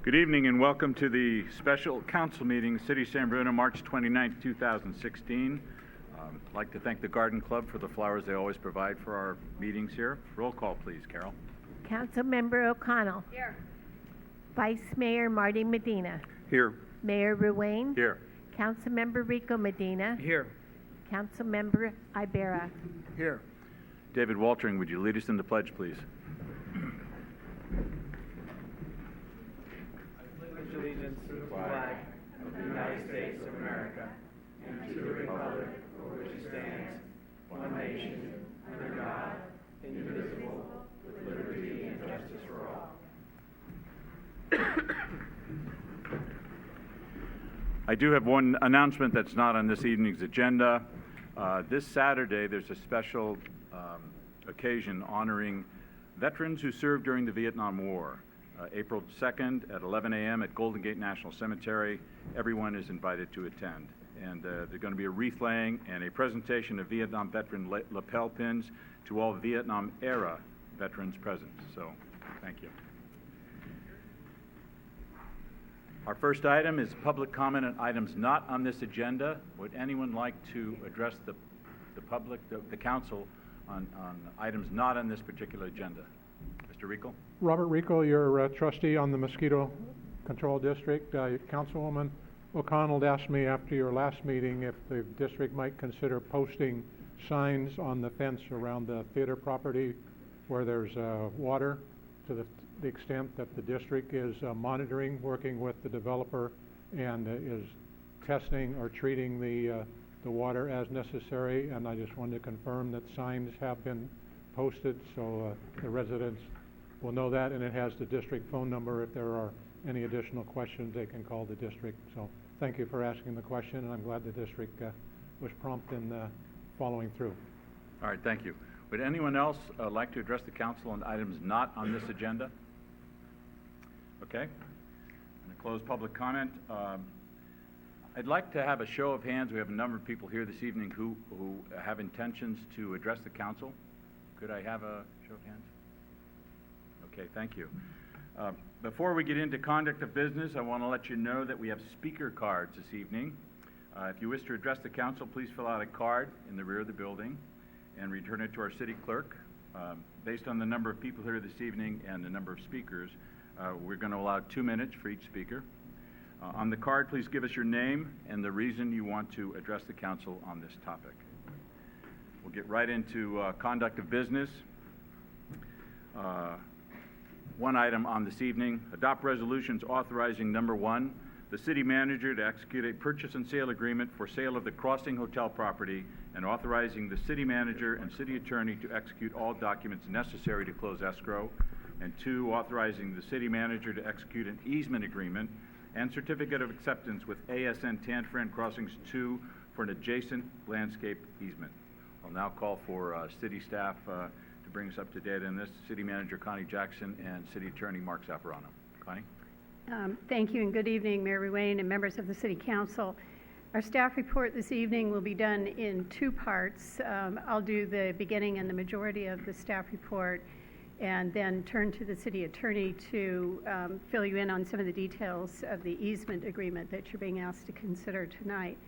Good evening and welcome to the special council meeting, City of San Bruno, March 29th, 2016. I'd like to thank the Garden Club for the flowers they always provide for our meetings here. Roll call, please, Carol. Councilmember O'Connell. Here. Vice Mayor Marty Medina. Here. Mayor Ruane. Here. Councilmember Rico Medina. Here. Councilmember Ibarra. Here. David Waltering, would you lead us in the pledge, please? Allegiance to the flag of the United States of America and to the republic for which it stands, one nation, under God, indivisible, with liberty and justice for all. I do have one announcement that's not on this evening's agenda. This Saturday, there's a special occasion honoring veterans who served during the Vietnam War. April 2nd at 11 a.m. at Golden Gate National Cemetery. Everyone is invited to attend. And there's going to be a wreath laying and a presentation of Vietnam veteran lapel pins to all Vietnam-era veterans present. So, thank you. Our first item is public comment on items not on this agenda. Would anyone like to address the public, the council, on items not on this particular agenda? Mr. Rico? Robert Rico, your trustee on the Mosquito Control District. Councilwoman O'Connell asked me after your last meeting if the district might consider posting signs on the fence around the theater property where there's water, to the extent that the district is monitoring, working with the developer, and is testing or treating the water as necessary. And I just wanted to confirm that signs have been posted so the residents will know that, and it has the district phone number. If there are any additional questions, they can call the district. So thank you for asking the question, and I'm glad the district was prompt in following through. All right, thank you. Would anyone else like to address the council on items not on this agenda? Okay. I'm going to close public comment. I'd like to have a show of hands. We have a number of people here this evening who have intentions to address the council. Could I have a show of hands? Okay, thank you. Before we get into conduct of business, I want to let you know that we have speaker cards this evening. If you wish to address the council, please fill out a card in the rear of the building and return it to our city clerk. Based on the number of people here this evening and the number of speakers, we're going to allow 2 minutes for each speaker. On the card, please give us your name and the reason you want to address the council on this topic. We'll get right into conduct of business. One item on this evening, adopt resolutions authorizing, number one, the city manager to execute a purchase and sale agreement for sale of the Crossing Hotel property and authorizing the city manager and city attorney to execute all documents necessary to close escrow. And two, authorizing the city manager to execute an easement agreement and certificate of acceptance with ASN Tanfran Crossings 2 for an adjacent landscape easement. I'll now call for city staff to bring us up to date on this. City Manager Connie Jackson and City Attorney Mark Zapparano. Connie? Thank you and good evening, Mayor Ruane and members of the City Council. Our staff report this evening will be done in two parts. I'll do the beginning and the majority of the staff report and then turn to the City Attorney to fill you in on some of the details of the easement agreement that you're being asked to consider tonight.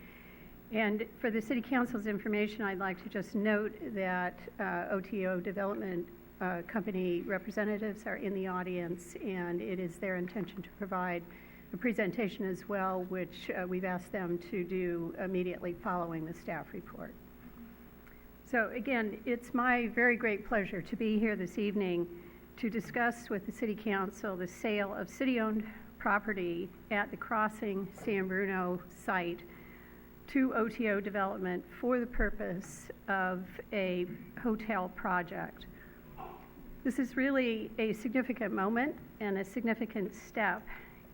And for the City Council's information, I'd like to just note that OTO Development Company representatives are in the audience, and it is their intention to provide a presentation as well, which we've asked them to do immediately following the staff report. So again, it's my very great pleasure to be here this evening to discuss with the City Council the sale of city-owned property at the Crossing San Bruno site to OTO Development for the purpose of a hotel project. This is really a significant moment and a significant step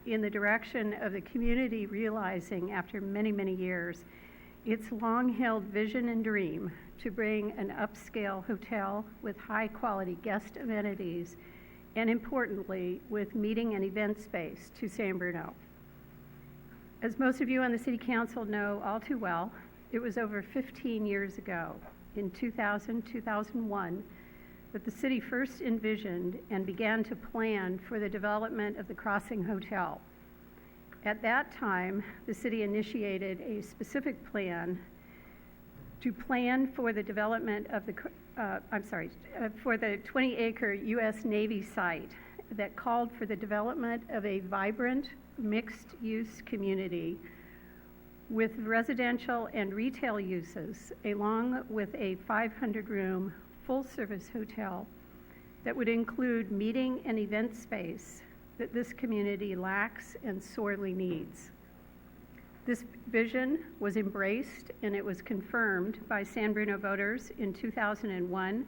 in the direction of the community realizing, after many, many years, its long-held vision and dream to bring an upscale hotel with high-quality guest amenities and, importantly, with meeting and event space to San Bruno. As most of you on the City Council know all too well, it was over 15 years ago, in 2001, that the city first envisioned and began to plan for the development of the Crossing Hotel. At that time, the city initiated a specific plan to plan for the development of the, for the 20-acre U.S. Navy site that called for the development of a vibrant, mixed-use community with residential and retail uses, along with a 500-room full-service hotel that would include meeting and event space that this community lacks and sorely needs. This vision was embraced and it was confirmed by San Bruno voters in 2001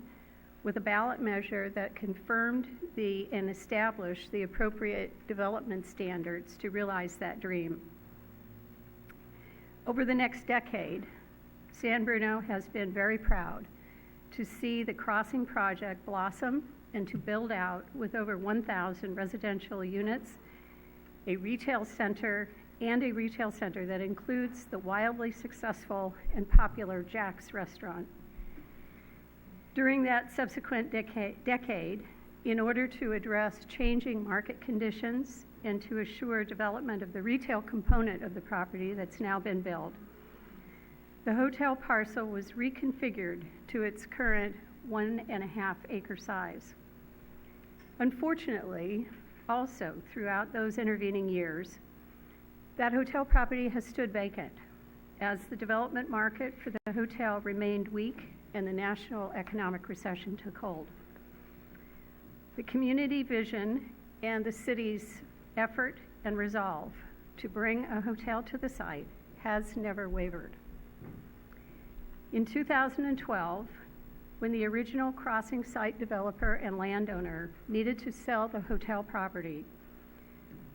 with a ballot measure that confirmed and established the appropriate development standards to realize that dream. Over the next decade, San Bruno has been very proud to see the Crossing project blossom and to build out with over 1,000 residential units, a retail center that includes the wildly successful and popular Jack's restaurant. During that subsequent decade, in order to address changing market conditions and to assure development of the retail component of the property that's now been built, the hotel parcel was reconfigured to its current 1.5 acre size. Unfortunately, also throughout those intervening years, that hotel property has stood vacant as the development market for the hotel remained weak and the national economic recession took hold. The community vision and the city's effort and resolve to bring a hotel to the site has never wavered. In 2012, when the original Crossing site developer and landowner needed to sell the hotel property,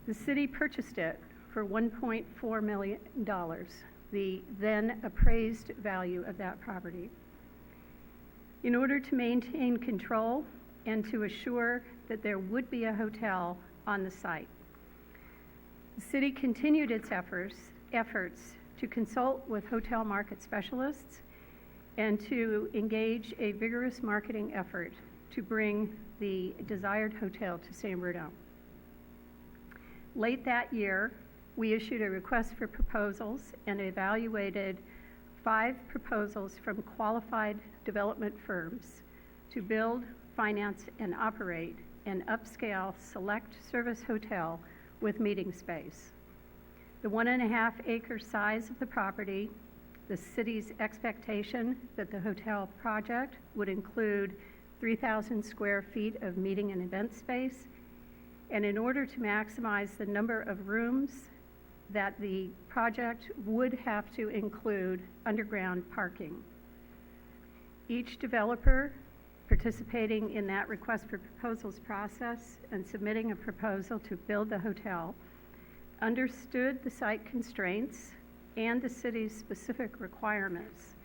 the city purchased it for $1.4 million, the then appraised value of that property. In order to maintain control and to assure that there would be a hotel on the site, the city continued its efforts to consult with hotel market specialists and to engage a vigorous marketing effort to bring the desired hotel to San Bruno. Late that year, we issued a request for proposals and evaluated 5 proposals from qualified development firms to build, finance, and operate an upscale select service hotel with meeting space. The 1.5 acre size of the property, the city's expectation that the hotel project would include 3,000 square feet of meeting and event space, and in order to maximize the number of rooms, that the project would have to include underground parking. Each developer participating in that request for proposals process and submitting a proposal to build the hotel understood the site constraints and the city's specific requirements,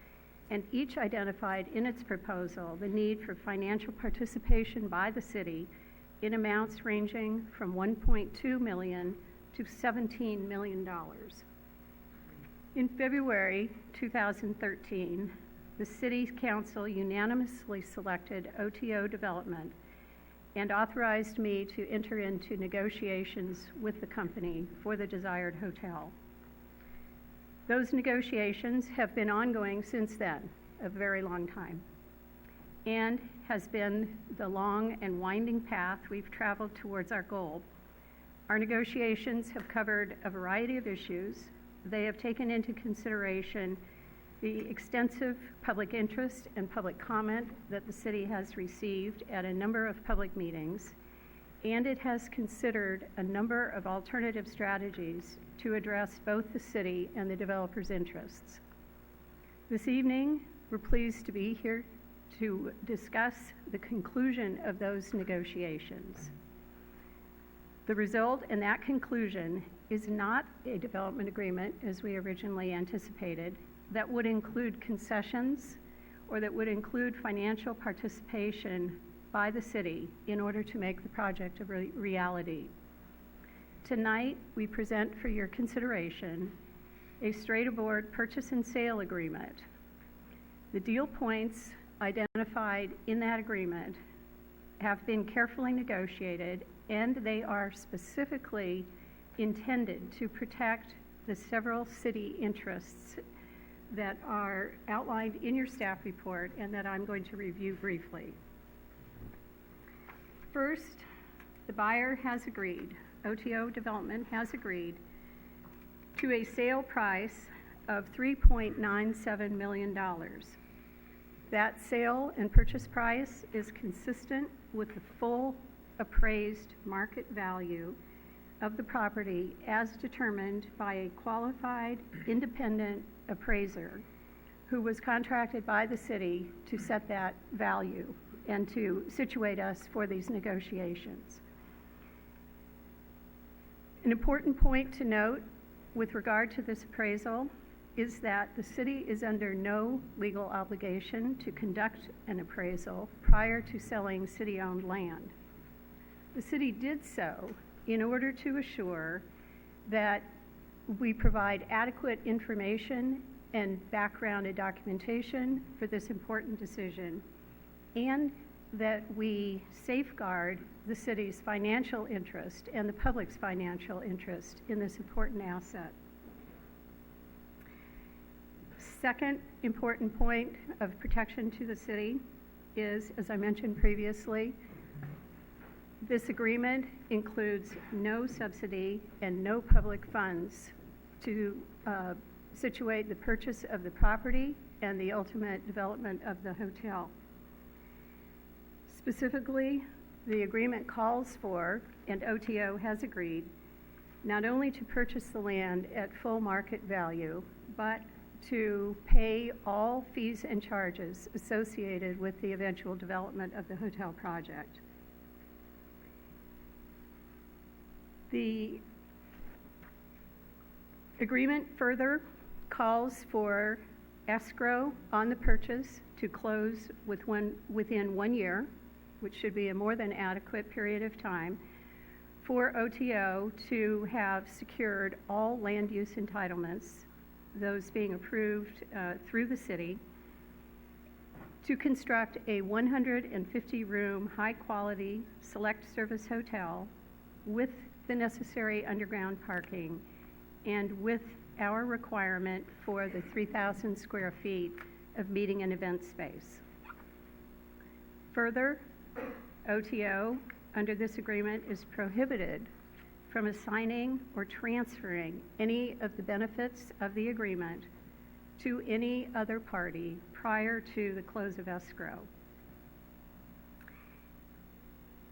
and each identified in its proposal the need for financial participation by the city in amounts ranging from $1.2 million to $17 million. In February 2013, the City Council unanimously selected OTO Development and authorized me to enter into negotiations with the company for the desired hotel. Those negotiations have been ongoing since then, a very long time, and has been the long and winding path we've traveled towards our goal. Our negotiations have covered a variety of issues. They have taken into consideration the extensive public interest and public comment that the city has received at a number of public meetings, and it has considered a number of alternative strategies to address both the city and the developer's interests. This evening, we're pleased to be here to discuss the conclusion of those negotiations. The result in that conclusion is not a development agreement as we originally anticipated that would include concessions or that would include financial participation by the city in order to make the project a reality. Tonight, we present for your consideration a straight-aboard purchase and sale agreement. The deal points identified in that agreement have been carefully negotiated, and they are specifically intended to protect the several city interests that are outlined in your staff report and that I'm going to review briefly. First, the buyer has agreed, OTO Development has agreed, to a sale price of $3.97 million. That sale and purchase price is consistent with the full appraised market value of the property as determined by a qualified independent appraiser who was contracted by the city to set that value and to situate us for these negotiations. An important point to note with regard to this appraisal is that the city is under no legal obligation to conduct an appraisal prior to selling city-owned land. The city did so in order to assure that we provide adequate information and background and documentation for this important decision, and that we safeguard the city's financial interest and the public's financial interest in this important asset. Second important point of protection to the city is, as I mentioned previously, this agreement includes no subsidy and no public funds to situate the purchase of the property and the ultimate development of the hotel. Specifically, the agreement calls for, and OTO has agreed, not only to purchase the land at full market value, but to pay all fees and charges associated with the eventual development of the hotel project. The agreement further calls for escrow on the purchase to close within 1 year, which should be a more than adequate period of time, for OTO to have secured all land use entitlements, those being approved through the city, to construct a 150-room, high-quality, select-service hotel with the necessary underground parking and with our requirement for the 3,000 square feet of meeting and event space. Further, OTO, under this agreement, is prohibited from assigning or transferring any of the benefits of the agreement to any other party prior to the close of escrow.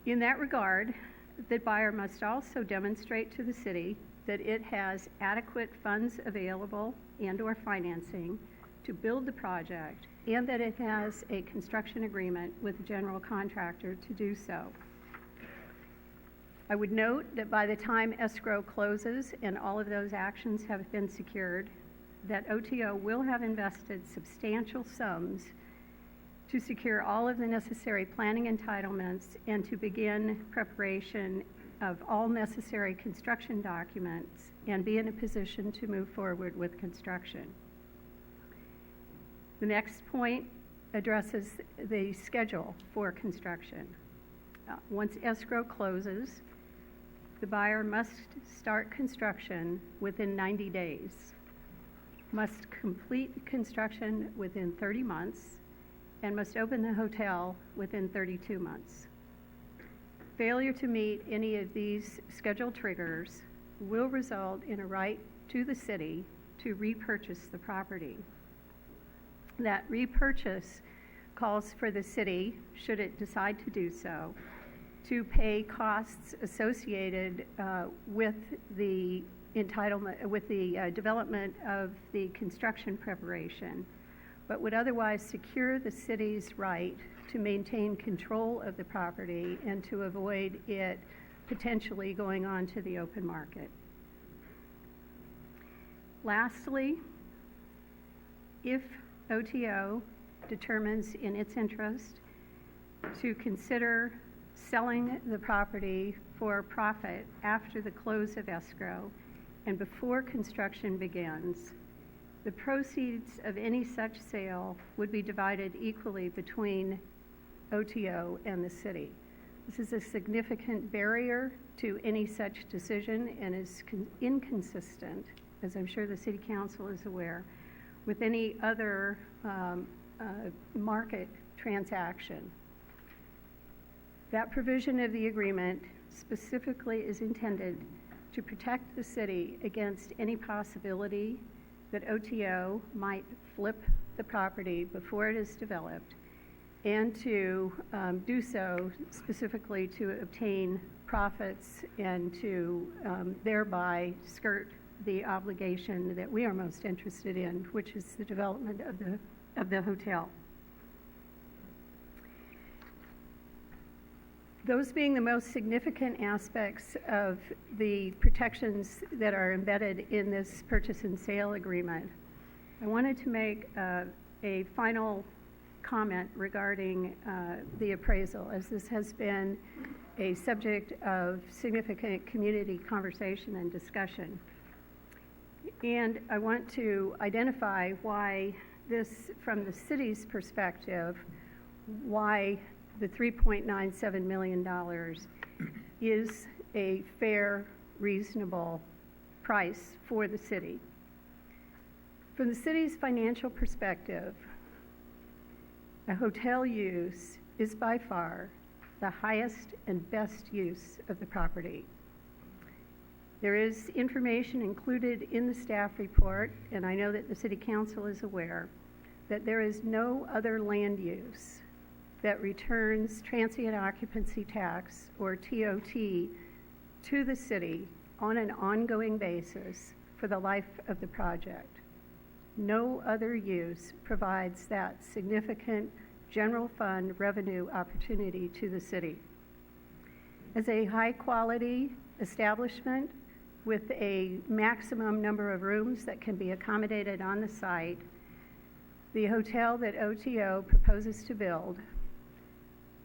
In that regard, the buyer must also demonstrate to the city that it has adequate funds available and/or financing to build the project, and that it has a construction agreement with the general contractor to do so. I would note that by the time escrow closes and all of those actions have been secured, that OTO will have invested substantial sums to secure all of the necessary planning entitlements and to begin preparation of all necessary construction documents and be in a position to move forward with construction. The next point addresses the schedule for construction. Once escrow closes, the buyer must start construction within 90 days, must complete construction within 30 months, and must open the hotel within 32 months. Failure to meet any of these schedule triggers will result in a right to the city to repurchase the property. That repurchase calls for the city, should it decide to do so, to pay costs associated with the entitlement, with the development of the construction preparation, but would otherwise secure the city's right to maintain control of the property and to avoid it potentially going on to the open market. Lastly, if OTO determines in its interest to consider selling the property for profit after the close of escrow and before construction begins, the proceeds of any such sale would be divided equally between OTO and the city. This is a significant barrier to any such decision and is inconsistent, as I'm sure the City Council is aware, with any other market transaction. That provision of the agreement specifically is intended to protect the city against any possibility that OTO might flip the property before it is developed, and to do so specifically to obtain profits and to thereby skirt the obligation that we are most interested in, which is the development of the hotel. Those being the most significant aspects of the protections that are embedded in this purchase and sale agreement, I wanted to make a final comment regarding the appraisal, as this has been a subject of significant community conversation and discussion. And I want to identify why this, from the city's perspective, why the $3.97 million is a fair, reasonable price for the city. From the city's financial perspective, a hotel use is by far the highest and best use of the property. There is information included in the staff report, and I know that the City Council is aware, that there is no other land use that returns transient occupancy tax, or TOT, to the city on an ongoing basis for the life of the project. No other use provides that significant general fund revenue opportunity to the city. As a high-quality establishment with a maximum number of rooms that can be accommodated on the site, the hotel that OTO proposes to build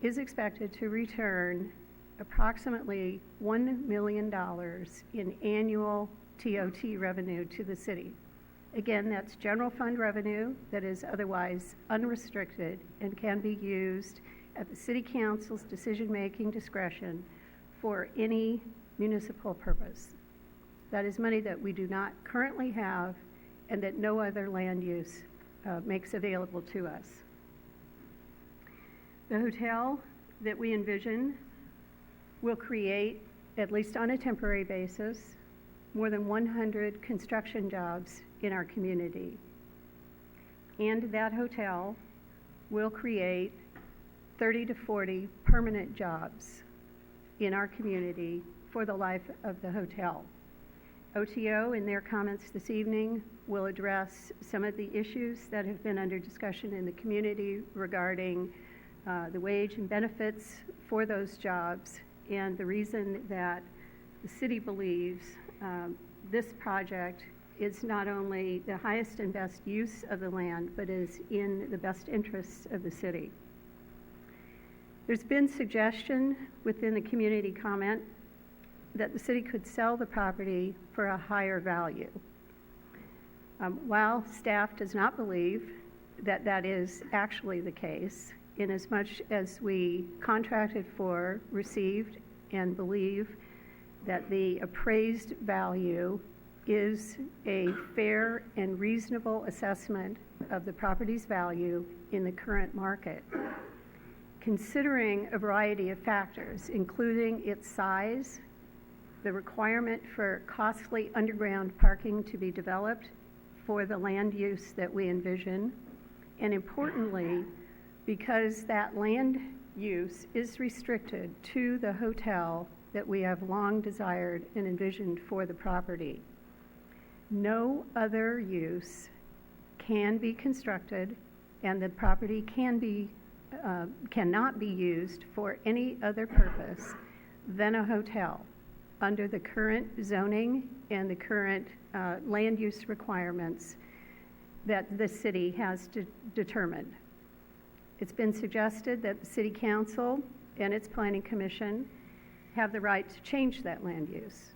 is expected to return approximately $1 million in annual TOT revenue to the city. Again, that's general fund revenue that is otherwise unrestricted and can be used at the City Council's decision-making discretion for any municipal purpose. That is money that we do not currently have and that no other land use makes available to us. The hotel that we envision will create, at least on a temporary basis, more than 100 construction jobs in our community. And that hotel will create 30 to 40 permanent jobs in our community for the life of the hotel. OTO, in their comments this evening, will address some of the issues that have been under discussion in the community regarding the wage and benefits for those jobs, and the reason that the city believes this project is not only the highest and best use of the land, but is in the best interests of the city. There's been suggestion within the community comment that the city could sell the property for a higher value. While staff does not believe that that is actually the case, inasmuch as we contracted for, received, and believe that the appraised value is a fair and reasonable assessment of the property's value in the current market. Considering a variety of factors, including its size, the requirement for costly underground parking to be developed for the land use that we envision, and importantly, because that land use is restricted to the hotel that we have long desired and envisioned for the property. No other use can be constructed, and the property cannot be used for any other purpose than a hotel under the current zoning and the current land use requirements that the city has determined. It's been suggested that the City Council and its Planning Commission have the right to change that land use.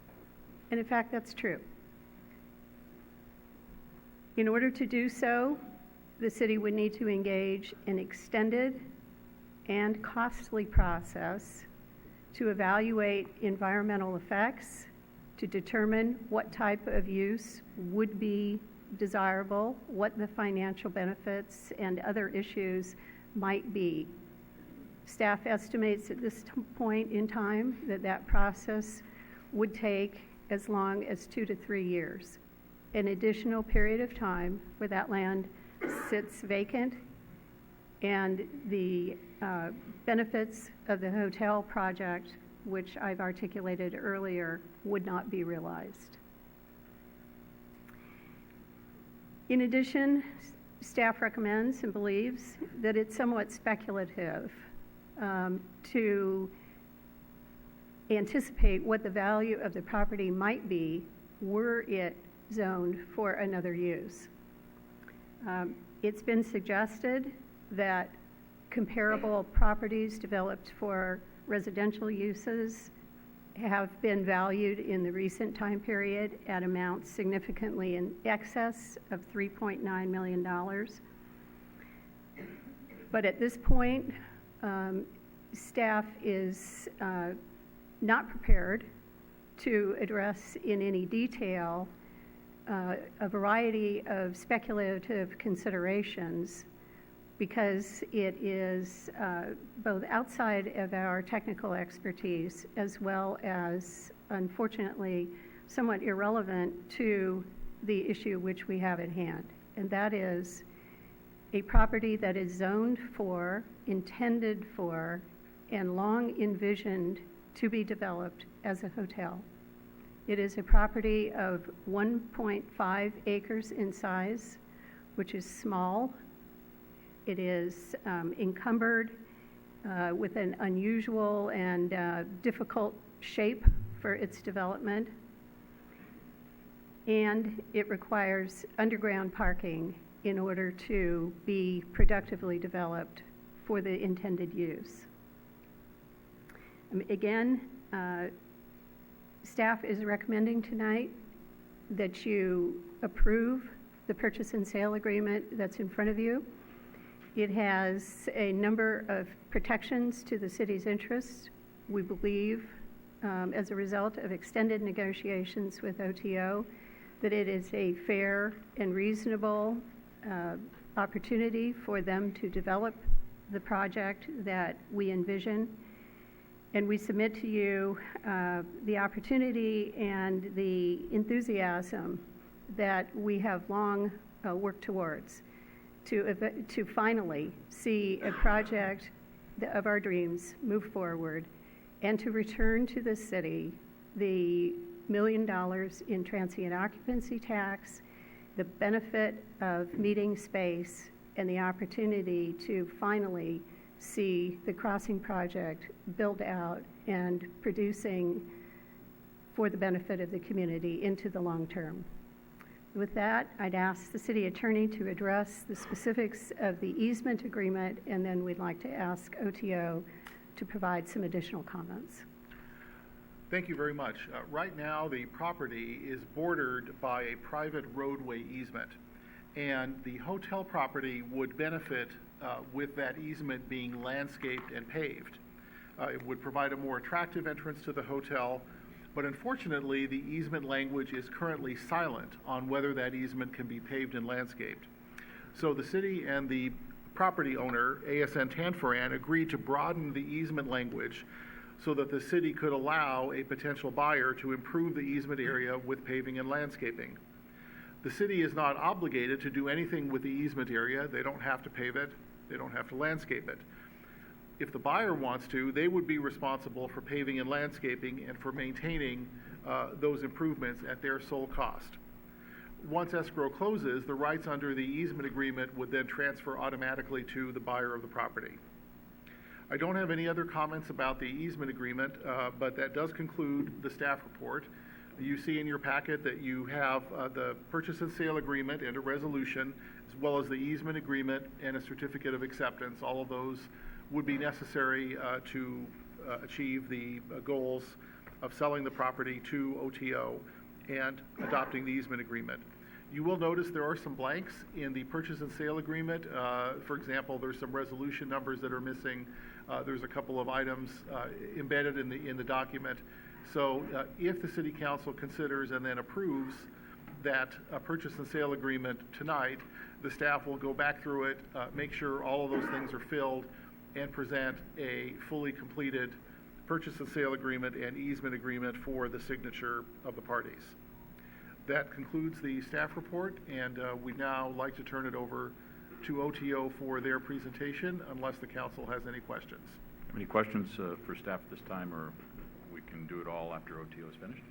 And in fact, that's true. In order to do so, the city would need to engage an extended and costly process to evaluate environmental effects, to determine what type of use would be desirable, what the financial benefits and other issues might be. Staff estimates at this point in time that that process would take as long as 2 to 3 years. An additional period of time where that land sits vacant and the benefits of the hotel project, which I've articulated earlier, would not be realized. In addition, staff recommends and believes that it's somewhat speculative to anticipate what the value of the property might be were it zoned for another use. It's been suggested that comparable properties developed for residential uses have been valued in the recent time period at amounts significantly in excess of $3.9 million. But at this point, staff is not prepared to address in any detail a variety of speculative considerations, because it is both outside of our technical expertise as well as, unfortunately, somewhat irrelevant to the issue which we have at hand. And that is a property that is zoned for, intended for, and long envisioned to be developed as a hotel. It is a property of 1.5 acres in size, which is small. It is encumbered with an unusual and difficult shape for its development. And it requires underground parking in order to be productively developed for the intended use. Again, staff is recommending tonight that you approve the purchase and sale agreement that's in front of you. It has a number of protections to the city's interests. We believe, as a result of extended negotiations with OTO, that it is a fair and reasonable opportunity for them to develop the project that we envision. And we submit to you the opportunity and the enthusiasm that we have long worked towards to finally see a project of our dreams move forward and to return to the city the $1 million in transient occupancy tax, the benefit of meeting space, and the opportunity to finally see the crossing project build out and producing for the benefit of the community into the long term. With that, I'd ask the city attorney to address the specifics of the easement agreement, and then we'd like to ask OTO to provide some additional comments. Thank you very much. Right now, the property is bordered by a private roadway easement, and the hotel property would benefit with that easement being landscaped and paved. It would provide a more attractive entrance to the hotel, but unfortunately, the easement language is currently silent on whether that easement can be paved and landscaped. So the city and the property owner, ASN Tanforan, agreed to broaden the easement language so that the city could allow a potential buyer to improve the easement area with paving and landscaping. The city is not obligated to do anything with the easement area. They don't have to pave it. They don't have to landscape it. If the buyer wants to, they would be responsible for paving and landscaping and for maintaining those improvements at their sole cost. Once escrow closes, the rights under the easement agreement would then transfer automatically to the buyer of the property. I don't have any other comments about the easement agreement, but that does conclude the staff report. You see in your packet that you have the purchase and sale agreement and a resolution, as well as the easement agreement and a certificate of acceptance. All of those would be necessary to achieve the goals of selling the property to OTO and adopting the easement agreement. You will notice there are some blanks in the purchase and sale agreement. For example, there's some resolution numbers that are missing. There's a couple of items embedded in the document. So if the City Council considers and then approves that purchase and sale agreement tonight, the staff will go back through it, make sure all of those things are filled, and present a fully completed purchase and sale agreement and easement agreement for the signature of the parties. That concludes the staff report, and we'd now like to turn it over to OTO for their presentation, unless the council has any questions. Any questions for staff at this time, or we can do it all after OTO is finished?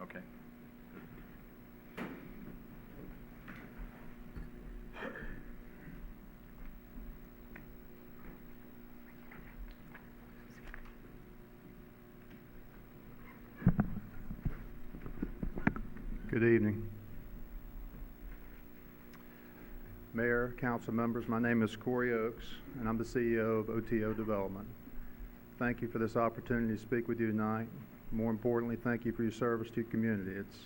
Okay. Good evening. Mayor, council members, my name is Corey Oakes, and I'm the CEO of OTO Development. Thank you for this opportunity to speak with you tonight. More importantly, thank you for your service to your community. It's,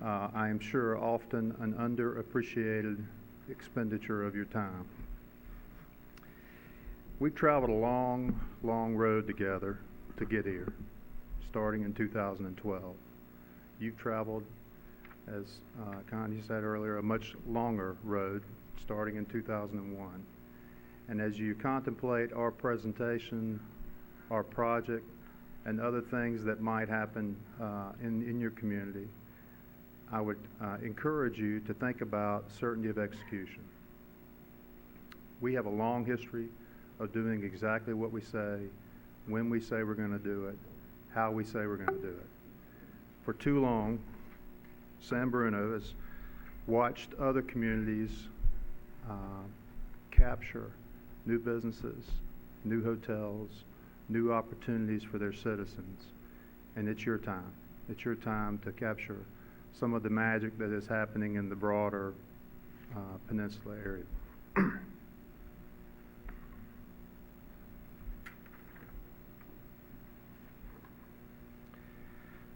I am sure, often an underappreciated expenditure of your time. We've traveled a long, long road together to get here, starting in 2012. You've traveled, as Connie said earlier, a much longer road starting in 2001. And as you contemplate our presentation, our project, and other things that might happen in your community, I would encourage you to think about certainty of execution. We have a long history of doing exactly what we say, when we say we're going to do it, how we say we're going to do it. For too long, San Bruno has watched other communities capture new businesses, new hotels, new opportunities for their citizens. And it's your time. It's your time to capture some of the magic that is happening in the broader peninsula area.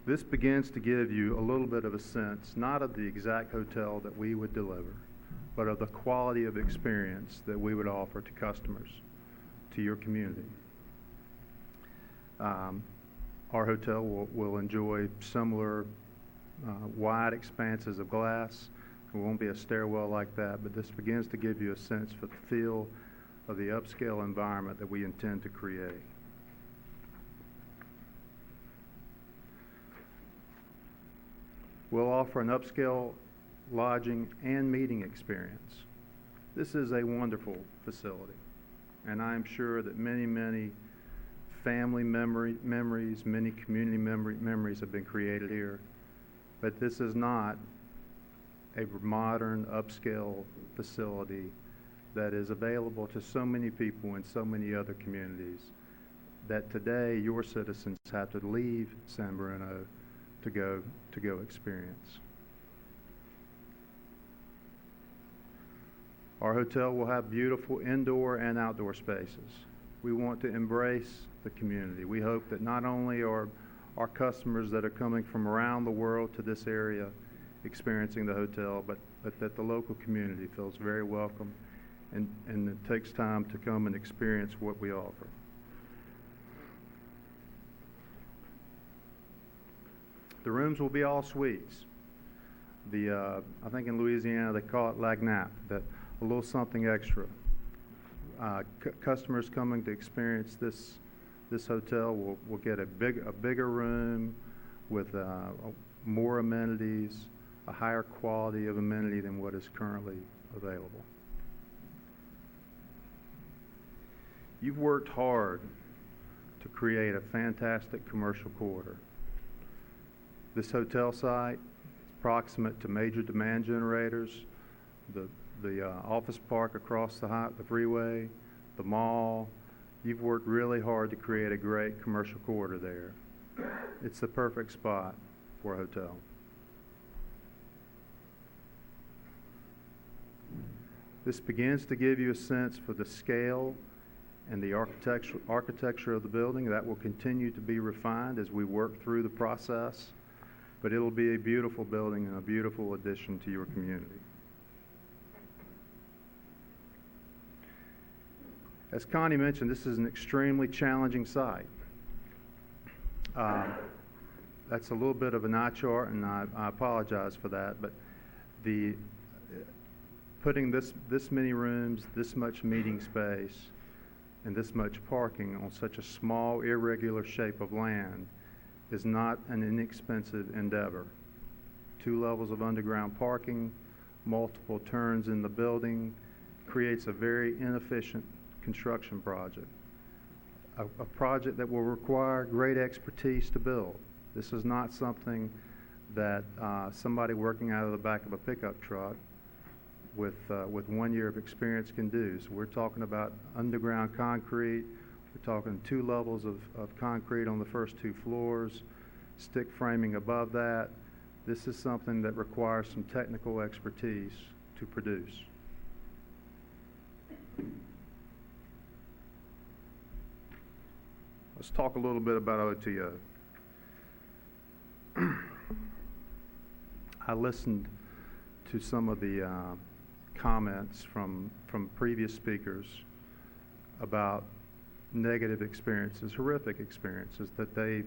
This begins to give you a little bit of a sense, not of the exact hotel that we would deliver, but of the quality of experience that we would offer to customers, to your community. Our hotel will enjoy similar wide expanses of glass. It won't be a stairwell like that, but this begins to give you a sense for the feel of the upscale environment that we intend to create. We'll offer an upscale lodging and meeting experience. This is a wonderful facility, and I am sure that many, many family memories, many community memories have been created here. But this is not a modern, upscale facility that is available to so many people in so many other communities that today your citizens have to leave San Bruno to go experience. Our hotel will have beautiful indoor and outdoor spaces. We want to embrace the community. We hope that not only are our customers that are coming from around the world to this area experiencing the hotel, but that the local community feels very welcome and it takes time to come and experience what we offer. The rooms will be all suites. I think in Louisiana they call it Lagnap, that a little something extra. Customers coming to experience this hotel will get a bigger room with more amenities, a higher quality of amenity than what is currently available. You've worked hard to create a fantastic commercial corridor. This hotel site is proximate to major demand generators, the office park across the freeway, the mall. You've worked really hard to create a great commercial corridor there. It's the perfect spot for a hotel. This begins to give you a sense for the scale and the architecture of the building. That will continue to be refined as we work through the process. but it'll be a beautiful building and a beautiful addition to your community. As Connie mentioned, this is an extremely challenging site. That's a little bit of an eye chart, and I apologize for that, but putting this many rooms, this much meeting space, and this much parking on such a small, irregular shape of land is not an inexpensive endeavor. 2 levels of underground parking, multiple turns in the building, creates a very inefficient construction project. A project that will require great expertise to build. This is not something that somebody working out of the back of a pickup truck with 1 year of experience can do. So we're talking about underground concrete. We're talking 2 levels of concrete on the first 2 floors, stick framing above that. This is something that requires some technical expertise to produce. Let's talk a little bit about OTO. I listened to some of the comments from previous speakers about negative experiences, horrific experiences that they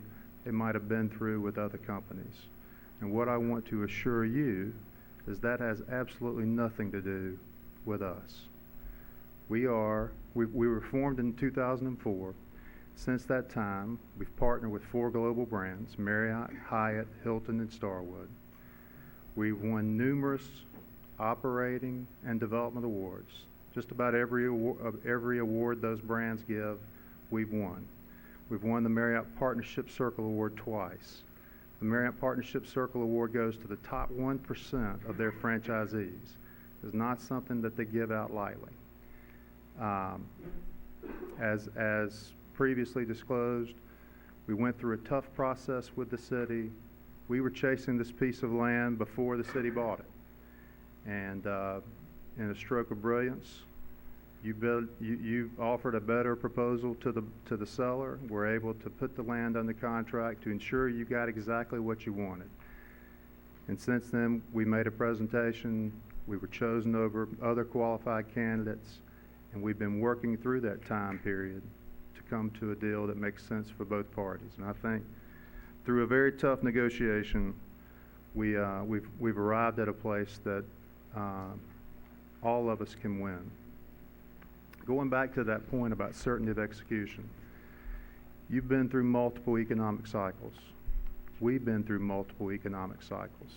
might have been through with other companies. And what I want to assure you is that has absolutely nothing to do with us. We were formed in 2004. Since that time, we've partnered with 4 global brands, Marriott, Hyatt, Hilton, and Starwood. We've won numerous operating and development awards. Just about every award those brands give, we've won. We've won the Marriott Partnership Circle Award twice. The Marriott Partnership Circle Award goes to the top 1% of their franchisees. It's not something that they give out lightly. As previously disclosed, we went through a tough process with the city. We were chasing this piece of land before the city bought it. And in a stroke of brilliance, you offered a better proposal to the seller. We're able to put the land under contract to ensure you got exactly what you wanted. And since then, we made a presentation. We were chosen over other qualified candidates, and we've been working through that time period to come to a deal that makes sense for both parties. And I think through a very tough negotiation, we've arrived at a place that all of us can win. Going back to that point about certainty of execution, you've been through multiple economic cycles. We've been through multiple economic cycles.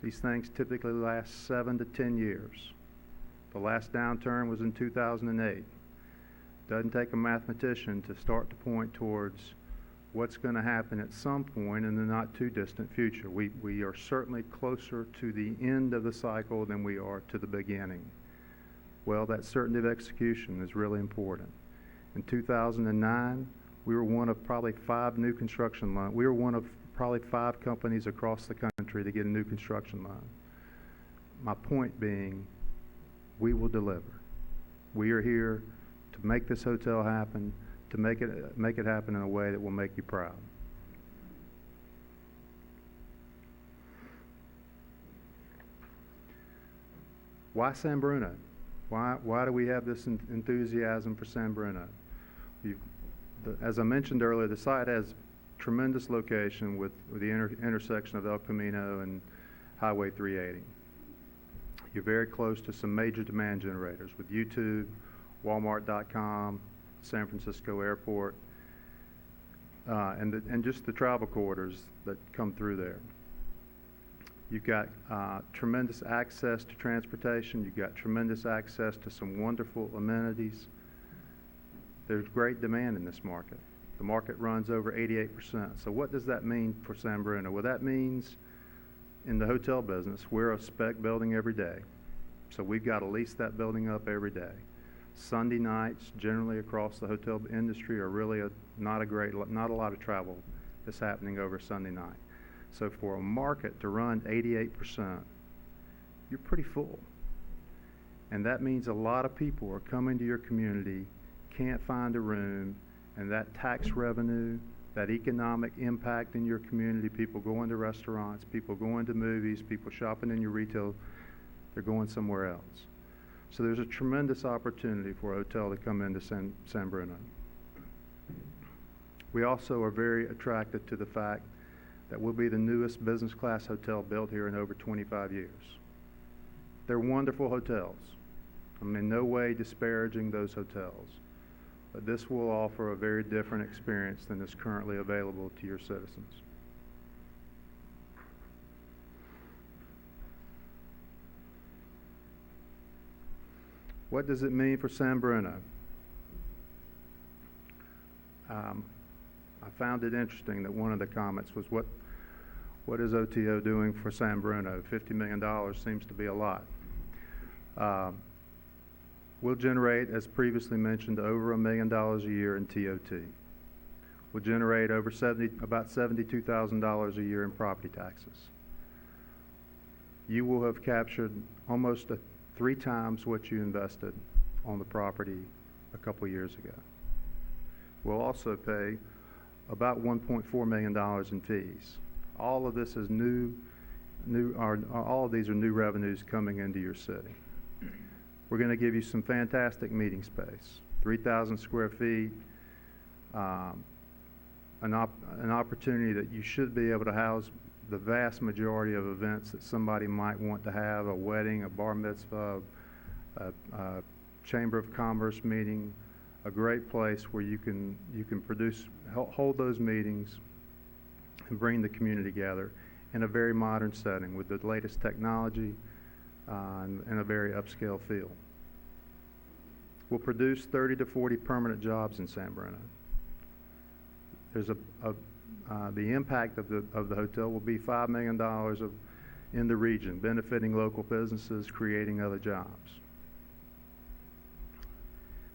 These things typically last 7 to 10 years. The last downturn was in 2008. Doesn't take a mathematician to start to point towards what's going to happen at some point in the not too distant future. We are certainly closer to the end of the cycle than we are to the beginning. Well, that certainty of execution is really important. In 2009, we were one of probably 5 new construction loans. We were one of probably 5 companies across the country to get a new construction loan. My point being, we will deliver. We are here to make this hotel happen, to make it happen in a way that will make you proud. Why San Bruno? Why do we have this enthusiasm for San Bruno? As I mentioned earlier, the site has tremendous location with the intersection of El Camino and Highway 380. You're very close to some major demand generators with YouTube, Walmart.com, San Francisco Airport, and just the travel corridors that come through there. You've got tremendous access to transportation. You've got tremendous access to some wonderful amenities. There's great demand in this market. The market runs over 88%. So what does that mean for San Bruno? Well, that means in the hotel business, we're a spec building every day. So we've got to lease that building up every day. Sunday nights, generally across the hotel industry, are really not a lot of travel that's happening over Sunday night. So for a market to run 88%, you're pretty full. And that means a lot of people are coming to your community, can't find a room, and that tax revenue, that economic impact in your community, people going to restaurants, people going to movies, people shopping in your retail, they're going somewhere else. So there's a tremendous opportunity for a hotel to come into San Bruno. We also are very attracted to the fact that we'll be the newest business class hotel built here in over 25 years. They're wonderful hotels. I'm in no way disparaging those hotels, but this will offer a very different experience than is currently available to your citizens. What does it mean for San Bruno? I found it interesting that one of the comments was, what is OTO doing for San Bruno? $50 million seems to be a lot. We'll generate, as previously mentioned, over $1 million a year in TOT. We'll generate about $72,000 a year in property taxes. You will have captured almost 3 times what you invested on the property a couple years ago. We'll also pay about $1.4 million in fees. All of this is all of these are new revenues coming into your city. We're going to give you some fantastic meeting space, 3,000 square feet, an opportunity that you should be able to house the vast majority of events that somebody might want to have, a wedding, a bar mitzvah, a Chamber of Commerce meeting, a great place where you can hold those meetings and bring the community together in a very modern setting with the latest technology and a very upscale feel. We'll produce 30 to 40 permanent jobs in San Bruno. There's the impact of the hotel will be $5 million in the region, benefiting local businesses, creating other jobs.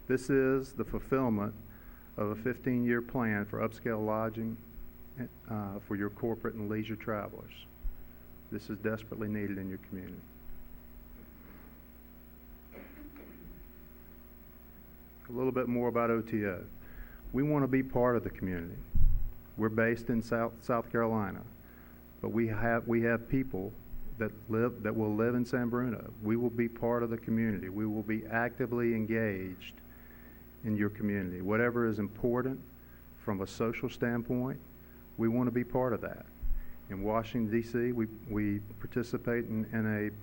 This is the fulfillment of a 15-year plan for upscale lodging for your corporate and leisure travelers. This is desperately needed in your community. A little bit more about OTO. We want to be part of the community. We're based in South Carolina, but we have people that will live in San Bruno. We will be part of the community. We will be actively engaged in your community. Whatever is important from a social standpoint, we want to be part of that. In Washington, D.C., we participate in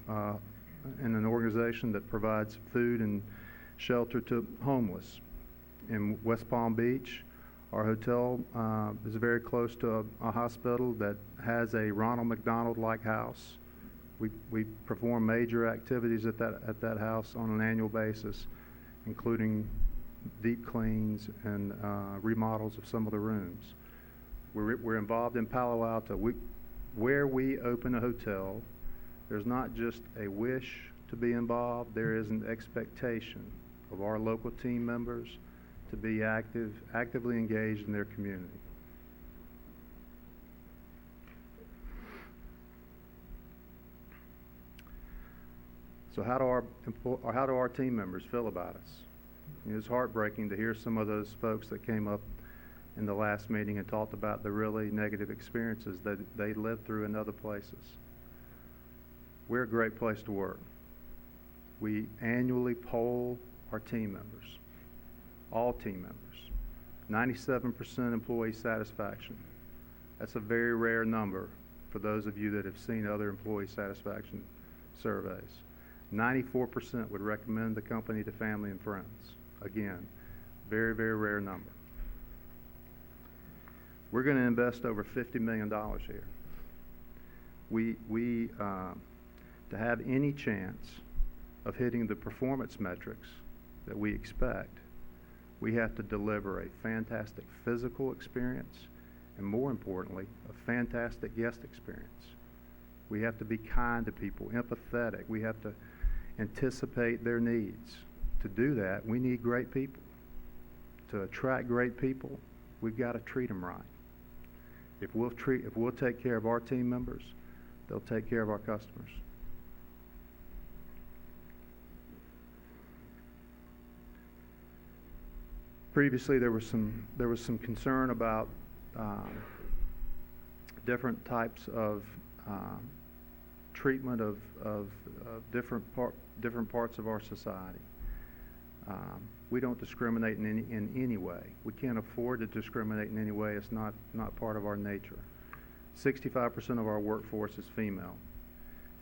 an organization that provides food and shelter to homeless. In West Palm Beach, our hotel is very close to a hospital that has a Ronald McDonald-like house. We perform major activities at that house on an annual basis, including deep cleans and remodels of some of the rooms. We're involved in Palo Alto. Where we open a hotel, there's not just a wish to be involved, there is an expectation of our local team members to be actively engaged in their community. So how do our team members feel about us? It was heartbreaking to hear some of those folks that came up in the last meeting and talked about the really negative experiences that they lived through in other places. We're a great place to work. We annually poll our team members, all team members. 97% employee satisfaction. That's a very rare number for those of you that have seen other employee satisfaction surveys. 94% would recommend the company to family and friends. Again, very, very rare number. We're going to invest over $50 million here. To have any chance of hitting the performance metrics that we expect, we have to deliver a fantastic physical experience and, more importantly, a fantastic guest experience. We have to be kind to people, empathetic. We have to anticipate their needs. To do that, we need great people. To attract great people, we've got to treat them right. If we'll take care of our team members, they'll take care of our customers. Previously, there was some concern about different types of treatment of different parts of our society. We don't discriminate in any way. We can't afford to discriminate in any way. It's not part of our nature. 65% of our workforce is female.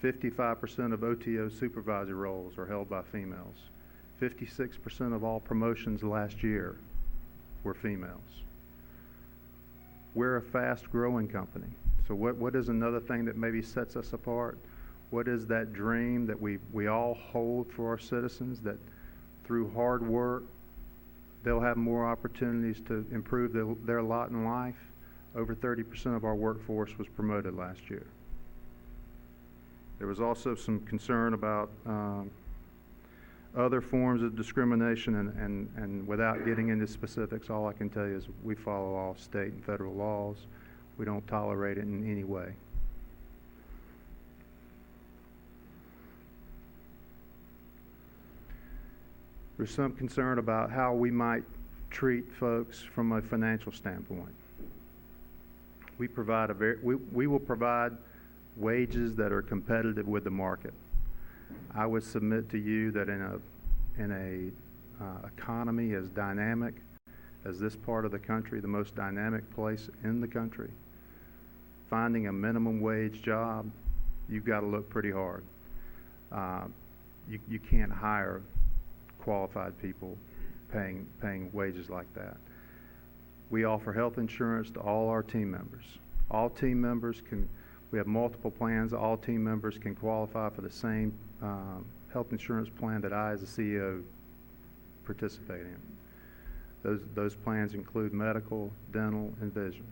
55% of OTO supervisor roles are held by females. 56% of all promotions last year were females. We're a fast-growing company. So what is another thing that maybe sets us apart? What is that dream that we all hold for our citizens, that through hard work, they'll have more opportunities to improve their lot in life? Over 30% of our workforce was promoted last year. There was also some concern about other forms of discrimination, and without getting into specifics, all I can tell you is we follow all state and federal laws. We don't tolerate it in any way. There's some concern about how we might treat folks from a financial standpoint. We will provide wages that are competitive with the market. I would submit to you that in a economy as dynamic as this part of the country, the most dynamic place in the country, finding a minimum wage job, you've got to look pretty hard. You can't hire qualified people paying wages like that. We offer health insurance to all our team members. All team members we have multiple plans. All team members can qualify for the same health insurance plan that I, as a CEO, participate in. Those plans include medical, dental, and vision.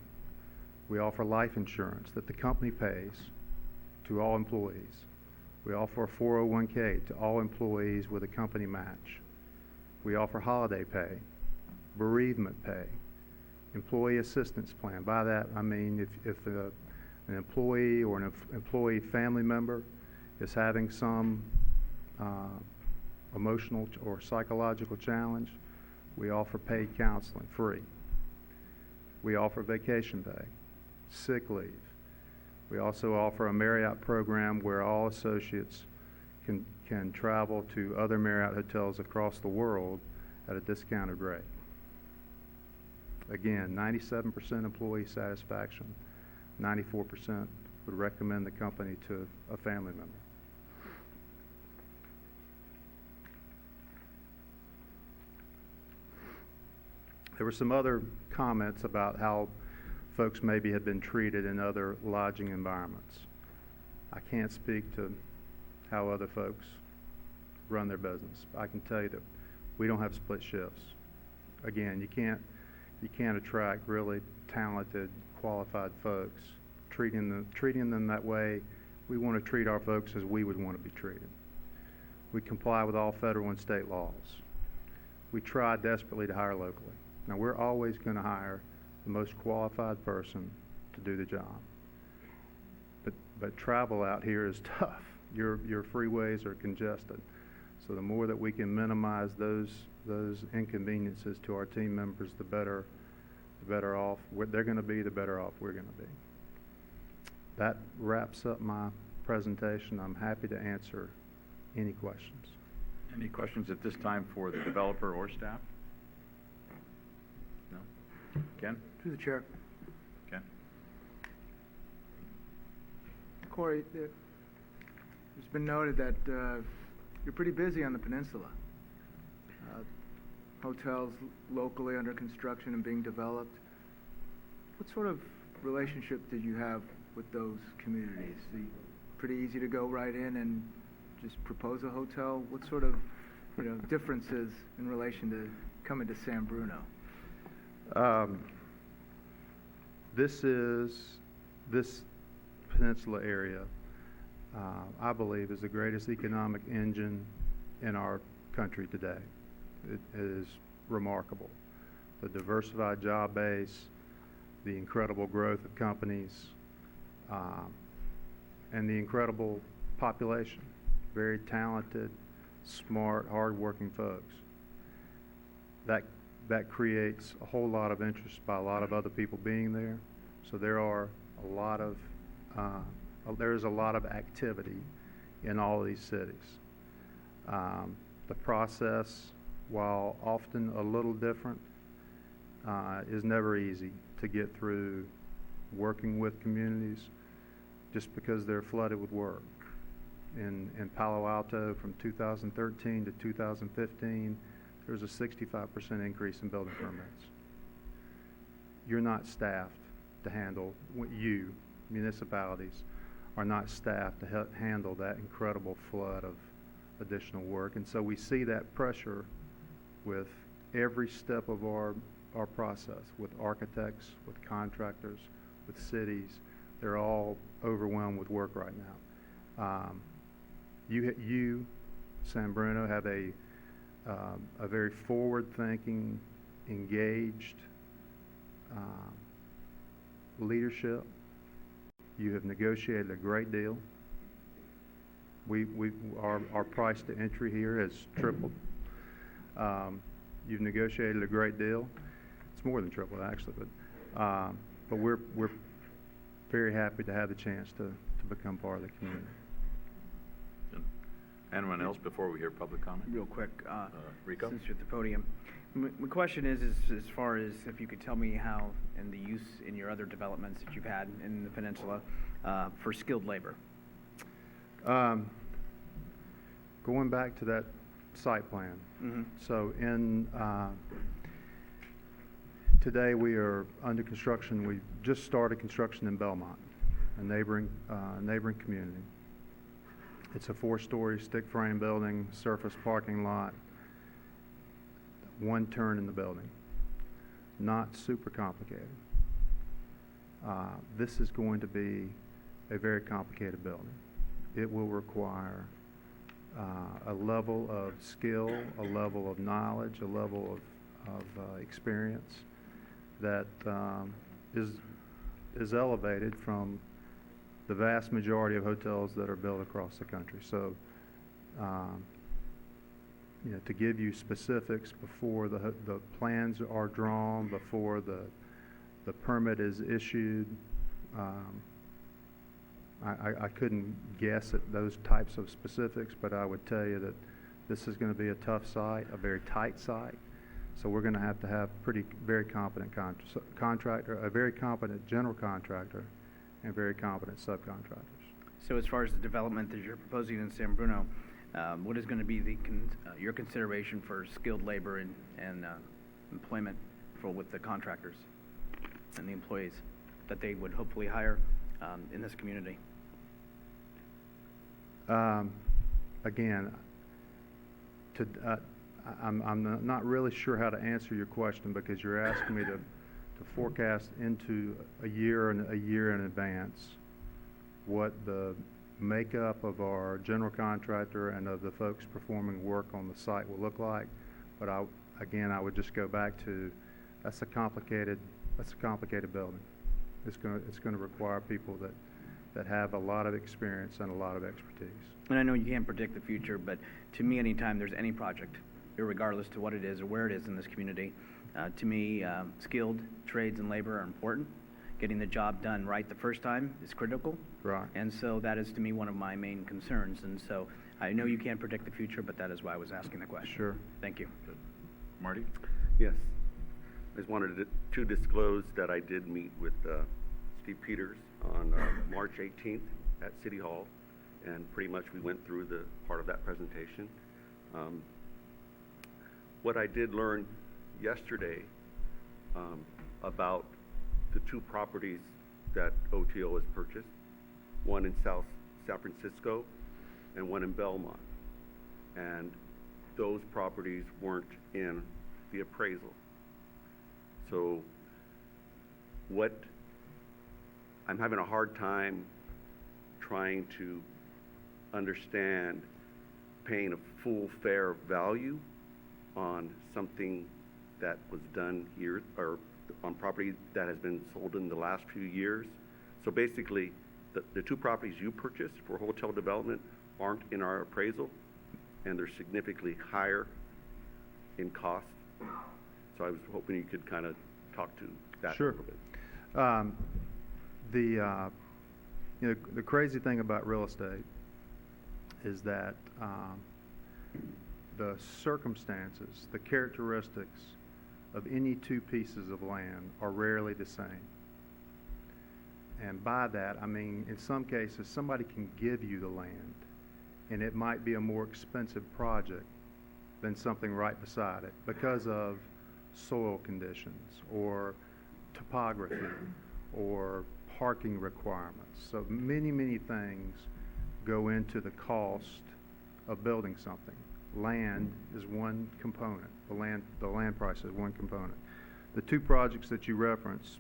We offer life insurance that the company pays to all employees. We offer a 401k to all employees with a company match. We offer holiday pay, bereavement pay, employee assistance plan. By that, I mean if an employee or an employee family member is having some emotional or psychological challenge, we offer paid counseling free. We offer vacation pay, sick leave. We also offer a Marriott program where all associates can travel to other Marriott hotels across the world at a discounted rate. Again, 97% employee satisfaction, 94% would recommend the company to a family member. There were some other comments about how folks maybe had been treated in other lodging environments. I can't speak to how other folks run their business. I can tell you that we don't have split shifts. Again, you can't attract really talented, qualified folks treating them that way. We want to treat our folks as we would want to be treated. We comply with all federal and state laws. We try desperately to hire locally. Now, we're always going to hire the most qualified person to do the job. But travel out here is tough. Your freeways are congested. So the more that we can minimize those inconveniences to our team members, the better off they're going to be, the better off we're going to be. That wraps up my presentation. I'm happy to answer any questions. Any questions at this time for the developer or staff? No? Ken? Through the chair. Ken? Corey, it's been noted that you're pretty busy on the peninsula. Hotels locally under construction and being developed. What sort of relationship did you have with those communities? Pretty easy to go right in and just propose a hotel? What sort of differences in relation to coming to San Bruno? This peninsula area, I believe, is the greatest economic engine in our country today. It is remarkable. The diversified job base, the incredible growth of companies, and the incredible population. Very talented, smart, hardworking folks. that creates a whole lot of interest by a lot of other people being there. So there are a lot of, there is a lot of activity in all of these cities. The process, while often a little different, is never easy to get through working with communities just because they're flooded with work. In Palo Alto from 2013 to 2015, there was a 65% increase in building permits. You're not staffed to handle, you, municipalities, are not staffed to handle that incredible flood of additional work. And so we see that pressure with every step of our process, with architects, with contractors, with cities. They're all overwhelmed with work right now. You, San Bruno, have a very forward-thinking, engaged leadership. You have negotiated a great deal. Our price to entry here has tripled. You've negotiated a great deal. It's more than tripled, actually, but we're very happy to have the chance to become part of the community. Anyone else before we hear public comment? Real quick, Rico? since you're at the podium. My question is as far as if you could tell me how, and the use in your other developments that you've had in the peninsula, for skilled labor. Going back to that site plan. Mm-hmm. So today we are under construction. We just started construction in Belmont, a neighboring community. It's a 4-story stick frame building, surface parking lot, one turn in the building. Not super complicated. This is going to be a very complicated building. It will require a level of skill, a level of knowledge, a level of experience that is elevated from the vast majority of hotels that are built across the country. So, to give you specifics before the plans are drawn, before the permit is issued, I couldn't guess at those types of specifics, but I would tell you that this is going to be a tough site, a very tight site. So we're going to have very competent contractor, a very competent general contractor, and very competent subcontractors. So as far as the development that you're proposing in San Bruno, what is going to be your consideration for skilled labor and employment with the contractors and the employees that they would hopefully hire in this community? Again, I'm not really sure how to answer your question because you're asking me to forecast into a year in advance what the makeup of our general contractor and of the folks performing work on the site will look like. But I would just go back to that's a complicated building. It's going to require people that have a lot of experience and a lot of expertise. And I know you can't predict the future, but to me, anytime there's any project, irregardless to what it is or where it is in this community, to me, skilled trades and labor are important. Getting the job done right the first time is critical. Right. And so that is, to me, one of my main concerns. And so I know you can't predict the future, but that is why I was asking the question. Sure. Thank you. Good. Marty? Yes. I just wanted to disclose that I did meet with Steve Peters on March 18th at City Hall, and pretty much we went through the part of that presentation. What I did learn yesterday about the 2 properties that OTO has purchased, one in South San Francisco and one in Belmont. And those properties weren't in the appraisal. So I'm having a hard time trying to understand paying a full fair value on something that was done here, or on property that has been sold in the last few years. So basically, the 2 properties you purchased for hotel development aren't in our appraisal, and they're significantly higher in cost. So I was hoping you could kind of talk to that Sure. a little bit. The crazy thing about real estate is that the circumstances, the characteristics of any two pieces of land are rarely the same. And by that, I mean, in some cases, somebody can give you the land, and it might be a more expensive project than something right beside it because of soil conditions or topography or parking requirements. So many, many things go into the cost of building something. Land is one component. The land price is one component. The two projects that you referenced,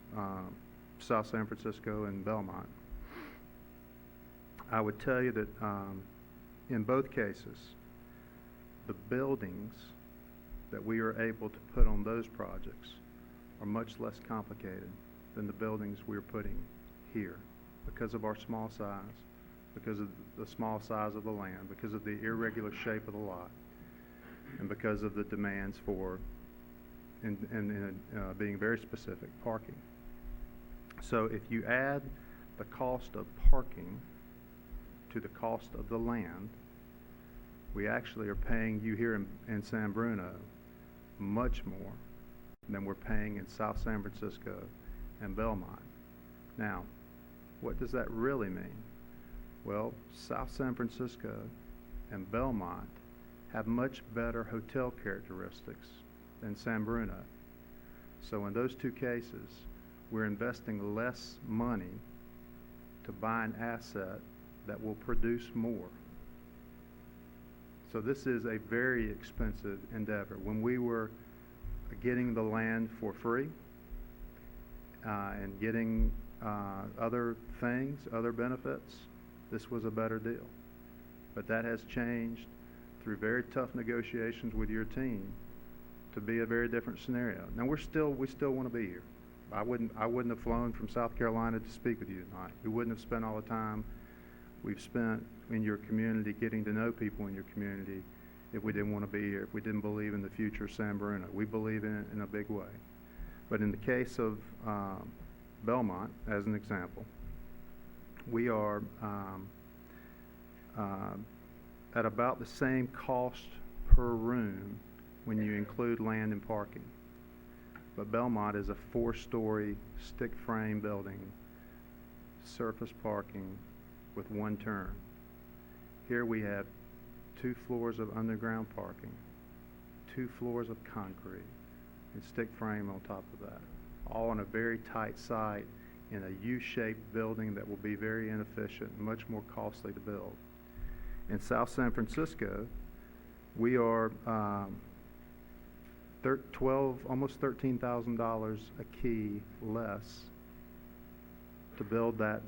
South San Francisco and Belmont, I would tell you that in both cases, the buildings that we are able to put on those projects are much less complicated than the buildings we're putting here because of our small size, because of the small size of the land, because of the irregular shape of the lot, and because of the demands for, being very specific, parking. So if you add the cost of parking to the cost of the land, we actually are paying you here in San Bruno much more than we're paying in South San Francisco and Belmont. Now, what does that really mean? Well, South San Francisco and Belmont have much better hotel characteristics than San Bruno. So in those two cases, we're investing less money to buy an asset that will produce more. So this is a very expensive endeavor. When we were getting the land for free and getting other things, other benefits, this was a better deal. But that has changed through very tough negotiations with your team to be a very different scenario. Now we still want to be here. I wouldn't have flown from South Carolina to speak with you tonight. We wouldn't have spent all the time we've spent in your community getting to know people in your community if we didn't want to be here, if we didn't believe in the future of San Bruno. We believe in it in a big way. But in the case of Belmont, as an example, we are at about the same cost per room when you include land and parking. But Belmont is a 4-story stick frame building, surface parking with one turn. Here we have 2 floors of underground parking, 2 floors of concrete, and stick frame on top of that, all on a very tight site in a U-shaped building that will be very inefficient and much more costly to build. In South San Francisco, we are almost $13,000 a key less to build that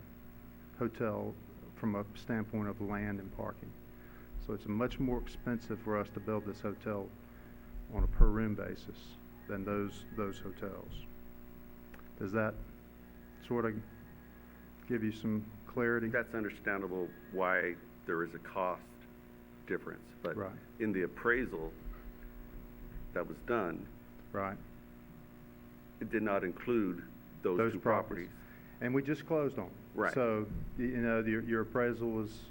hotel from a standpoint of land and parking. So it's much more expensive for us to build this hotel on a per room basis than those hotels. Does that sort of give you some clarity? That's understandable why there is a cost difference, but Right. in the appraisal that was done, Right. it did not include those two properties. And we just closed on them. Right. So, your appraisal was,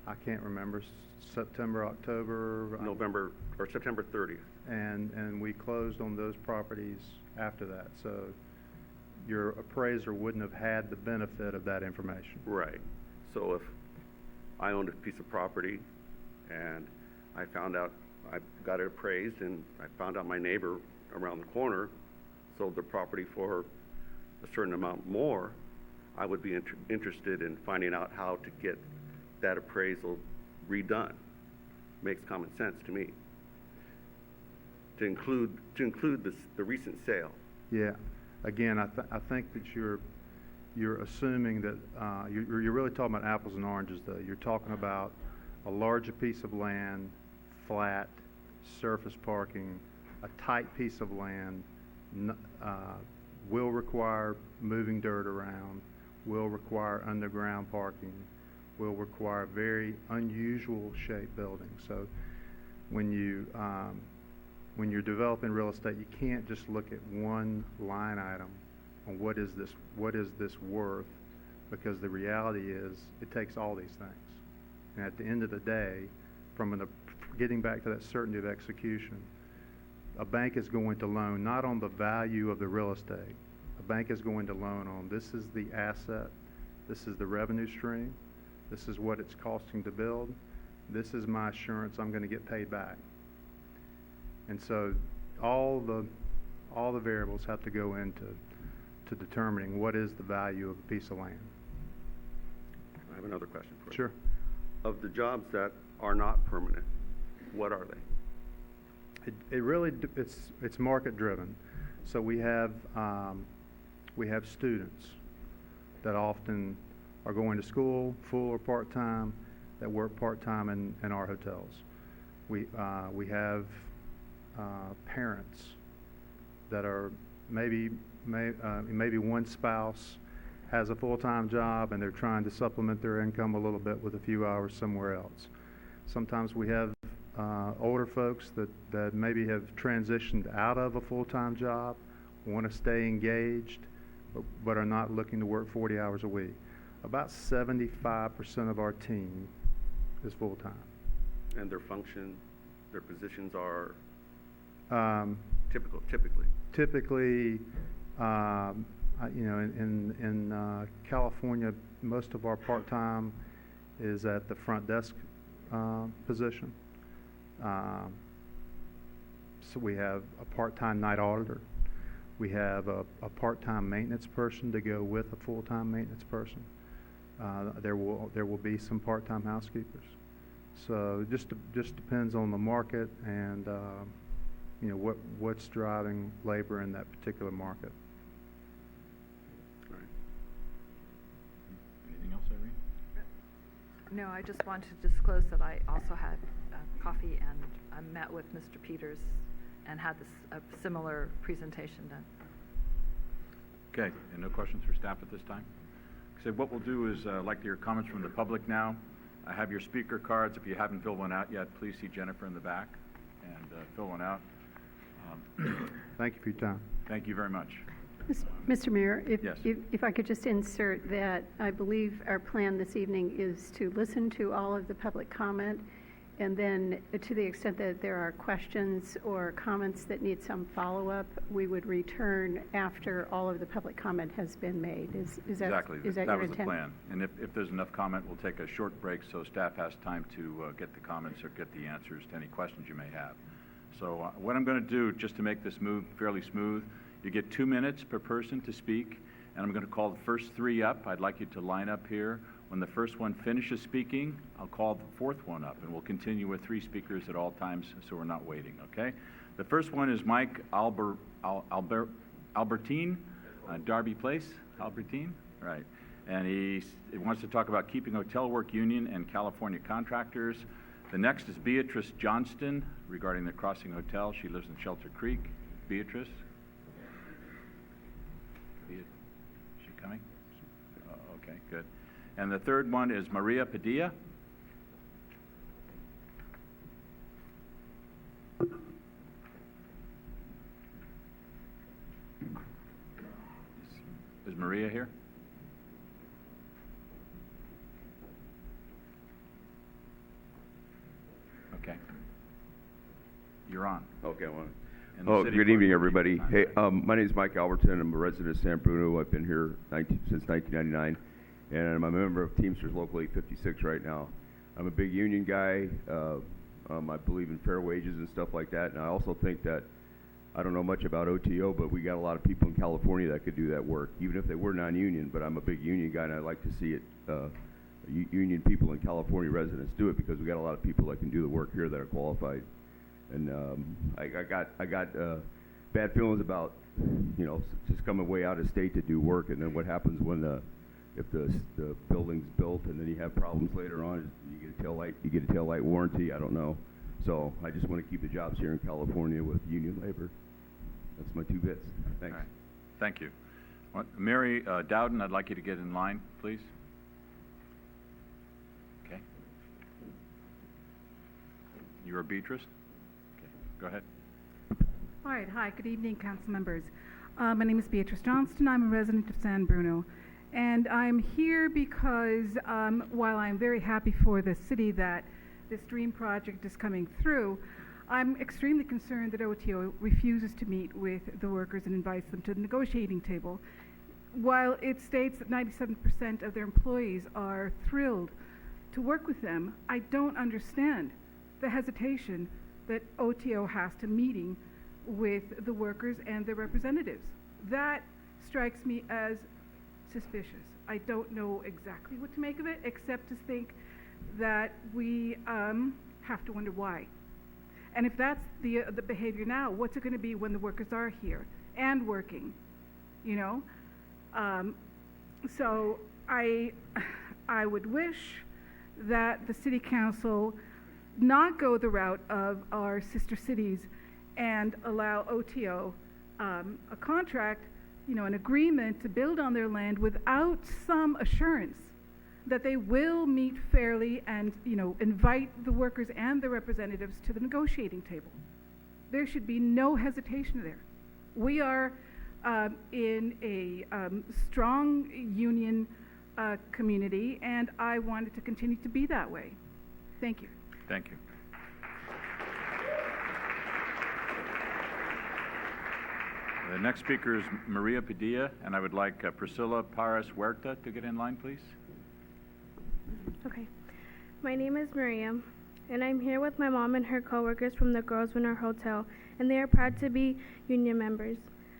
I can't remember, September, October? November or September 30th. And we closed on those properties after that. So your appraiser wouldn't have had the benefit of that information. Right. So if I owned a piece of property and I found out, I got it appraised and I found out my neighbor around the corner sold the property for a certain amount more, I would be interested in finding out how to get that appraisal redone. Makes common sense to me. To include the recent sale. Yeah. Again, I think that you're assuming that you're really talking about apples and oranges, though. You're talking about a larger piece of land, flat, surface parking, a tight piece of land, will require moving dirt around, will require underground parking, will require very unusual shaped buildings. So when when you're developing real estate, you can't just look at one line item on what is this worth, because the reality is it takes all these things. And at the end of the day, getting back to that certainty of execution, a bank is going to loan not on the value of the real estate. A bank is going to loan on, this is the asset, this is the revenue stream, this is what it's costing to build, this is my assurance I'm going to get paid back. And so all the variables have to go into determining what is the value of a piece of land. I have another question for you. Sure. Of the jobs that are not permanent, what are they? It really it's market driven. So we have students that often are going to school, full or part time, that work part time in our hotels. We have parents that are maybe one spouse has a full-time job and they're trying to supplement their income a little bit with a few hours somewhere else. Sometimes we have older folks that maybe have transitioned out of a full-time job, want to stay engaged, but are not looking to work 40 hours a week. About 75% of our team is full-time. And their function, their positions are typically? Typically, in California, most of our part-time is at the front desk position. So we have a part-time night auditor. We have a part-time maintenance person to go with a full-time maintenance person. There will be some part-time housekeepers. So just depends on the market and what's driving labor in that particular market. All right. Anything else, Irene? No, I just wanted to disclose that I also had coffee and I met with Mr. Peters and had a similar presentation done. Okay, and no questions for staff at this time? So what we'll do is like to hear comments from the public now. I have your speaker cards. If you haven't filled one out yet, please see Jennifer in the back and fill one out. Thank you for your time. Thank you very much. Mr. Mayor, Yes. if I could just insert that I believe our plan this evening is to listen to all of the public comment, and then to the extent that there are questions or comments that need some follow-up, we would return after all of the public comment has been made. Is that Exactly. Is that that your was intent? the plan. And if there's enough comment, we'll take a short break so staff has time to get the comments or get the answers to any questions you may have. So what I'm going to do, just to make this move fairly smooth, you get 2 minutes per person to speak, and I'm going to call the first three up. I'd like you to line up here. When the first one finishes speaking, I'll call the fourth one up, and we'll continue with 3 speakers at all times so we're not waiting, okay? The first one is Mike Albertine, Darby Place, Albertine, right. And he wants to talk about keeping hotel work union and California contractors. The next is Beatrice Johnston regarding the Crossing Hotel. She lives in Shelter Creek. Beatrice? Is she coming? Oh, okay, good. And the third one is Maria Padilla. Is Maria here? Okay. You're on. Okay, well. And the Oh, city good clerk evening, will everybody. give you Hey, time. my name is Mike Alberton. I'm a resident of San Bruno. I've been here since 1999, and I'm a member of Teamsters Local 856 right now. I'm a big union guy. I believe in fair wages and stuff like that, and I also think that I don't know much about OTO, but we got a lot of people in California that could do that work, even if they were non-union. But I'm a big union guy, and I'd like to see it. Union people and California residents do it because we got a lot of people that can do the work here that are qualified. And I got bad feelings about just coming way out of state to do work, and then what happens when if the building's built and then you have problems later on. You get a tail light warranty. I don't know. So I just want to keep the jobs here in California with union labor. That's my 2 bits. Thanks. All right. Thank you. Mary Dowden, I'd like you to get in line, please. Okay. You're a Beatrice? Okay, go ahead. All right. Hi. Good evening, council members. My name is Beatrice Johnston. I'm a resident of San Bruno. And I'm here because while I'm very happy for the city that this dream project is coming through, I'm extremely concerned that OTO refuses to meet with the workers and invites them to the negotiating table. While it states that 97% of their employees are thrilled to work with them, I don't understand the hesitation that OTO has to meeting with the workers and their representatives. That strikes me as suspicious. I don't know exactly what to make of it, except to think that we have to wonder why. And if that's the behavior now, what's it going to be when the workers are here and working? You know, so I would wish that the city council not go the route of our sister cities and allow OTO a contract, you know, an agreement to build on their land without some assurance that they will meet fairly and, you know, invite the workers and their representatives to the negotiating table. There should be no hesitation there. We are in a strong union community, and I want it to continue to be that way. Thank you. Thank you. The next speaker is Maria Padilla, and I would like Priscilla Paras Huerta to get in line, please. Okay. My name is Maria, and I'm here with my mom and her coworkers from the Girls Winter Hotel, and they are proud to be union members.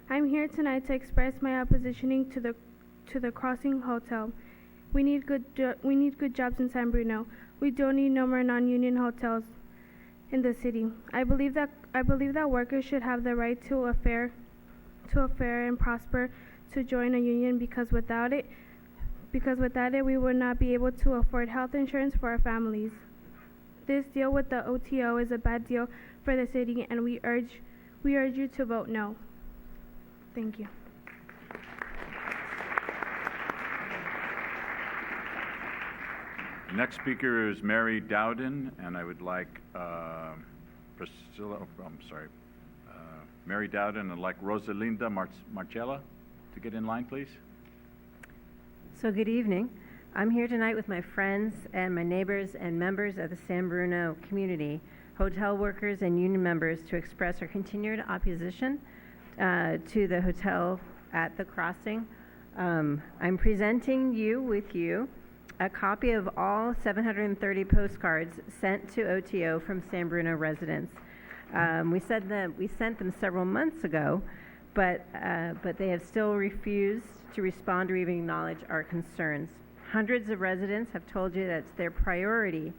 I'm here tonight to express my opposition to the Crossing Hotel. We need good jobs in San Bruno. We don't need no more non-union hotels in the city. I believe that workers should have the right to a fair and prosper to join a union, because without it we would not be able to afford health insurance for our families. This deal with the OTO is a bad deal for the city, and we urge you to vote no. Thank you. The next speaker is Mary Dowden, and I would like Mary Dowden, and like Rosalinda Marcella to get in line, please. So good evening. I'm here tonight with my friends and my neighbors and members of the San Bruno community, hotel workers and union members, to express our continued opposition to the hotel at the Crossing. I'm presenting you a copy of all 730 postcards sent to OTO from San Bruno residents. We sent them several months ago, but they have still refused to respond or even acknowledge our concerns. Hundreds of residents have told you that it's their priority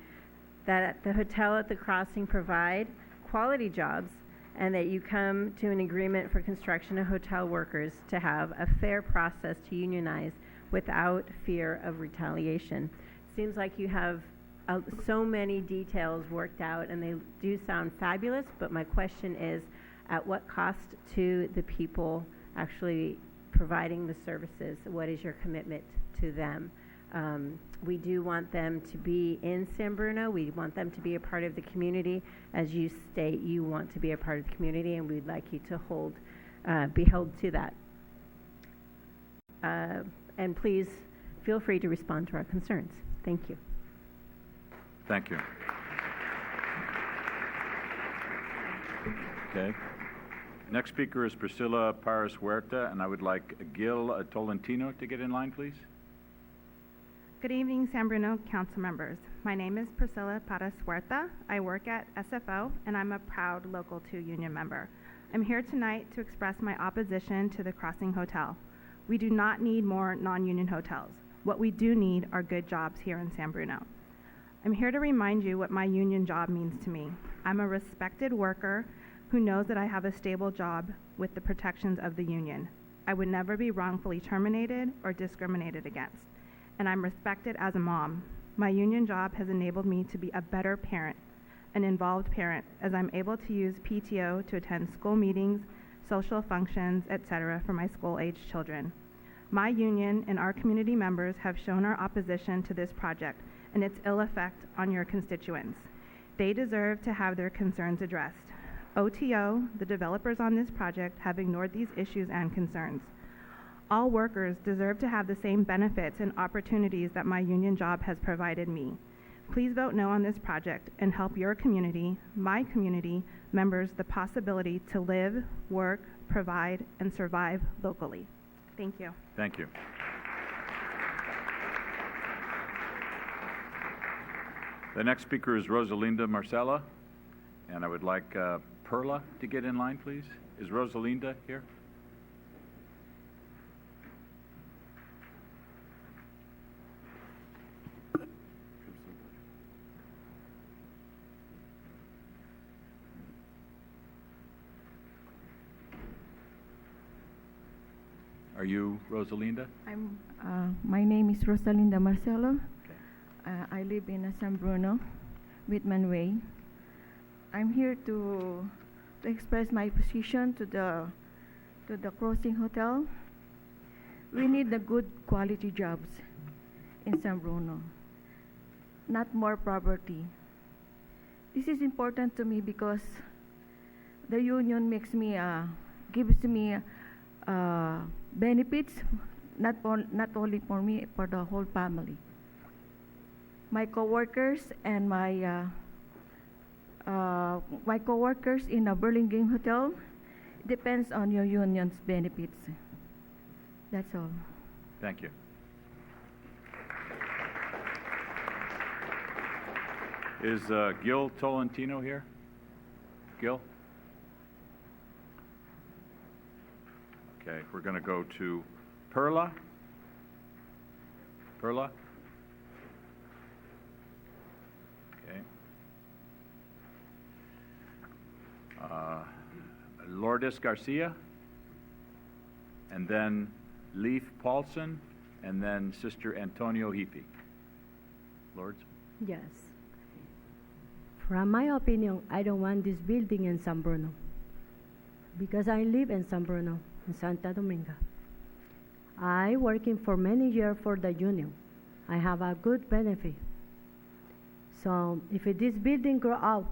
that the hotel at the Crossing provide quality jobs, and that you come to an agreement for construction and hotel workers to have a fair process to unionize without fear of retaliation. Seems like you have so many details worked out, and they do sound fabulous, but my question is, at what cost to the people actually providing the services? What is your commitment to them? We do want them to be in San Bruno. We want them to be a part of the community. As you state, you want to be a part of the community, and we'd like you to be held to that. And please feel free to respond to our concerns. Thank you. Thank you. Okay. Next speaker is Priscilla Paras Huerta, and I would like Gil Tolentino to get in line, please. Good evening, San Bruno Council members. My name is Priscilla Paras Huerta. I work at SFO, and I'm a proud Local 2 union member. I'm here tonight to express my opposition to the Crossing Hotel. We do not need more non-union hotels. What we do need are good jobs here in San Bruno. I'm here to remind you what my union job means to me. I'm a respected worker who knows that I have a stable job with the protections of the union. I would never be wrongfully terminated or discriminated against. And I'm respected as a mom. My union job has enabled me to be a better parent, an involved parent, as I'm able to use PTO to attend school meetings, social functions, etc. for my school-aged children. My union and our community members have shown our opposition to this project and its ill effect on your constituents. They deserve to have their concerns addressed. OTO, the developers on this project, have ignored these issues and concerns. All workers deserve to have the same benefits and opportunities that my union job has provided me. Please vote no on this project and help your community, my community, members the possibility to live, work, provide, and survive locally. Thank you. Thank you. The next speaker is Rosalinda Marcella, and I would like Perla to get in line, please. Is Rosalinda here? Are you Rosalinda? My name is Rosalinda Marcelo. I live in San Bruno, Whitman Way. I'm here to express my position to the Crossing Hotel. We need the good quality jobs in San Bruno, not more poverty. This is important to me because the union gives me benefits, not only for me, for the whole family. My coworkers and my coworkers in a Burlingame Hotel depends on your union's benefits. That's all. Thank you. Is Gil Tolentino here? Gil? Okay, we're going to go to Perla. Perla? Okay. Lourdes Garcia, and then Leif Paulson, and then Sister Antonio Heapy. Lourdes? Yes. From my opinion, I don't want this building in San Bruno because I live in San Bruno, in Santa Dominga. I working for many years for the union. I have a good benefit. So if this building grow out,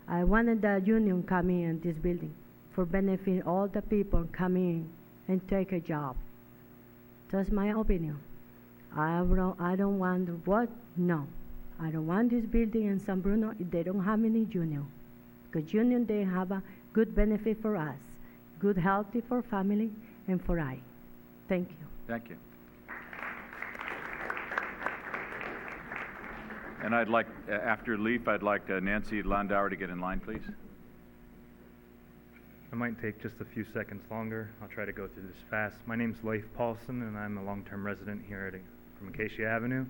I wanted the union come in this building for benefit all the people come in and take a job. That's my opinion. I don't want what? No. I don't want this building in San Bruno if they don't have any union. Because union, they have a good benefit for us, good healthy for family and for I. Thank you. Thank you. And I'd like, after Leif, I'd like Nancy Landauer to get in line, please. I might take just a few seconds longer. I'll try to go through this fast. My name's Leif Paulson, and I'm a long-term resident here from Acacia Avenue.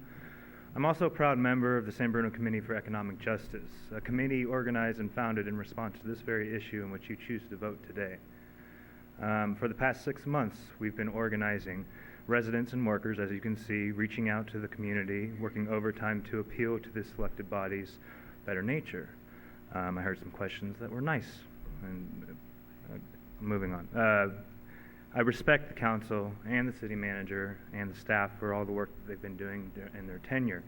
I'm also a proud member of the San Bruno Committee for Economic Justice, a committee organized and founded in response to this very issue in which you choose to vote today. For the past 6 months, we've been organizing residents and workers, as you can see, reaching out to the community, working overtime to appeal to this elected body's better nature. I heard some questions that were nice, and moving on. I respect the council and the city manager and the staff for all the work that they've been doing in their tenure.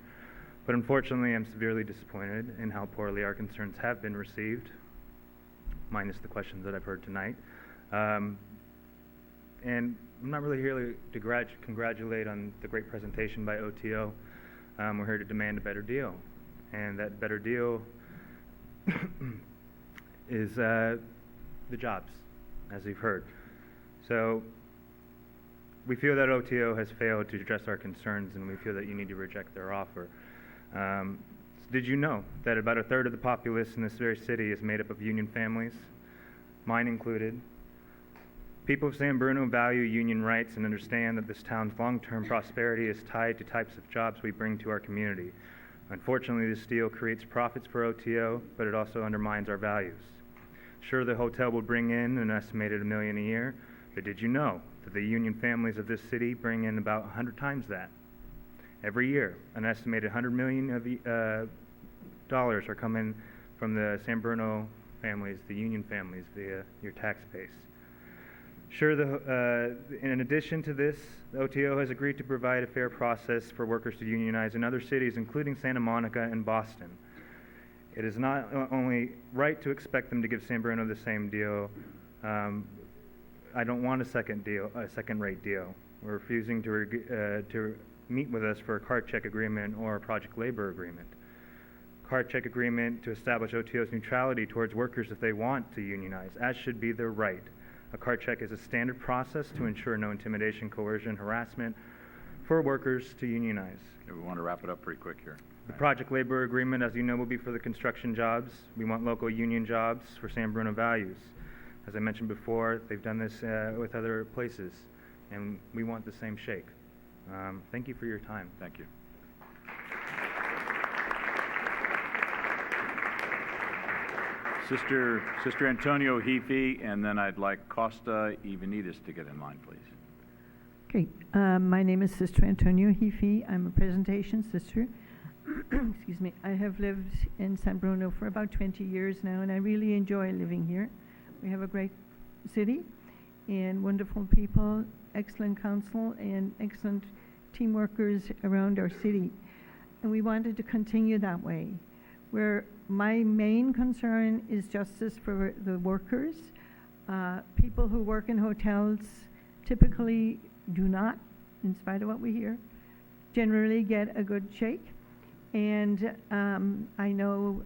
But unfortunately, I'm severely disappointed in how poorly our concerns have been received, minus the questions that I've heard tonight. And I'm not really here to congratulate on the great presentation by OTO. We're here to demand a better deal. And that better deal is the jobs, as you've heard. So we feel that OTO has failed to address our concerns, and we feel that you need to reject their offer. Did you know that about a third of the populace in this very city is made up of union families, mine included? People of San Bruno value union rights and understand that this town's long-term prosperity is tied to types of jobs we bring to our community. Unfortunately, this deal creates profits for OTO, but it also undermines our values. Sure, the hotel will bring in an estimated $1 million a year, but did you know that the union families of this city bring in about 100 times that? Every year, an estimated $100 million of dollars are coming from the San Bruno families, the union families, via your tax base. Sure, in addition to this, the OTO has agreed to provide a fair process for workers to unionize in other cities, including Santa Monica and Boston. It is not only right to expect them to give San Bruno the same deal. I don't want a second-rate deal. We're refusing to meet with us for a card check agreement or a project labor agreement. Card check agreement to establish OTO's neutrality towards workers if they want to unionize, as should be their right. A card check is a standard process to ensure no intimidation, coercion, harassment for workers to unionize. Okay, we want to wrap it up pretty quick here. The project labor agreement, as you know, will be for the construction jobs. We want local union jobs for San Bruno values. As I mentioned before, they've done this with other places, and we want the same shake. Thank you for your time. Thank you. Sister Antonio Heafy, and then I'd like Costa Ivanides to get in line, please. Great. My name is Sister Antonio Heafy. I'm a presentation sister. Excuse me. I have lived in San Bruno for about 20 years now, and I really enjoy living here. We have a great city and wonderful people, excellent council, and excellent team workers around our city. And we wanted to continue that way, where my main concern is justice for the workers. People who work in hotels typically do not, in spite of what we hear, generally get a good shake. And I know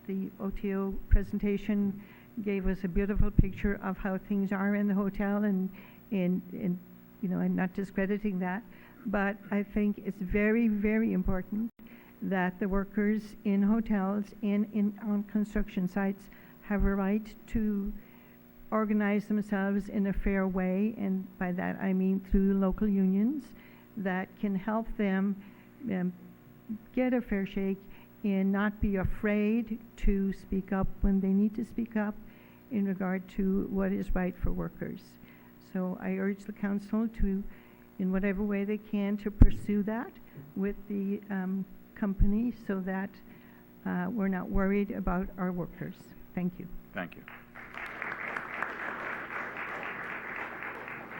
the OTO presentation gave us a beautiful picture of how things are in the hotel, and you know, I'm not discrediting that, but I think it's very, very important that the workers in hotels and on construction sites have a right to organize themselves in a fair way, and by that I mean through local unions that can help them get a fair shake and not be afraid to speak up when they need to speak up in regard to what is right for workers. So I urge the council to, in whatever way they can, to pursue that with the company so that we're not worried about our workers. Thank you. Thank you.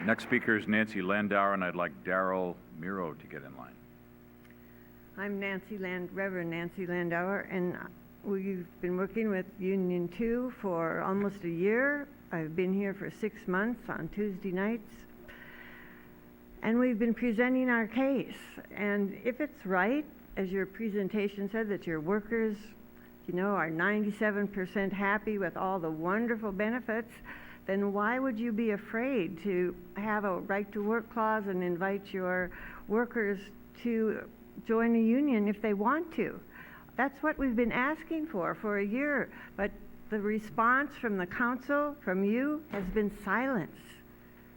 Next speaker is Nancy Landauer, and I'd like Daryl Miro to get in line. I'm Reverend Nancy Landauer, and we've been working with Union 2 for almost a year. I've been here for 6 months on Tuesday nights, and we've been presenting our case. And if it's right, as your presentation said, that your workers, you know, are 97% happy with all the wonderful benefits, then why would you be afraid to have a right to work clause and invite your workers to join a union if they want to? That's what we've been asking for a year, but the response from the council, from you, has been silence.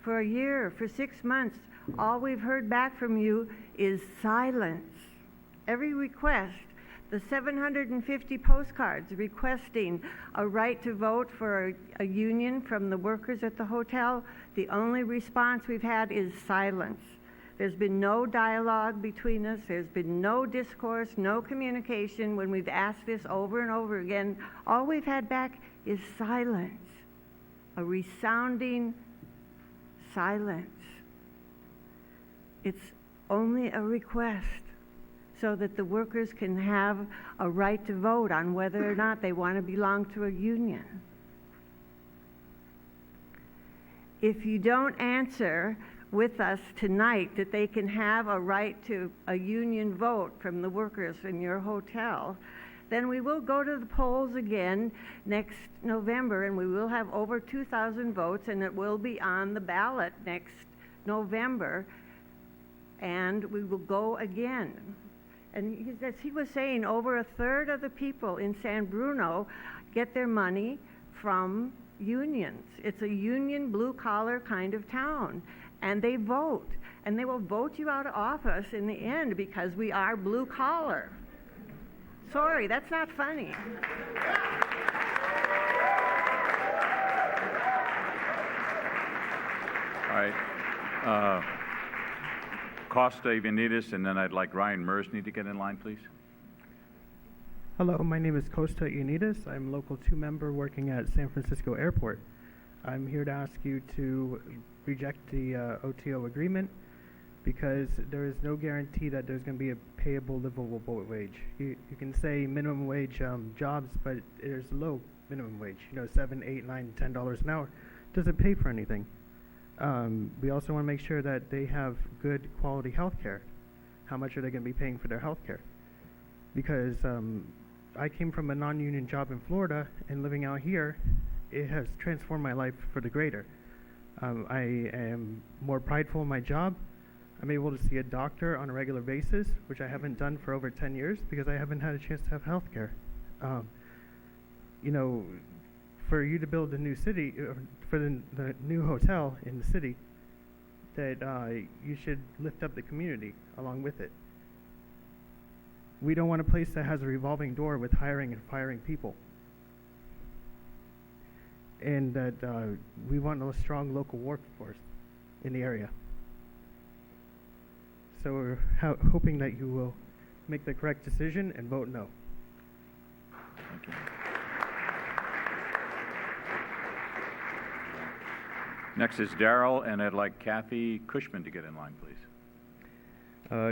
For a year, for 6 months, all we've heard back from you is silence. Every request, the 750 postcards requesting a right to vote for a union from the workers at the hotel, the only response we've had is silence. There's been no dialogue between us. There's been no discourse, no communication. When we've asked this over and over again, all we've had back is silence, a resounding silence. It's only a request so that the workers can have a right to vote on whether or not they want to belong to a union. If you don't answer with us tonight that they can have a right to a union vote from the workers in your hotel, then we will go to the polls again next November, and we will have over 2,000 votes, and it will be on the ballot next November, and we will go again. And as he was saying, over a third of the people in San Bruno get their money from unions. It's a union blue-collar kind of town. And they vote. And they will vote you out of office in the end because we are blue-collar. Sorry, that's not funny. All right. Costa Ivanides, and then I'd like Ryan Mersney to get in line, please. Hello, my name is Costa Ivanides. I'm Local 2 member working at San Francisco Airport. I'm here to ask you to reject the OTO agreement because there is no guarantee that there's going to be a payable livable wage. You can say minimum wage jobs, but there's low minimum wage, $7, $8, $9, $10 an hour. Doesn't pay for anything. We also want to make sure that they have good quality health care. How much are they going to be paying for their health care? Because I came from a non-union job in Florida, and living out here, it has transformed my life for the greater. I am more prideful in my job. I'm able to see a doctor on a regular basis, which I haven't done for over 10 years because I haven't had a chance to have health care. For you to build a new city, for the new hotel in the city, that you should lift up the community along with it. We don't want a place that has a revolving door with hiring and firing people. And that we want a strong local workforce in the area. So we're hoping that you will make the correct decision and vote no. Thank you. Next is Darrell, and I'd like Kathy Cushman to get in line, please.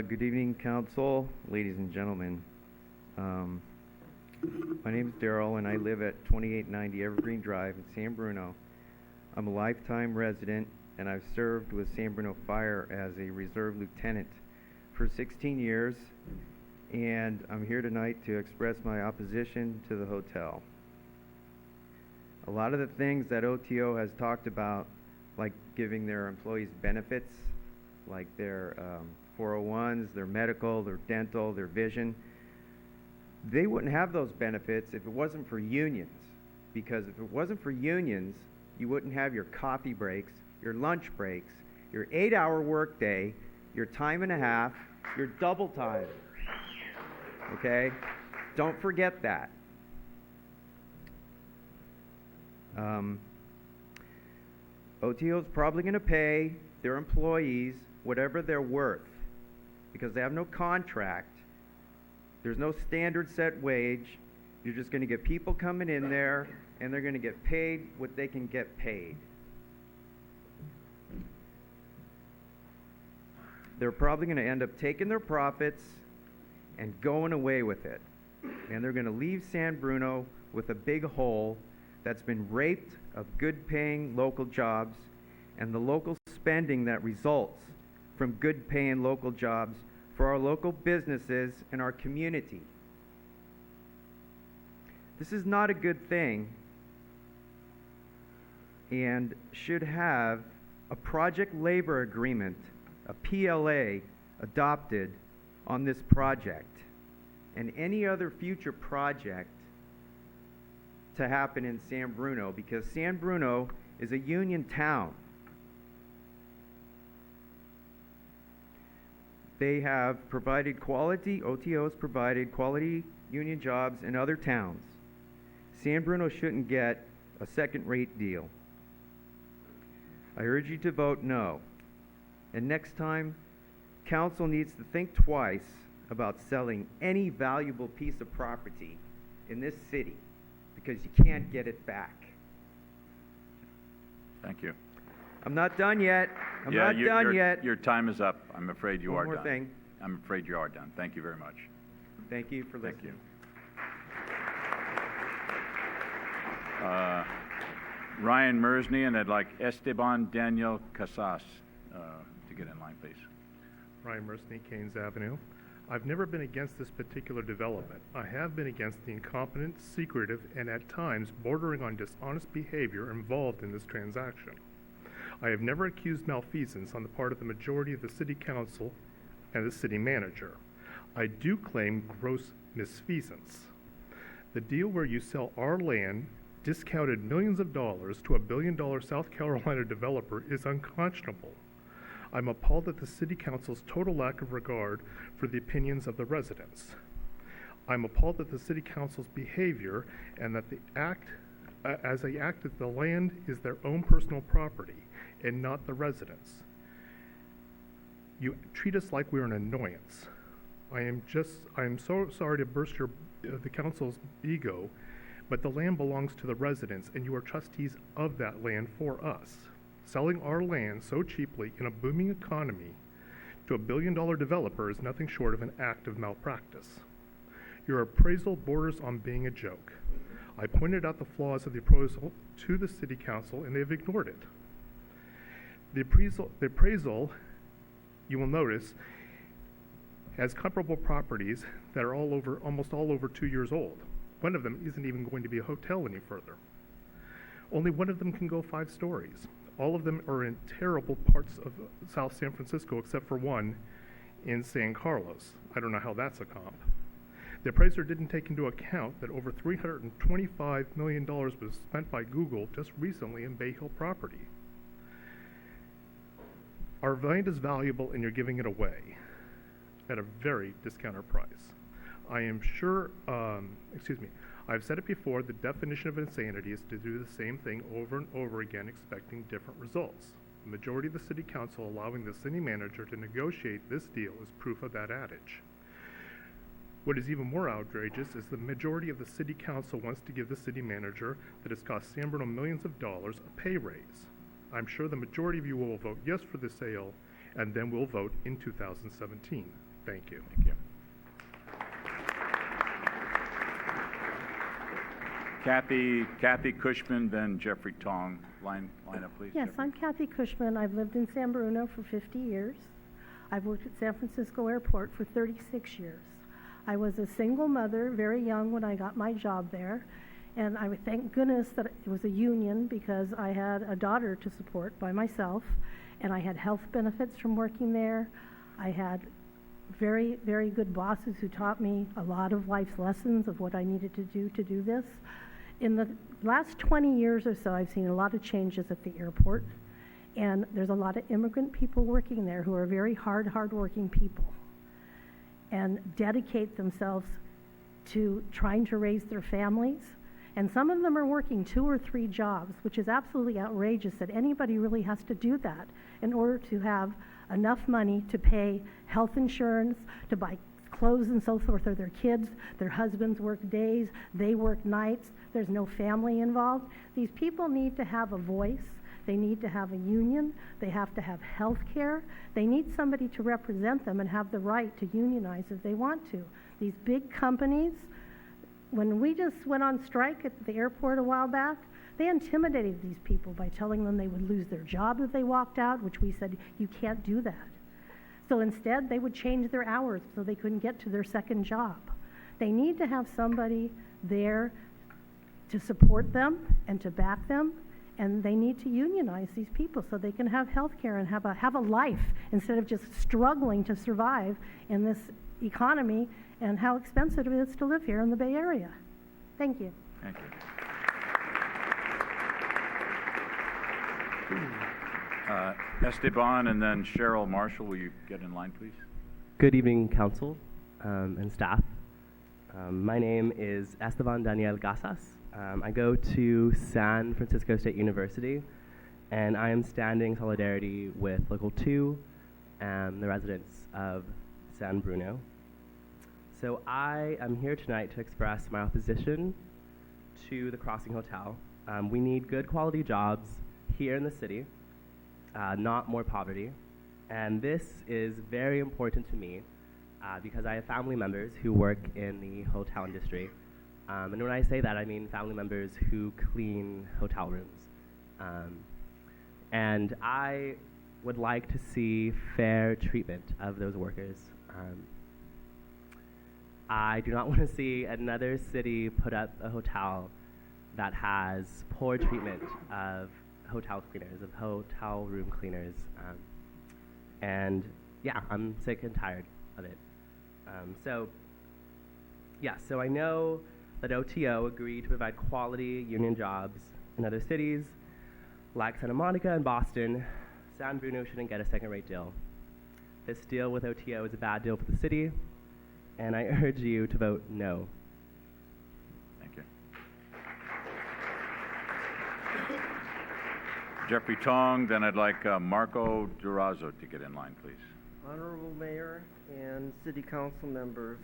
Good evening, Council, ladies and gentlemen. My name is Darrell, and I live at 2890 Evergreen Drive in San Bruno. I'm a lifetime resident, and I've served with San Bruno Fire as a reserve lieutenant for 16 years, and I'm here tonight to express my opposition to the hotel. A lot of the things that OTO has talked about, like giving their employees benefits, like their 401s, their medical, their dental, their vision, they wouldn't have those benefits if it wasn't for unions. Because if it wasn't for unions, you wouldn't have your coffee breaks, your lunch breaks, your 8-hour workday, your time and a half, your double time. Okay? Don't forget that. OTO is probably going to pay their employees whatever they're worth because they have no contract. There's no standard set wage. You're just going to get people coming in there, and they're going to get paid what they can get paid. They're probably going to end up taking their profits and going away with it. And they're going to leave San Bruno with a big hole that's been raped of good-paying local jobs and the local spending that results from good-paying local jobs for our local businesses and our community. This is not a good thing and should have a project labor agreement, a PLA, adopted on this project and any other future project to happen in San Bruno, because San Bruno is a union town. They have provided quality, OTOs provided quality union jobs in other towns. San Bruno shouldn't get a second-rate deal. I urge you to vote no. And next time, council needs to think twice about selling any valuable piece of property in this city, because you can't get it back. Thank you. I'm not done yet. I'm not done yet. Your time is up. I'm afraid you are done. One more thing. I'm afraid you are done. Thank you very much. Thank you for listening. Thank you. Ryan Mersney, and I'd like Esteban Daniel Casas to get in line, please. Ryan Mersney, Keynes Avenue. I've never been against this particular development. I have been against the incompetent, secretive, and at times bordering on dishonest behavior involved in this transaction. I have never accused malfeasance on the part of the majority of the City Council and the City Manager. I do claim gross misfeasance. The deal where you sell our land, discounted millions of dollars, to a billion-dollar South Carolina developer is unconscionable. I'm appalled at the City Council's total lack of regard for the opinions of the residents. I'm appalled at the City Council's behavior and that as they act that the land is their own personal property and not the residents. You treat us like we're an annoyance. I am so sorry to burst the council's ego, but the land belongs to the residents, and you are trustees of that land for us. Selling our land so cheaply in a booming economy to a billion-dollar developer is nothing short of an act of malpractice. Your appraisal borders on being a joke. I pointed out the flaws of the appraisal to the City Council, and they've ignored it. The appraisal, you will notice, has comparable properties that are almost all over 2 years old. One of them isn't even going to be a hotel any further. Only one of them can go 5 stories. All of them are in terrible parts of South San Francisco, except for one in San Carlos. I don't know how that's a comp. The appraiser didn't take into account that over $325 million was spent by Google just recently in Bay Hill property. Our land is valuable and you're giving it away at a very discounted price. I am sure, I've said it before, the definition of insanity is to do the same thing over and over again expecting different results. The majority of the City Council allowing the city manager to negotiate this deal is proof of that adage. What is even more outrageous is the majority of the City Council wants to give the city manager that has cost San Bruno millions of dollars a pay raise. I'm sure the majority of you will vote yes for the sale, and then we'll vote in 2017. Thank you. Thank you. Kathy Cushman, then Jeffrey Tong. Line up, please. Yes, Jeffrey. I'm Kathy Cushman. I've lived in San Bruno for 50 years. I've worked at San Francisco Airport for 36 years. I was a single mother, very young when I got my job there, and I would thank goodness that it was a union because I had a daughter to support by myself, and I had health benefits from working there. I had very, very good bosses who taught me a lot of life's lessons of what I needed to do this. In the last 20 years or so, I've seen a lot of changes at the airport, and there's a lot of immigrant people working there who are very hard-working people and dedicate themselves to trying to raise their families. And some of them are working 2 or 3 jobs, which is absolutely outrageous that anybody really has to do that in order to have enough money to pay health insurance, to buy clothes and so forth for their kids. Their husbands work days, they work nights, there's no family involved. These people need to have a voice. They need to have a union. They have to have health care. They need somebody to represent them and have the right to unionize if they want to. These big companies, when we just went on strike at the airport a while back, they intimidated these people by telling them they would lose their job if they walked out, which we said, you can't do that. So instead, they would change their hours so they couldn't get to their second job. They need to have somebody there to support them and to back them, and they need to unionize these people so they can have health care and have a life instead of just struggling to survive in this economy and how expensive it is to live here in the Bay Area. Thank you. Thank you. Esteban and then Cheryl Marshall, will you get in line, please? Good evening, Council and staff. My name is Esteban Daniel Gasas. I go to San Francisco State University, and I am standing solidarity with Local 2 and the residents of San Bruno. So I am here tonight to express my opposition to the Crossing Hotel. We need good quality jobs here in the city, not more poverty. And this is very important to me because I have family members who work in the hotel industry. And when I say that, I mean family members who clean hotel rooms. And I would like to see fair treatment of those workers. I do not want to see another city put up a hotel that has poor treatment of hotel cleaners, of hotel room cleaners. And yeah, I'm sick and tired of it. So I know that OTO agreed to provide quality union jobs in other cities like Santa Monica and Boston. San Bruno shouldn't get a second-rate deal. This deal with OTO is a bad deal for the city, and I urge you to vote no. Thank you. Jeffrey Tong, then I'd like Marco Durazo to get in line, please. Honorable Mayor and City Council members,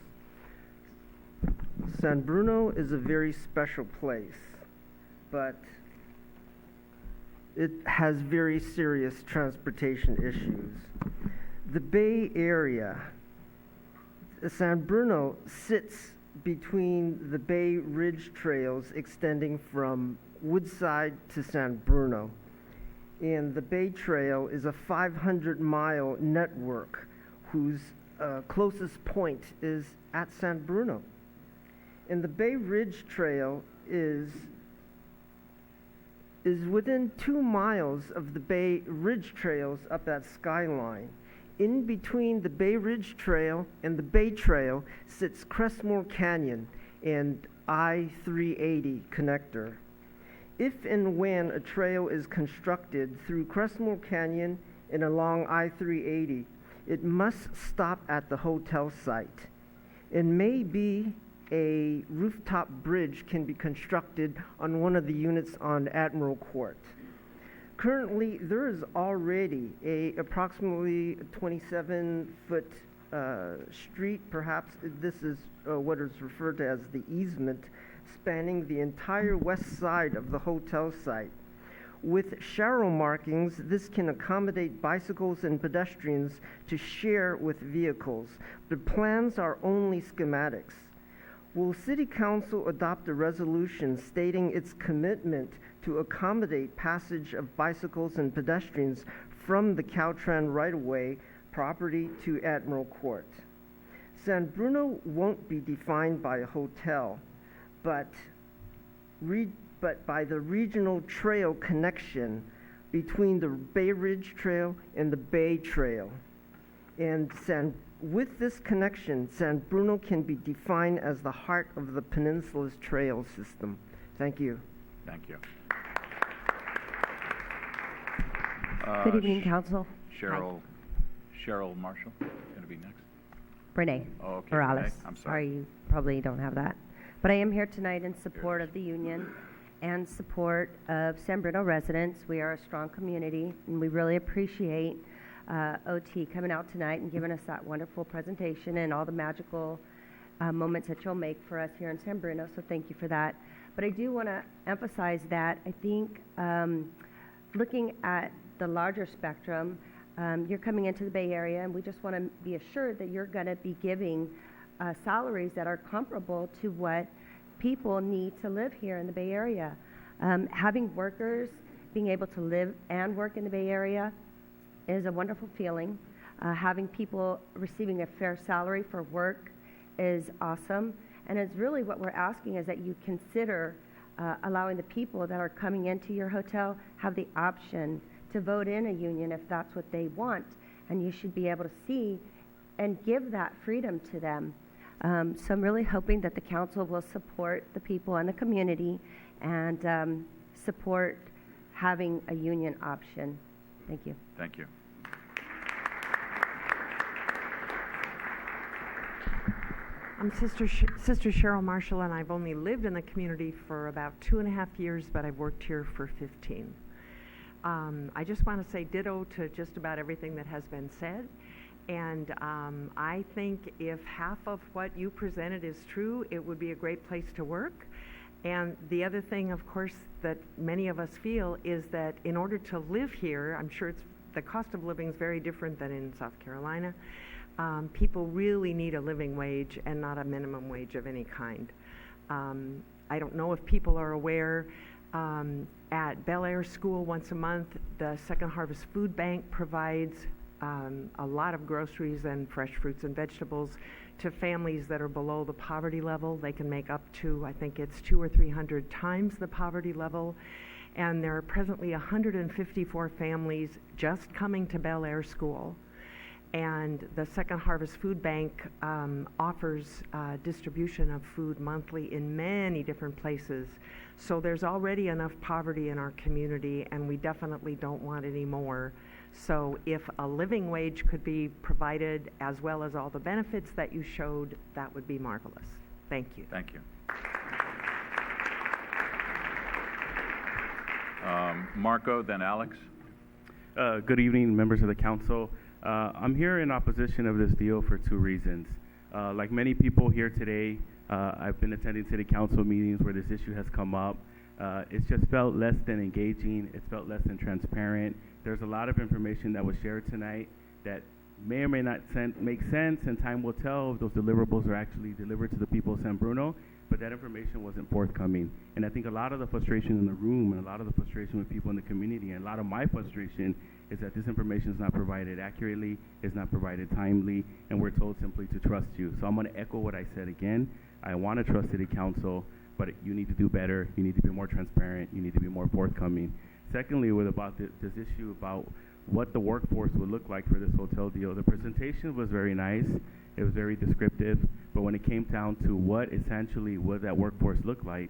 San Bruno is a very special place, but it has very serious transportation issues. the Bay Area, San Bruno sits between the Bay Ridge trails extending from Woodside to San Bruno. And the Bay Trail is a 500-mile network whose closest point is at San Bruno. And the Bay Ridge Trail is within 2 miles of the Bay Ridge trails up that skyline. In between the Bay Ridge Trail and the Bay Trail sits Crestmore Canyon and I-380 connector. If and when a trail is constructed through Crestmore Canyon and along I-380, it must stop at the hotel site. And maybe a rooftop bridge can be constructed on one of the units on Admiral Court. Currently, there is already a approximately 27-foot street, perhaps this is what is referred to as the easement, spanning the entire west side of the hotel site. With sharrow markings, this can accommodate bicycles and pedestrians to share with vehicles. The plans are only schematics. Will City Council adopt a resolution stating its commitment to accommodate passage of bicycles and pedestrians from the Caltran right-of-way property to Admiral Court? San Bruno won't be defined by a hotel, but by the regional trail connection between the Bay Ridge Trail and the Bay Trail. And with this connection, San Bruno can be defined as the heart of the peninsula's trail system. Thank you. Thank you. Good evening, Council. Cheryl Marshall, going to be next. Renee Okay, Morales. Renee, I'm sorry. You probably don't have that. But I am here tonight in support of the union and support of San Bruno residents. We are a strong community, and we really appreciate OT coming out tonight and giving us that wonderful presentation and all the magical moments that you'll make for us here in San Bruno, so thank you for that. But I do want to emphasize that I think looking at the larger spectrum, you're coming into the Bay Area, and we just want to be assured that you're going to be giving salaries that are comparable to what people need to live here in the Bay Area. Having workers being able to live and work in the Bay Area is a wonderful feeling. Having people receiving a fair salary for work is awesome. And it's really what we're asking is that you consider allowing the people that are coming into your hotel have the option to vote in a union if that's what they want. And you should be able to see and give that freedom to them. So I'm really hoping that the council will support the people and the community and support having a union option. Thank you. Thank you. I'm Sister Cheryl Marshall, and I've only lived in the community for about 2.5 years, but I've worked here for 15. I just want to say ditto to just about everything that has been said. And I think if half of what you presented is true, it would be a great place to work. And the other thing, of course, that many of us feel is that in order to live here, I'm sure the cost of living is very different than in South Carolina. People really need a living wage and not a minimum wage of any kind. I don't know if people are aware, at Bel Air School once a month, the Second Harvest Food Bank provides a lot of groceries and fresh fruits and vegetables to families that are below the poverty level. They can make up to, I think it's 200 or 300 times the poverty level. And there are presently 154 families just coming to Bel Air School. And the Second Harvest Food Bank offers distribution of food monthly in many different places. So there's already enough poverty in our community, and we definitely don't want any more. So if a living wage could be provided as well as all the benefits that you showed, that would be marvelous. Thank you. Thank you. Marco, then Alex. Good evening, members of the council. I'm here in opposition of this deal for 2 reasons. Like many people here today, I've been attending city council meetings where this issue has come up. It's just felt less than engaging. It's felt less than transparent. There's a lot of information that was shared tonight that may or may not make sense, and time will tell if those deliverables are actually delivered to the people of San Bruno, but that information wasn't forthcoming. And I think a lot of the frustration in the room and a lot of the frustration with people in the community and a lot of my frustration is that this information is not provided accurately, is not provided timely, and we're told simply to trust you. So I'm going to echo what I said again. I want to trust City Council, but you need to do better. You need to be more transparent. You need to be more forthcoming. Secondly, with about this issue about what the workforce would look like for this hotel deal, the presentation was very nice. It was very descriptive, but when it came down to what essentially would that workforce look like,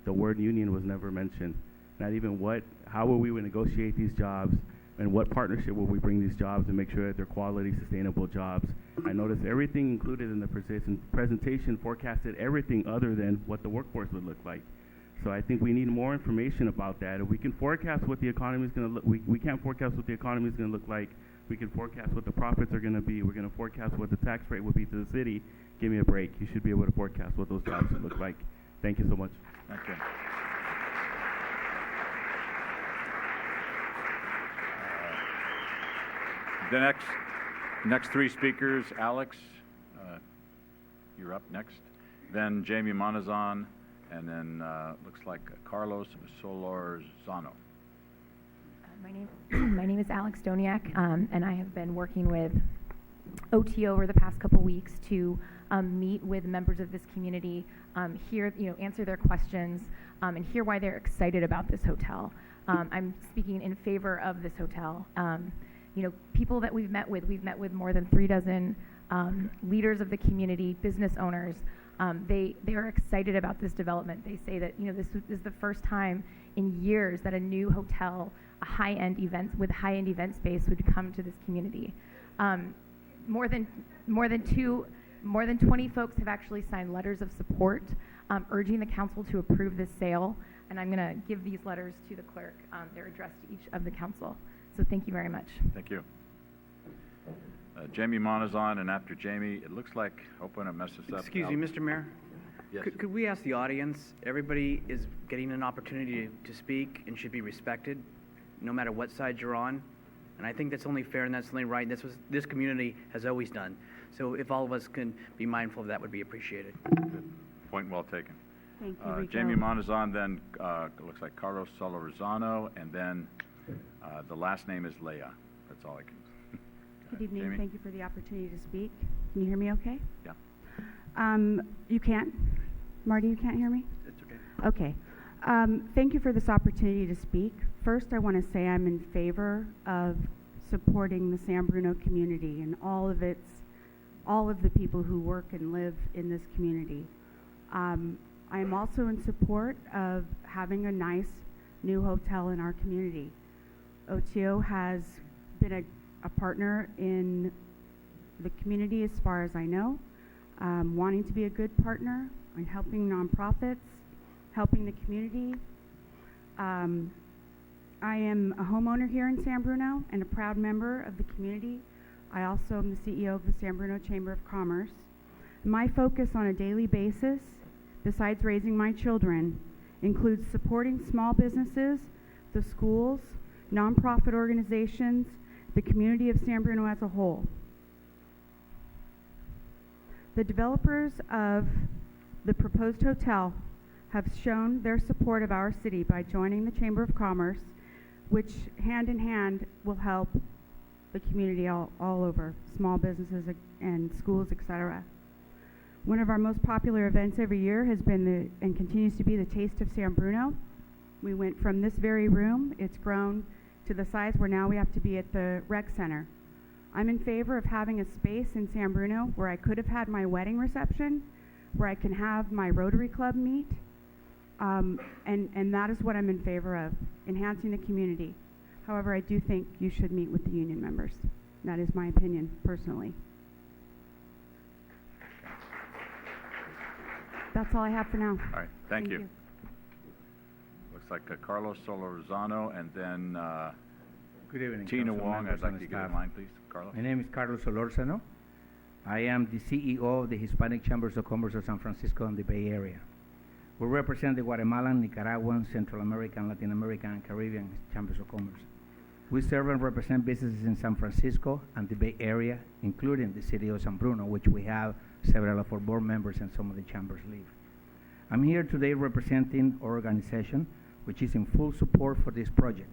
the word union was never mentioned. Not even how will we negotiate these jobs, and what partnership will we bring these jobs and make sure that they're quality, sustainable jobs. I noticed everything included in the presentation forecasted everything other than what the workforce would look like. So I think we need more information about that. If we can forecast what the economy is going to look, we can't forecast what the economy is going to look like. We can forecast what the profits are going to be. We're going to forecast what the tax rate will be to the city. Give me a break. You should be able to forecast what those jobs would look like. Thank you so much. Thank you. The next three speakers, Alex, you're up next. Then Jamie Monazon, and then looks like Carlos Solorzano. My name is Alex Doniak, and I have been working with OTO over the past couple weeks to meet with members of this community, answer their questions, and hear why they're excited about this hotel. I'm speaking in favor of this hotel. People that we've met with more than 3 dozen leaders of the community, business owners. They are excited about this development. They say that this is the first time in years that a new hotel, a high-end event space would come to this community. More than 20 folks have actually signed letters of support, urging the council to approve this sale. And I'm going to give these letters to the clerk. They're addressed to each of the council. So thank you very much. Thank you. Jamie Monazon, and after Jamie, it looks like, hope I don't mess this up. Excuse me, Mr. Mayor? Yes. Could we ask the audience, everybody is getting an opportunity to speak and should be respected, no matter what side you're on. And I think that's only fair and that's only right. This community has always done. So if all of us can be mindful of that, would be appreciated. Good. Point well taken. Thank you, Jamie Monazon, then looks like Carlos Solorzano, and then the last name is Leah. That's all I can. Good evening. Jamie? Thank you for the opportunity to speak. Can you hear me okay? Yeah. You can't? Marty, you can't hear me? It's okay. Okay. Thank you for this opportunity to speak. First, I want to say I'm in favor of supporting the San Bruno community and all of the people who work and live in this community. I am also in support of having a nice new hotel in our community. OTO has been a partner in the community as far as I know, wanting to be a good partner and helping nonprofits, helping the community. I am a homeowner here in San Bruno and a proud member of the community. I also am the CEO of the San Bruno Chamber of Commerce. My focus on a daily basis, besides raising my children, includes supporting small businesses, the schools, nonprofit organizations, the community of San Bruno as a whole. The developers of the proposed hotel have shown their support of our city by joining the Chamber of Commerce, which hand in hand will help the community all over, small businesses and schools, etc. One of our most popular events every year has been and continues to be the Taste of San Bruno. We went from this very room, it's grown to the size where now we have to be at the rec center. I'm in favor of having a space in San Bruno where I could have had my wedding reception, where I can have my Rotary Club meet, and that is what I'm in favor of, enhancing the community. However, I do think you should meet with the union members. That is my opinion, personally. That's all I have for now. All right, thank you. Looks like Carlos Solorzano, and then Good evening, Tina Council Wong. members I'd like and to get staff. in line, please. Carlos. My name is Carlos Solorzano. I am the CEO of the Hispanic Chambers of Commerce of San Francisco and the Bay Area. We represent the Guatemalan, Nicaraguan, Central American, Latin American, and Caribbean Chambers of Commerce. We serve and represent businesses in San Francisco and the Bay Area, including the city of San Bruno, which we have several of our board members and some of the chambers live. I'm here today representing our organization, which is in full support for this project.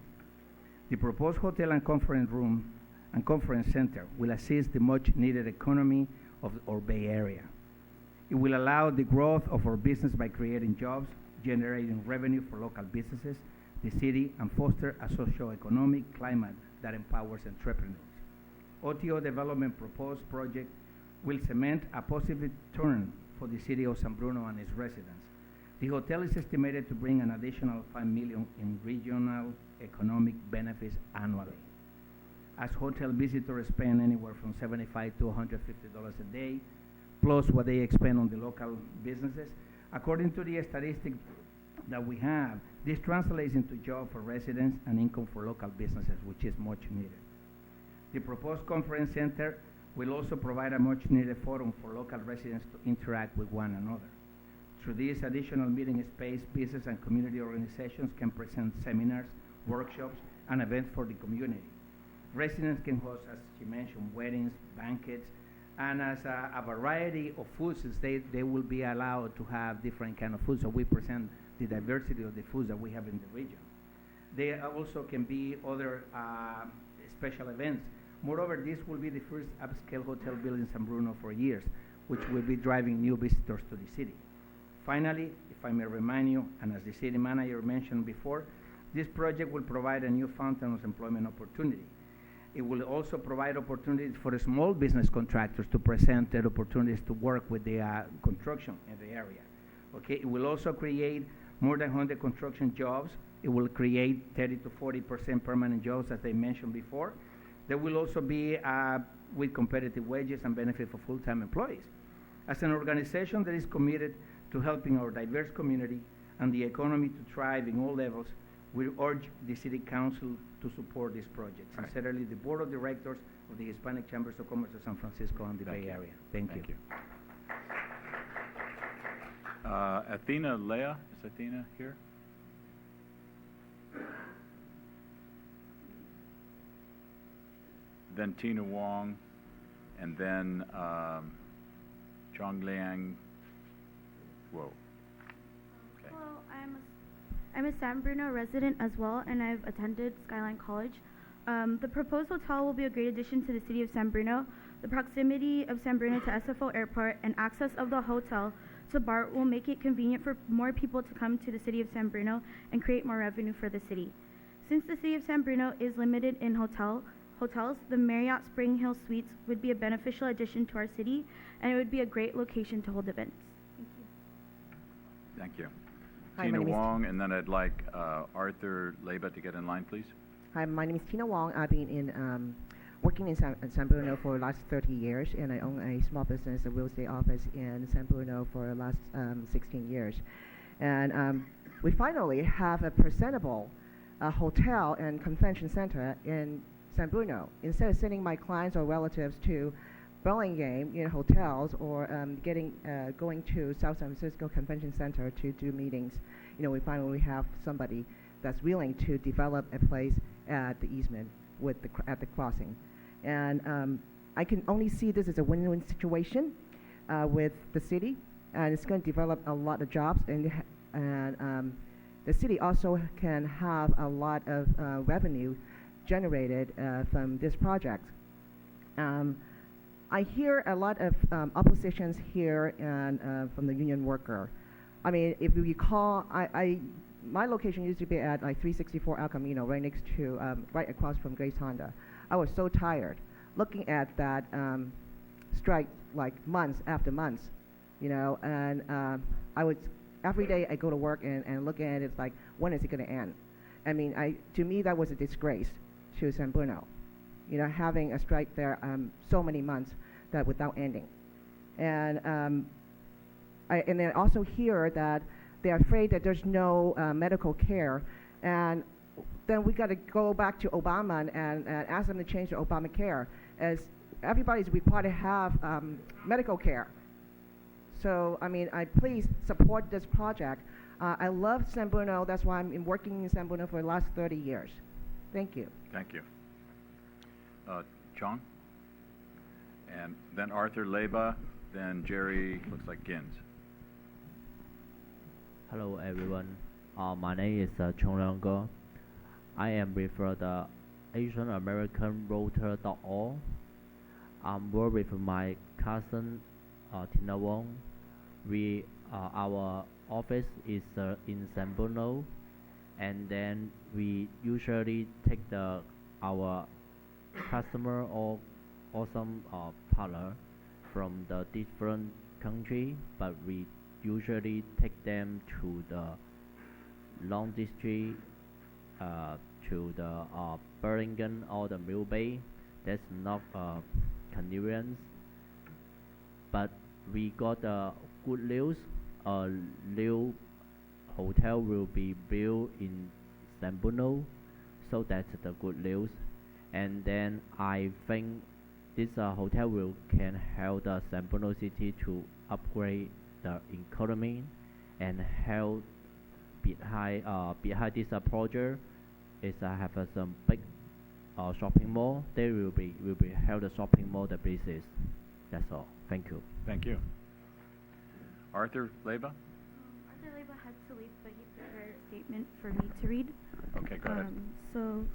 The proposed hotel and conference room and conference center will assist the much needed economy of our Bay Area. It will allow the growth of our business by creating jobs, generating revenue for local businesses, the city, and foster a socio-economic climate that empowers entrepreneurs. OTO Development proposed project will cement a positive turn for the city of San Bruno and its residents. The hotel is estimated to bring an additional $5 million in regional economic benefits annually, as hotel visitors spend anywhere from $75 to $150 a day, plus what they expend on the local businesses. According to the statistic that we have, this translates into jobs for residents and income for local businesses, which is much needed. The proposed conference center will also provide a much needed forum for local residents to interact with one another. Through this additional meeting space, business and community organizations can present seminars, workshops, and events for the community. Residents can host, as she mentioned, weddings, banquets, and as a variety of foods, they will be allowed to have different kind of foods, so we present the diversity of the foods that we have in the region. There also can be other special events. Moreover, this will be the first upscale hotel built in San Bruno for years, which will be driving new visitors to the city. Finally, if I may remind you, and as the city manager mentioned before, this project will provide a new fountain of employment opportunity. It will also provide opportunities for the small business contractors to present their opportunities to work with the construction in the area. Okay, it will also create more than 100 construction jobs. It will create 30 to 40% permanent jobs, as I mentioned before. There will also be with competitive wages and benefit for full-time employees. As an organization that is committed to helping our diverse community and the economy to thrive in all levels, we urge the City Council to support this project. Sincerely, the Board of Directors of the Hispanic Chambers of Commerce of San Francisco and the Bay Area. Thank you. Athena Lea, is Athena here? Then Tina Wong, and then Chong Liang. Whoa. Okay. Hello, I'm a San Bruno resident as well, and I've attended Skyline College. The proposed hotel will be a great addition to the city of San Bruno. The proximity of San Bruno to SFO Airport and access of the hotel to BART will make it convenient for more people to come to the city of San Bruno and create more revenue for the city. Since the city of San Bruno is limited in hotels, the Marriott Spring Hill Suites would be a beneficial addition to our city, and it would be a great location to hold events. Thank you. Hi, Tina Wong, and then I'd like Arthur Leba to get in line, please. Hi, my name is Tina Wong. I've been working in San Bruno for the last 30 years, and I own a small business, a real estate office in San Bruno for the last 16 years. And we finally have a presentable hotel and convention center in San Bruno. Instead of sending my clients or relatives to Burlingame, hotels, or going to South San Francisco Convention Center to do meetings, we finally have somebody that's willing to develop a place at the easement at the crossing. And I can only see this as a win-win situation with the city, and it's going to develop a lot of jobs, and the city also can have a lot of revenue generated from this project. I hear a lot of oppositions here and from the union worker. I mean, if you recall, my location used to be at 364 El Camino, right next to, right across from Grace Honda. I was so tired looking at that strike months after months, and I would, every day I go to work and look at it, it's like, when is it going to end? I mean, to me, that was a disgrace to San Bruno, having a strike there so many months that without ending. And and then also hear that they're afraid that there's no medical care, and then we got to go back to Obama and ask them to change the Obamacare, as everybody's required to have medical care. So, I mean, I please support this project. I love San Bruno. That's why I'm working in San Bruno for the last 30 years. Thank you. Thank you. Chong? And then Arthur Leba, then Jerry, looks like Gins. Hello everyone. My name is Chong Leong. I am with the Asian American Voter.org. I'm working with my cousin Tina Wong. Our office is in San Bruno, and then we usually take our customer or some partner from the different country, but we usually take them to the Long District, to the Burlington or the Mill Bay. That's not convenience, but we got good news. A new hotel will be built in San Bruno, so that's the good news. And then I think this hotel can help the San Bruno City to upgrade the economy, and help behind this project is have some big shopping mall. They will be help the shopping mall the business. That's all. Thank you. Thank you. Arthur Leba? Arthur Leba had to leave, but he prepared a statement for me to read. Okay, go ahead. So,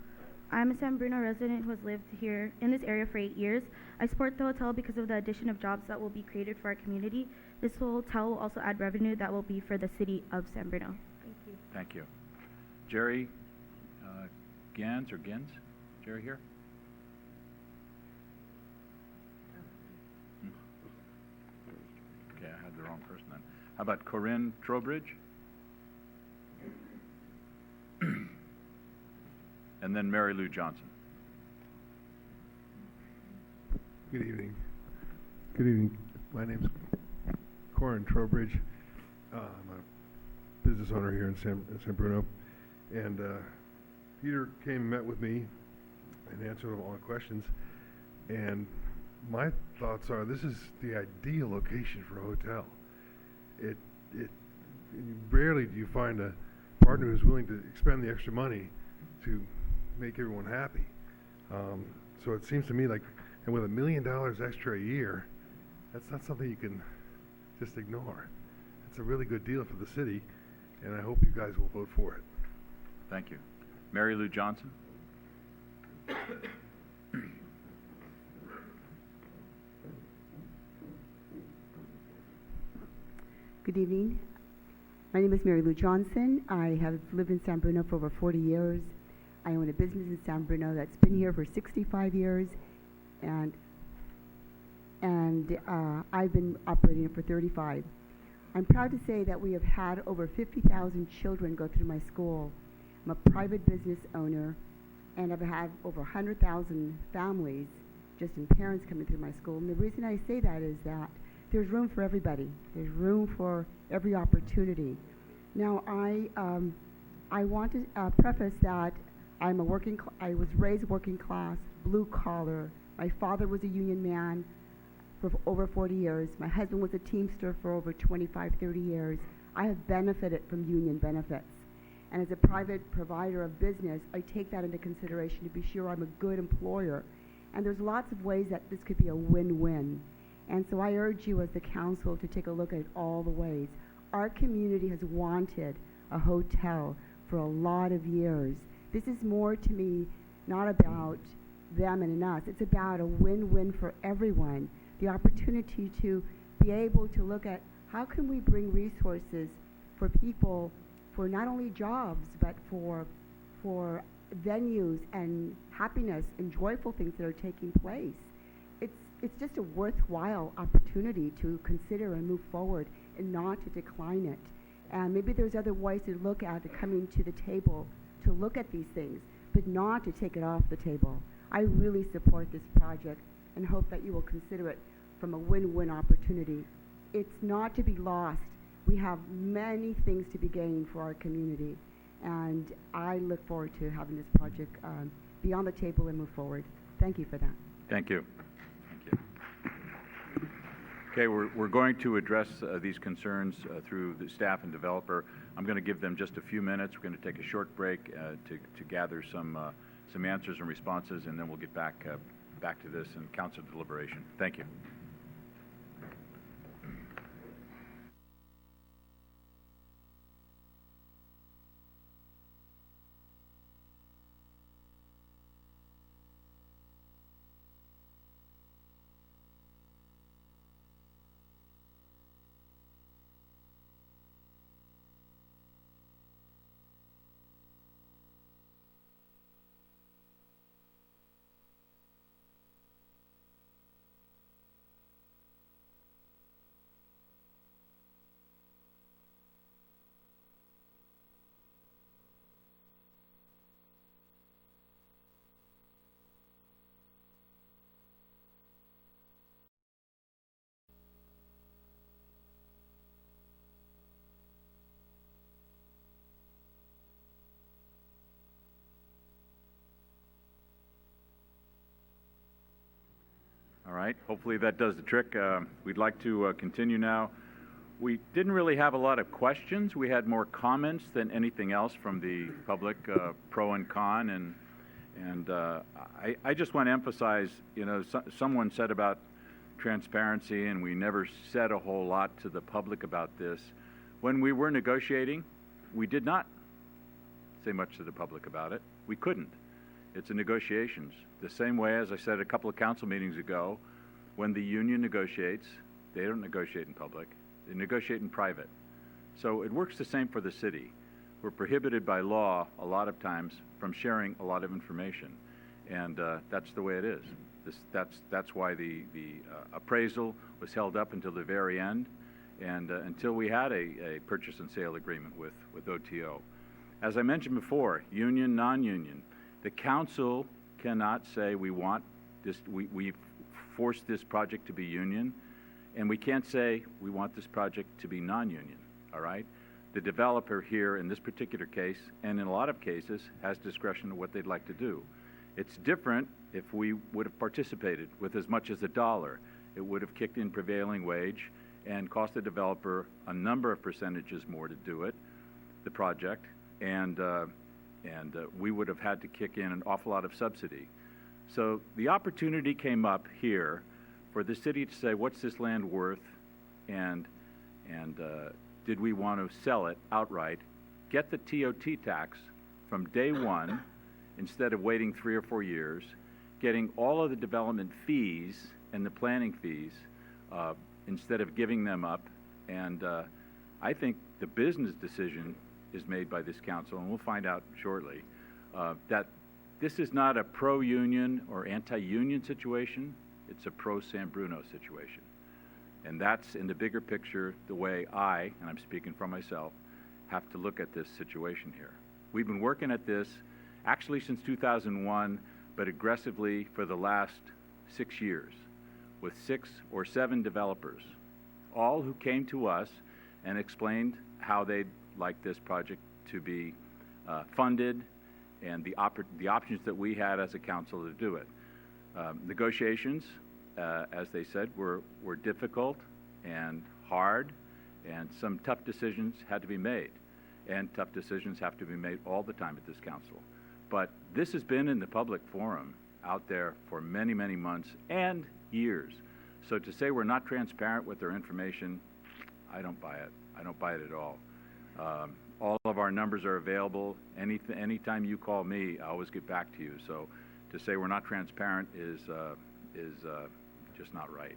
I'm a San Bruno resident who has lived here in this area for 8 years. I support the hotel because of the addition of jobs that will be created for our community. This hotel will also add revenue that will be for the city of San Bruno. Thank you. Thank you. Jerry Gins or Gins? Jerry here? Okay, I had the wrong person then. How about Corinne Trowbridge? And then Mary Lou Johnson. Good evening. Good evening. My name's Corin Trowbridge. I'm a business owner here in San Bruno. And Peter came and met with me and answered all my questions. And my thoughts are this is the ideal location for a hotel. Rarely do you find a partner who's willing to expend the extra money to make everyone happy. So it seems to me like, and with $1 million extra a year, that's not something you can just ignore. It's a really good deal for the city, and I hope you guys will vote for it. Thank you. Mary Lou Johnson? Good evening. My name is Mary Lou Johnson. I have lived in San Bruno for over 40 years. I own a business in San Bruno that's been here for 65 years, and I've been operating it for 35. I'm proud to say that we have had over 50,000 children go through my school. I'm a private business owner, and I've had over 100,000 families, just in parents coming through my school. And the reason I say that is that there's room for everybody. There's room for every opportunity. Now, I want to preface that I was raised working class, blue collar. My father was a union man for over 40 years. My husband was a Teamster for over 25, 30 years. I have benefited from union benefits. And as a private provider of business, I take that into consideration to be sure I'm a good employer. And there's lots of ways that this could be a win-win. And so I urge you as the council to take a look at all the ways. Our community has wanted a hotel for a lot of years. This is more, to me, not about them and us. It's about a win-win for everyone. The opportunity to be able to look at how can we bring resources for people, for not only jobs, but for venues and happiness and joyful things that are taking place. It's just a worthwhile opportunity to consider and move forward and not to decline it. And maybe there's other ways to look at coming to the table to look at these things, but not to take it off the table. I really support this project and hope that you will consider it from a win-win opportunity. It's not to be lost. We have many things to be gained for our community, and I look forward to having this project be on the table and move forward. Thank you for that. Thank you. Thank you. Okay, we're going to address these concerns through the staff and developer. I'm going to give them just a few minutes. We're going to take a short break to gather some some answers and responses, and then we'll get back to this in council deliberation. Thank you. All right, hopefully that does the trick. We'd like to continue now. We didn't really have a lot of questions. We had more comments than anything else from the public, pro and con, and I just want to emphasize, you know, someone said about transparency, and we never said a whole lot to the public about this. When we were negotiating, we did not say much to the public about it. We couldn't. It's a negotiations. The same way as I said a couple of council meetings ago, when the union negotiates, they don't negotiate in public. They negotiate in private. So it works the same for the city. We're prohibited by law a lot of times from sharing a lot of information, and that's the way it is. That's why the appraisal was held up until the very end, and until we had a purchase and sale agreement with OTO. As I mentioned before, union, non-union, the council cannot say we want this, we force this project to be union, and we can't say we want this project to be non-union, all right? The developer here in this particular case, and in a lot of cases, has discretion of what they'd like to do. It's different if we would have participated with as much as $1. It would have kicked in prevailing wage and cost the developer a number of percentages more to do it, the project, and we would have had to kick in an awful lot of subsidy. So the opportunity came up here for the city to say, what's this land worth, and did we want to sell it outright, get the TOT tax from day one instead of waiting 3 or 4 years, getting all of the development fees and the planning fees instead of giving them up. And I think the business decision is made by this council, and we'll find out shortly, that this is not a pro-union or anti-union situation, it's a pro-San Bruno situation. And that's, in the bigger picture, the way I, and I'm speaking for myself, have to look at this situation here. We've been working at this actually since 2001, but aggressively for the last 6 years, with 6 or 7 developers, all who came to us and explained how they'd like this project to be funded, and the options that we had as a council to do it. Negotiations, as they said, were difficult and hard, and some tough decisions had to be made. And tough decisions have to be made all the time at this council. But this has been in the public forum out there for many, many months and years. So to say we're not transparent with our information, I don't buy it. I don't buy it at all. All of our numbers are available. Anytime you call me, I always get back to you. So to say we're not transparent is just not right.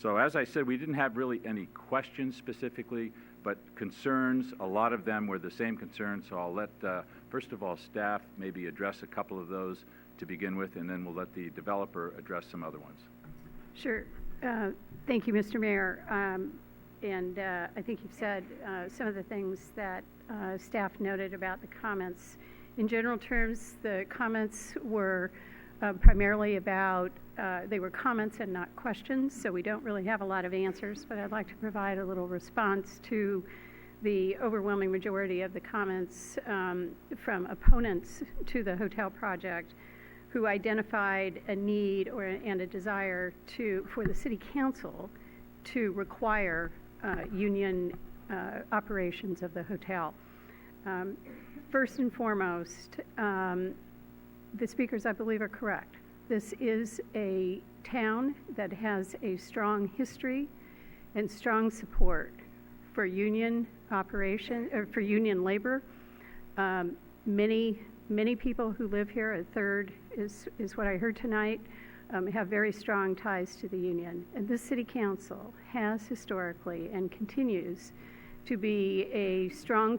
So as I said, we didn't have really any questions specifically, but concerns. A lot of them were the same concerns. So I'll let, first of all, staff maybe address a couple of those to begin with, and then we'll let the developer address some other ones. Sure. Thank you, Mr. Mayor. And I think you've said some of the things that staff noted about the comments. In general terms, the comments were primarily about, they were comments and not questions, so we don't really have a lot of answers, but I'd like to provide a little response to the overwhelming majority of the comments from opponents to the hotel project, who identified a need and a desire for the City Council to require union operations of the hotel. First and foremost, the speakers, I believe, are correct. This is a town that has a strong history and strong support for union operation, or for union labor. Many people who live here, a third is what I heard tonight, have very strong ties to the union. And this city council has historically and continues to be a strong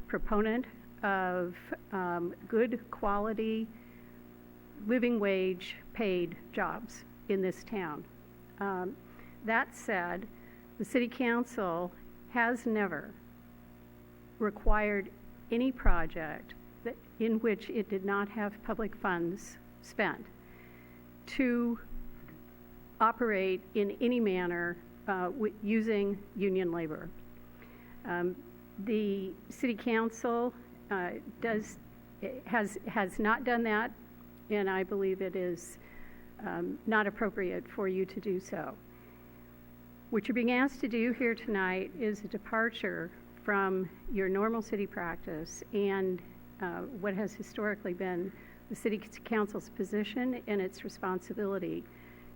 proponent of good quality, living wage paid jobs in this town. That said, the city council has never required any project in which it did not have public funds spent to operate in any manner using union labor. The city council has not done that, and I believe it is not appropriate for you to do so. What you're being asked to do here tonight is a departure from your normal city practice and what has historically been the city council's position and its responsibility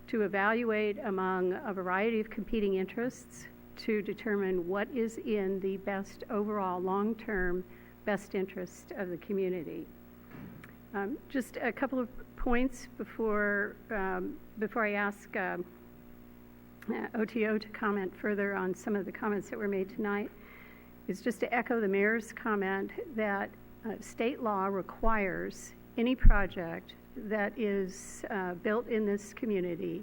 to evaluate among a variety of competing interests to determine what is in the best overall long-term best interest of the community. Just a couple of points before I ask OTO to comment further on some of the comments that were made tonight, is just to echo the mayor's comment that state law requires any project that is built in this community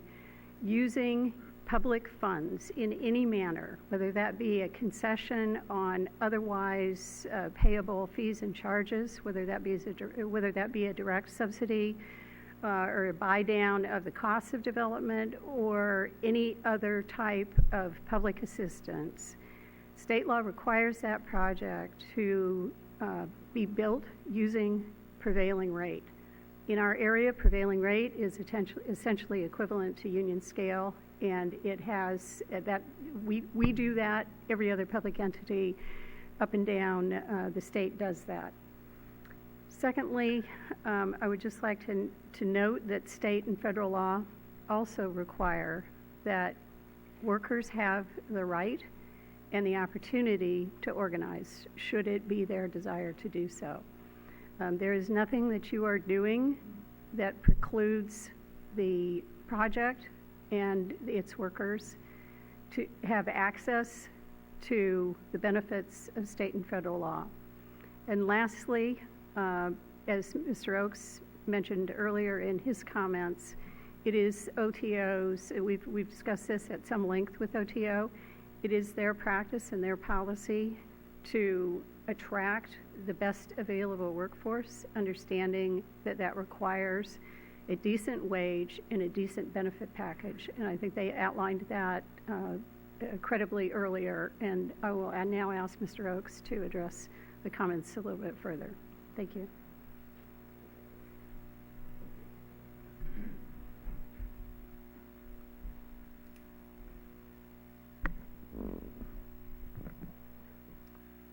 using public funds in any manner, whether that be a concession on otherwise payable fees and charges, whether that be a direct subsidy or a buy down of the cost of development, or any other type of public assistance. State law requires that project to be built using prevailing rate. In our area, prevailing rate is essentially equivalent to union scale, and it has that we do that. Every other public entity up and down the state does that. Secondly, I would just like to note that state and federal law also require that workers have the right and the opportunity to organize, should it be their desire to do so. There is nothing that you are doing that precludes the project and its workers to have access to the benefits of state and federal law. And lastly, as Mr. Oakes mentioned earlier in his comments, it is OTO's, we've discussed this at some length with OTO, it is their practice and their policy to attract the best available workforce, understanding that that requires a decent wage and a decent benefit package. And I think they outlined that credibly earlier, and I will now ask Mr. Oakes to address the comments a little bit further. Thank you.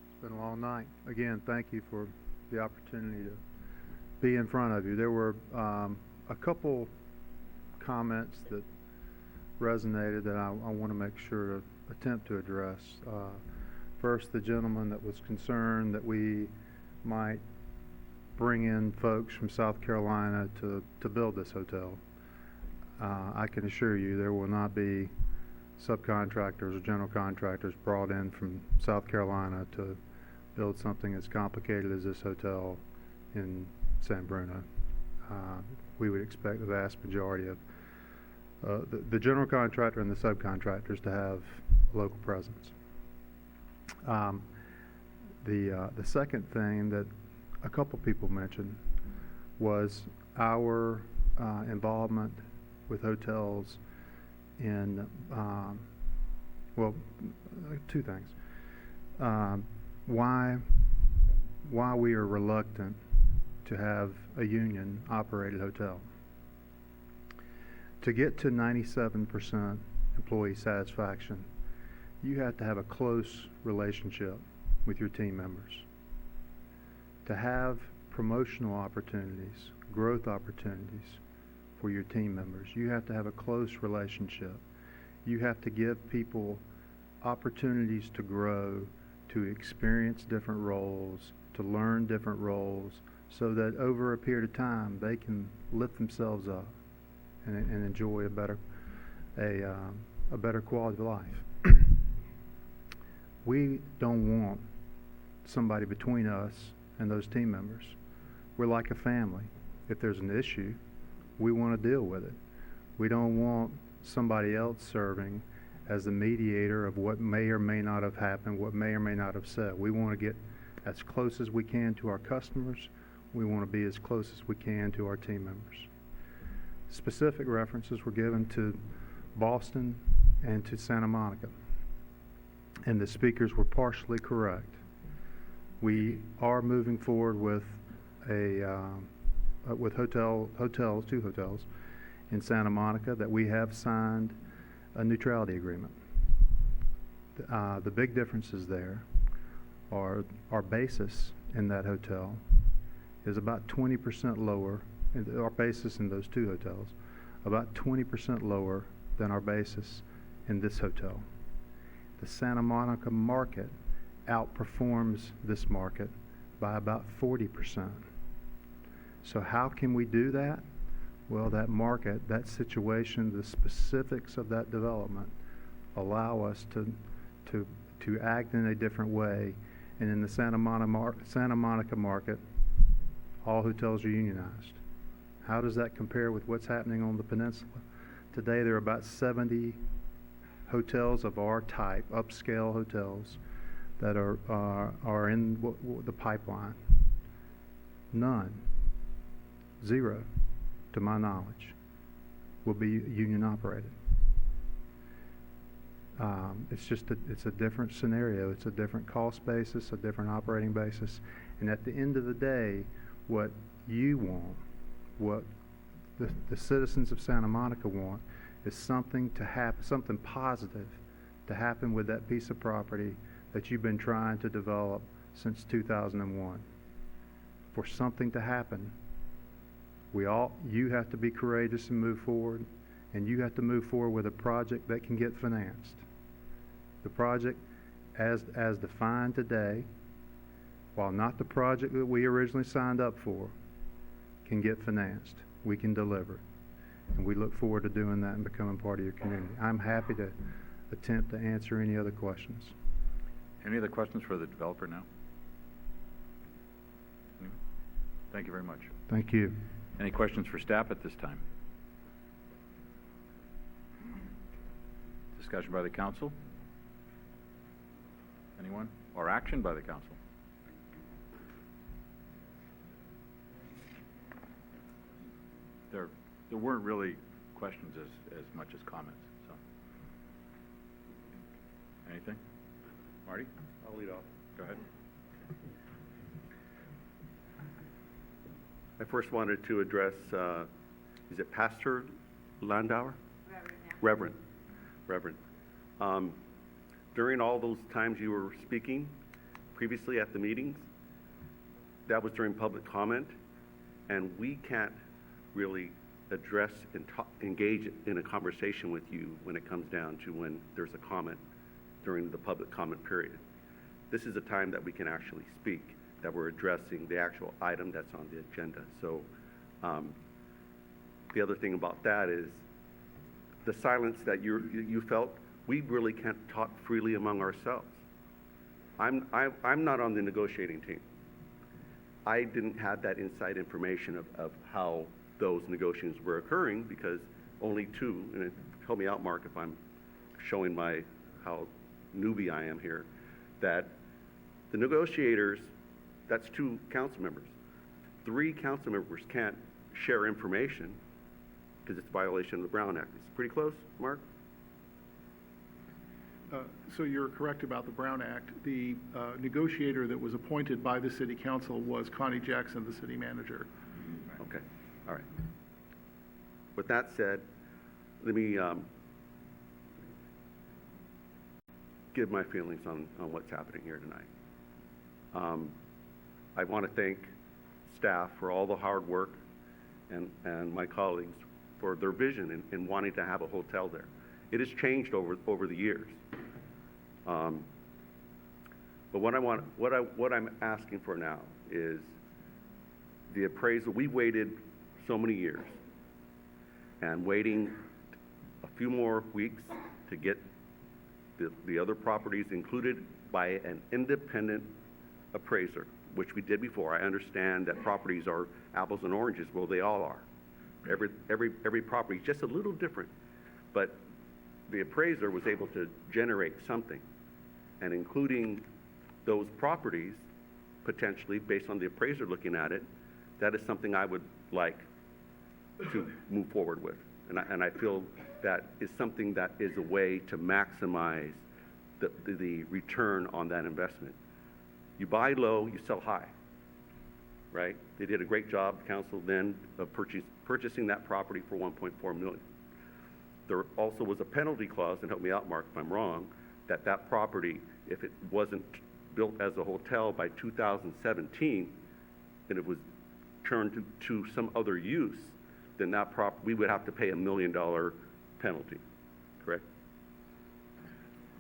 It's been a long night. Again, thank you for the opportunity to be in front of you. There were a couple comments that resonated that I want to make sure to attempt to address. First, the gentleman that was concerned that we might bring in folks from South Carolina to build this hotel. I can assure you there will not be subcontractors or general contractors brought in from South Carolina to build something as complicated as this hotel in San Bruno. We would expect the vast majority of the general contractor and the subcontractors to have a local presence. The second thing that a couple people mentioned was our involvement with hotels in, well, two things. Why we are reluctant to have a union operated hotel. To get to 97% employee satisfaction, you have to have a close relationship with your team members. To have promotional opportunities, growth opportunities for your team members. You have to have a close relationship. You have to give people opportunities to grow, to experience different roles, to learn different roles, so that over a period of time they can lift themselves up and enjoy a better quality of life. We don't want somebody between us and those team members. We're like a family. If there's an issue, we want to deal with it. We don't want somebody else serving as the mediator of what may or may not have happened, what may or may not have said. We want to get as close as we can to our customers. We want to be as close as we can to our team members. Specific references were given to Boston and to Santa Monica, and the speakers were partially correct. We are moving forward with two hotels in Santa Monica that we have signed a neutrality agreement. The big differences there are our basis in that hotel is about 20% lower, our basis in those two hotels, about 20% lower than our basis in this hotel. The Santa Monica market outperforms this market by about 40%. So how can we do that? Well, that market, that situation, the specifics of that development allow us to act in a different way. And in the Santa Monica market, all hotels are unionized. How does that compare with what's happening on the peninsula? Today there are about 70 hotels of our type, upscale hotels, that are in the pipeline. None, zero, to my knowledge, will be union operated. It's a different scenario. It's a different cost basis, a different operating basis. And at the end of the day, what you want, what the citizens of Santa Monica want, is something to happen, something positive to happen with that piece of property that you've been trying to develop since 2001. For something to happen, you have to be courageous and move forward, and you have to move forward with a project that can get financed. The project, as defined today, while not the project that we originally signed up for, can get financed. We can deliver. And we look forward to doing that and becoming part of your community. I'm happy to attempt to answer any other questions. Any other questions for the developer now? Anyone? Thank you very much. Thank you. Any questions for staff at this time? Discussion by the council? Anyone? Or action by the council? There weren't really questions as much as comments. So, anything? Marty? I'll lead off. Go ahead. I first wanted to address, is it Pastor Landauer? Reverend. During all those times you were speaking previously at the meetings, that was during public comment, and we can't really address and engage in a conversation with you when it comes down to when there's a comment during the public comment period. This is a time that we can actually speak, that we're addressing the actual item that's on the agenda. So the other thing about that is the silence that you felt. We really can't talk freely among ourselves. I'm not on the negotiating team. I didn't have that inside information of how those negotiations were occurring, because only two, and help me out, Mark, if I'm showing how newbie I am here, that the negotiators, that's 2 council members. 3 council members can't share information because it's a violation of the Brown Act. It's pretty close, Mark? So you're correct about the Brown Act. The negotiator that was appointed by the city council was Connie Jackson, the city manager. Okay, all right. With that said, let me give my feelings on what's happening here tonight. I want to thank staff for all the hard work and my colleagues for their vision in wanting to have a hotel there. It has changed over the years. But what I'm asking for now is the appraisal. We waited so many years, and waiting a few more weeks to get the other properties included by an independent appraiser, which we did before. I understand that properties are apples and oranges. Well, they all are. Every property is just a little different, but the appraiser was able to generate something, and including those properties, potentially, based on the appraiser looking at it, that is something I would like to move forward with. And I feel that is something that is a way to maximize the return on that investment. You buy low, you sell high, right? They did a great job, council, then, of purchasing that property for $1.4 million. There also was a penalty clause, and help me out, Mark, if I'm wrong, that property, if it wasn't built as a hotel by 2017, and it was turned to some other use, then we would have to pay $1 million penalty, correct?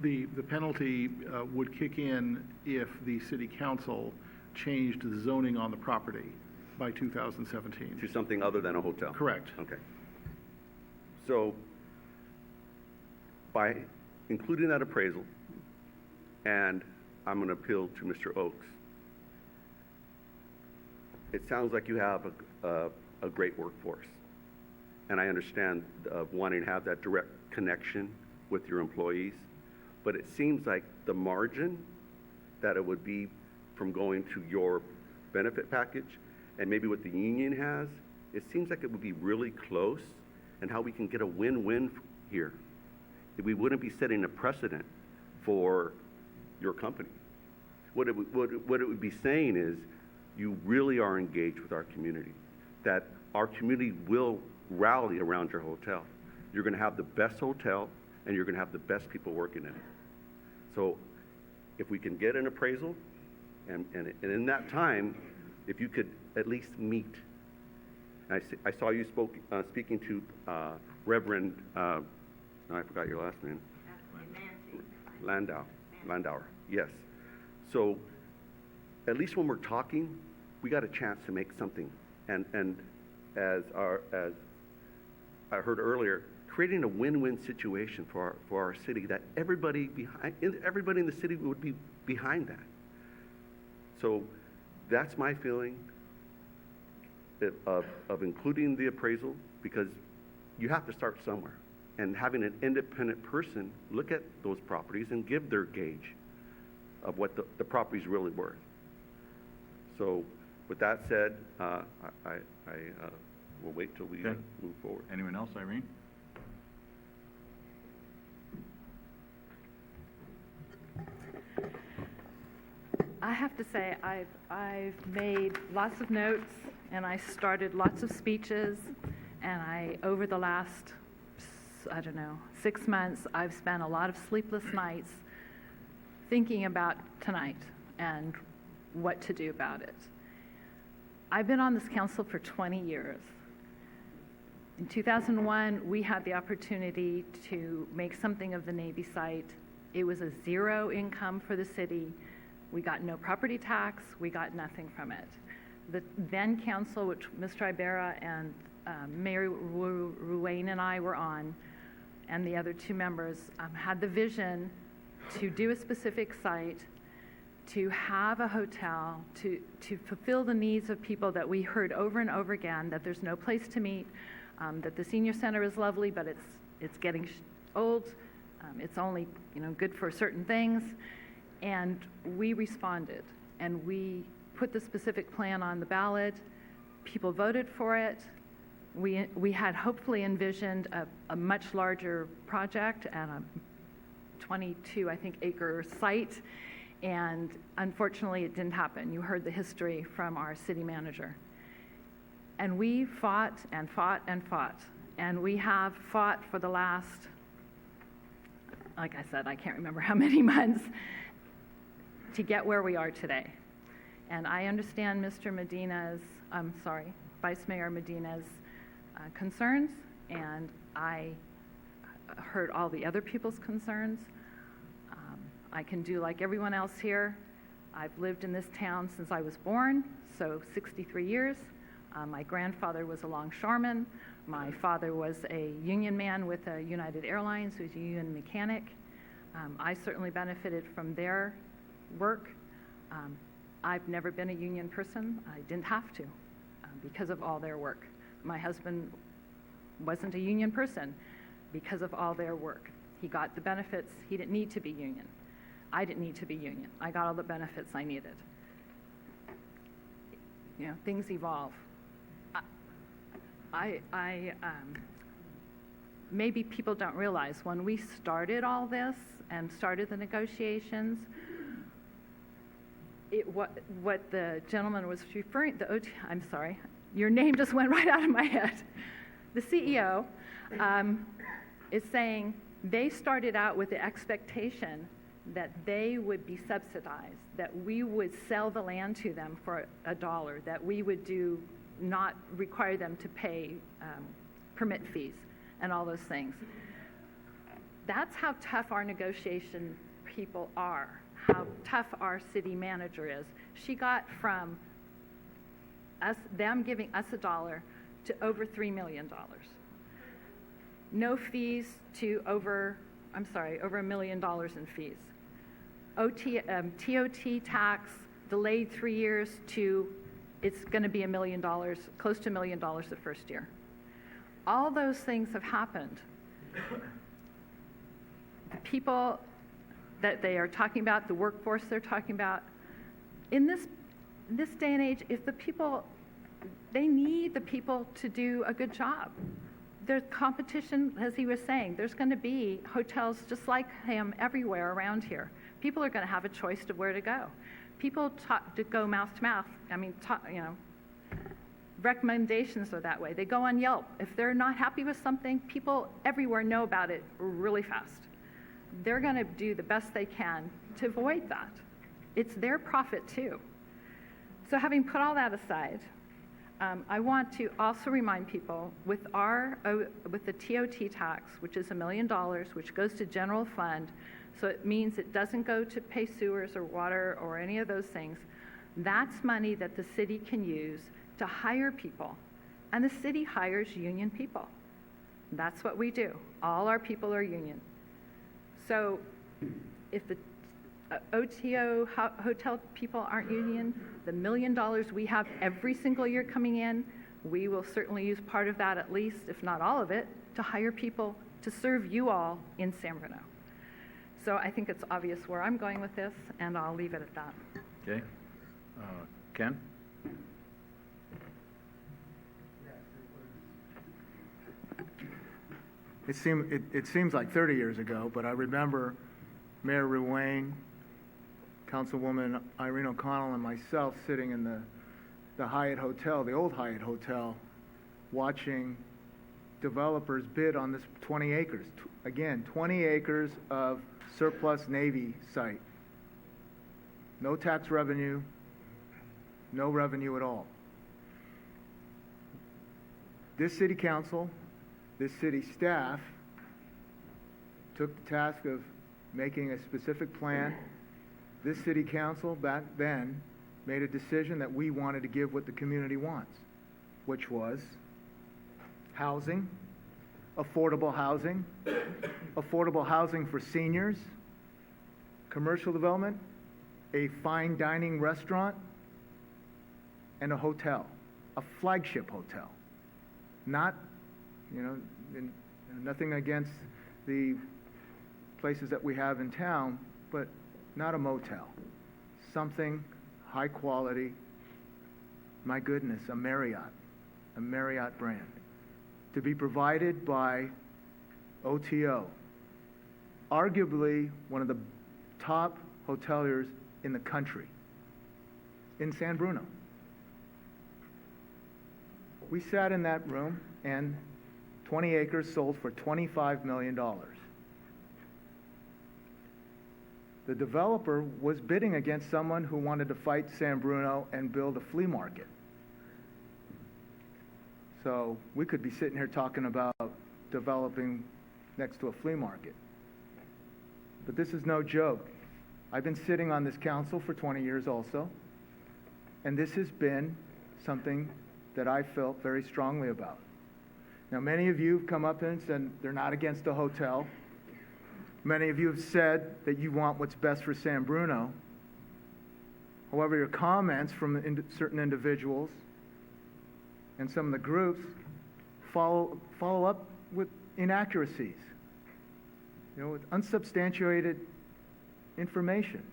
The penalty would kick in if the city council changed the zoning on the property by 2017. To something other than a hotel? Correct. Okay. So, by including that appraisal, and I'm going to appeal to Mr. Oakes, it sounds like you have a great workforce. And I understand wanting to have that direct connection with your employees. But it seems like the margin that it would be from going to your benefit package and maybe what the union has, it seems like it would be really close, and how we can get a win-win here. We wouldn't be setting a precedent for your company. What it would be saying is, you really are engaged with our community, that our community will rally around your hotel. You're going to have the best hotel, and you're going to have the best people working in it. So if we can get an appraisal, and in that time, if you could at least meet. I saw you speaking to Reverend, no, I forgot your last name. Landauer, yes. So at least when we're talking, we got a chance to make something. And as I heard earlier, creating a win-win situation for our city, that everybody in the city would be behind that. So that's my feeling of including the appraisal, because you have to start somewhere. And having an independent person look at those properties and give their gauge of what the property's really worth. So with that said, I will wait till we move forward. Anyone else, Irene? I have to say, I've made lots of notes, and I started lots of speeches, and over the last, 6 months, I've spent a lot of sleepless nights thinking about tonight and what to do about it. I've been on this council for 20 years. In 2001, we had the opportunity to make something of the Navy site. It was a zero income for the city. We got no property tax. We got nothing from it. The then council, which Mr. Ibarra and Mayor Ruane and I were on, and the other two members, had the vision to do a specific site, to have a hotel, to fulfill the needs of people that we heard over and over again, that there's no place to meet, that the senior center is lovely, but it's getting old. It's only good for certain things. And we responded, and we put the specific plan on the ballot. People voted for it. We had hopefully envisioned a much larger project and a 22, acre site, and unfortunately it didn't happen. You heard the history from our city manager. And we fought and fought and fought, and we have fought for the last, like I said, I can't remember how many months, to get where we are today. And I understand Mr. Medina's, Vice Mayor Medina's concerns, and I heard all the other people's concerns. I can do like everyone else here. I've lived in this town since I was born, so 63 years. My grandfather was a longshoreman. My father was a union man with United Airlines, who was a union mechanic. I certainly benefited from their work. I've never been a union person. I didn't have to because of all their work. My husband wasn't a union person because of all their work. He got the benefits. He didn't need to be union. I didn't need to be union. I got all the benefits I needed. You know, things evolve. Maybe people don't realize when we started all this and started the negotiations, what the gentleman was referring, I'm sorry, your name just went right out of my head. The CEO is saying they started out with the expectation that they would be subsidized, that we would sell the land to them for $1, that we would not require them to pay permit fees and all those things. That's how tough our negotiation people are, how tough our city manager is. She got from them giving us $1 to over $3 million. No fees to over $1 million in fees. TOT tax delayed 3 years to it's going to be $1 million, close to $1 million the first year. All those things have happened. The people that they are talking about, the workforce they're talking about, in this day and age, they need the people to do a good job. There's competition, as he was saying. There's going to be hotels just like him everywhere around here. People are going to have a choice to where to go. People to go mouth to mouth. Recommendations are that way. They go on Yelp. If they're not happy with something, people everywhere know about it really fast. They're going to do the best they can to avoid that. It's their profit too. So having put all that aside, I want to also remind people with the TOT tax, which is $1 million, which goes to general fund, so it means it doesn't go to pay sewers or water or any of those things. That's money that the city can use to hire people, and the city hires union people. That's what we do. All our people are union. So if the OTO hotel people aren't union, the $1 million we have every single year coming in, we will certainly use part of that at least, if not all of it, to hire people to serve you all in San Bruno. So I think it's obvious where I'm going with this, and I'll leave it at that. Okay. Ken? It seems like 30 years ago, but I remember Mayor Ruane, Councilwoman Irene O'Connell, and myself sitting in the Hyatt Hotel, the old Hyatt Hotel, watching developers bid on this 20 acres. Again, 20 acres of surplus Navy site. No tax revenue, no revenue at all. This city council, this city staff took the task of making a specific plan. This city council back then made a decision that we wanted to give what the community wants, which was housing, affordable housing for seniors, commercial development, a fine dining restaurant, and a hotel, a flagship hotel. Not, nothing against the places that we have in town, but not a motel. Something high quality, my goodness, a Marriott brand, to be provided by OTO, arguably one of the top hoteliers in the country, in San Bruno. We sat in that room, and 20 acres sold for $25 million. The developer was bidding against someone who wanted to fight San Bruno and build a flea market. So we could be sitting here talking about developing next to a flea market. But this is no joke. I've been sitting on this council for 20 years also, and this has been something that I felt very strongly about. Now, many of you have come up and said they're not against a hotel. Many of you have said that you want what's best for San Bruno. However, your comments from certain individuals and some of the groups follow up with inaccuracies, with unsubstantiated information.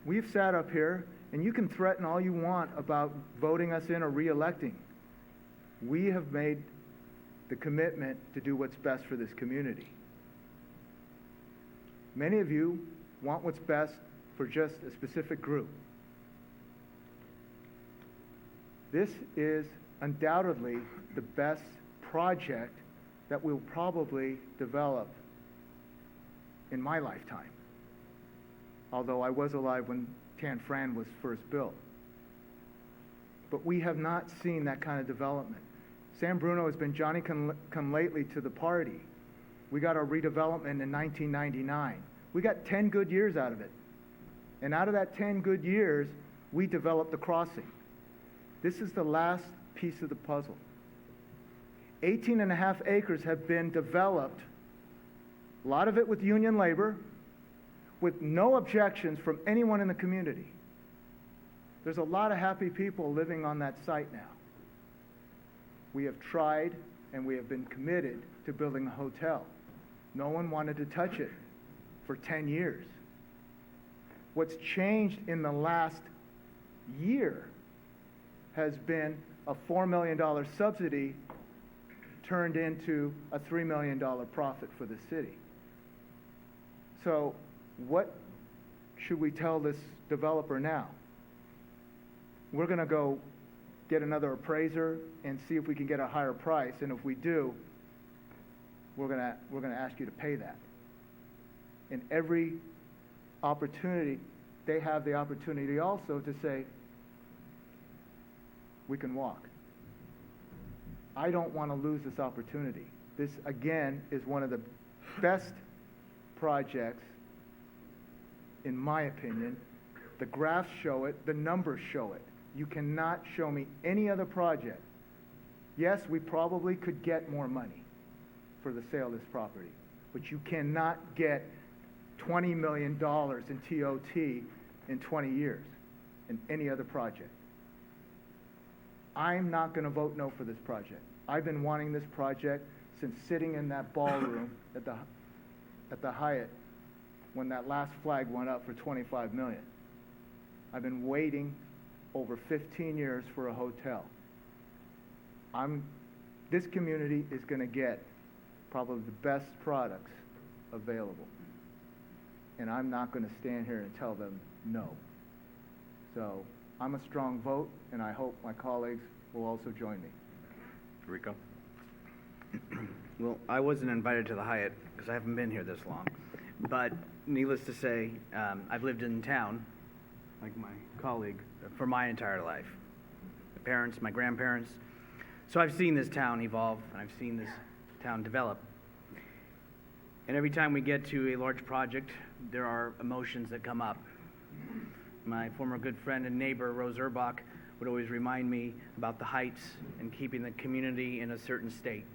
We've sat up here, and you can threaten all you want about voting us in or re-electing. We have made the commitment to do what's best for this community. Many of you want what's best for just a specific group. This is undoubtedly the best project that we'll probably develop in my lifetime, although I was alive when Tan Fran was first built. But we have not seen that kind of development. San Bruno has been Johnny come lately to the party. We got our redevelopment in 1999. We got 10 good years out of it. And out of that 10 good years, we developed the crossing. This is the last piece of the puzzle. 18.5 acres have been developed, a lot of it with union labor, with no objections from anyone in the community. There's a lot of happy people living on that site now. We have tried and we have been committed to building a hotel. No one wanted to touch it for 10 years. What's changed in the last year has been a $4 million subsidy turned into a $3 million profit for the city. So what should we tell this developer now? We're going to go get another appraiser and see if we can get a higher price, and if we do, we're going to ask you to pay that. In every opportunity, they have the opportunity also to say, we can walk. I don't want to lose this opportunity. This, again, is one of the best projects, in my opinion. The graphs show it, the numbers show it. You cannot show me any other project. Yes, we probably could get more money for the sale of this property, but you cannot get $20 million in TOT in 20 years in any other project. I'm not going to vote no for this project. I've been wanting this project since sitting in that ballroom at the Hyatt when that last flag went up for $25 million. I've been waiting over 15 years for a hotel. This community is going to get probably the best products available. And I'm not going to stand here and tell them no. So I'm a strong vote, and I hope my colleagues will also join me. Rico? Well, I wasn't invited to the Hyatt because I haven't been here this long. But needless to say, I've lived in town, like my colleague, for my entire life. My parents, my grandparents. So I've seen this town evolve, and I've seen this town develop. And every time we get to a large project, there are emotions that come up. My former good friend and neighbor, Rose Urbach, would always remind me about the heights and keeping the community in a certain state.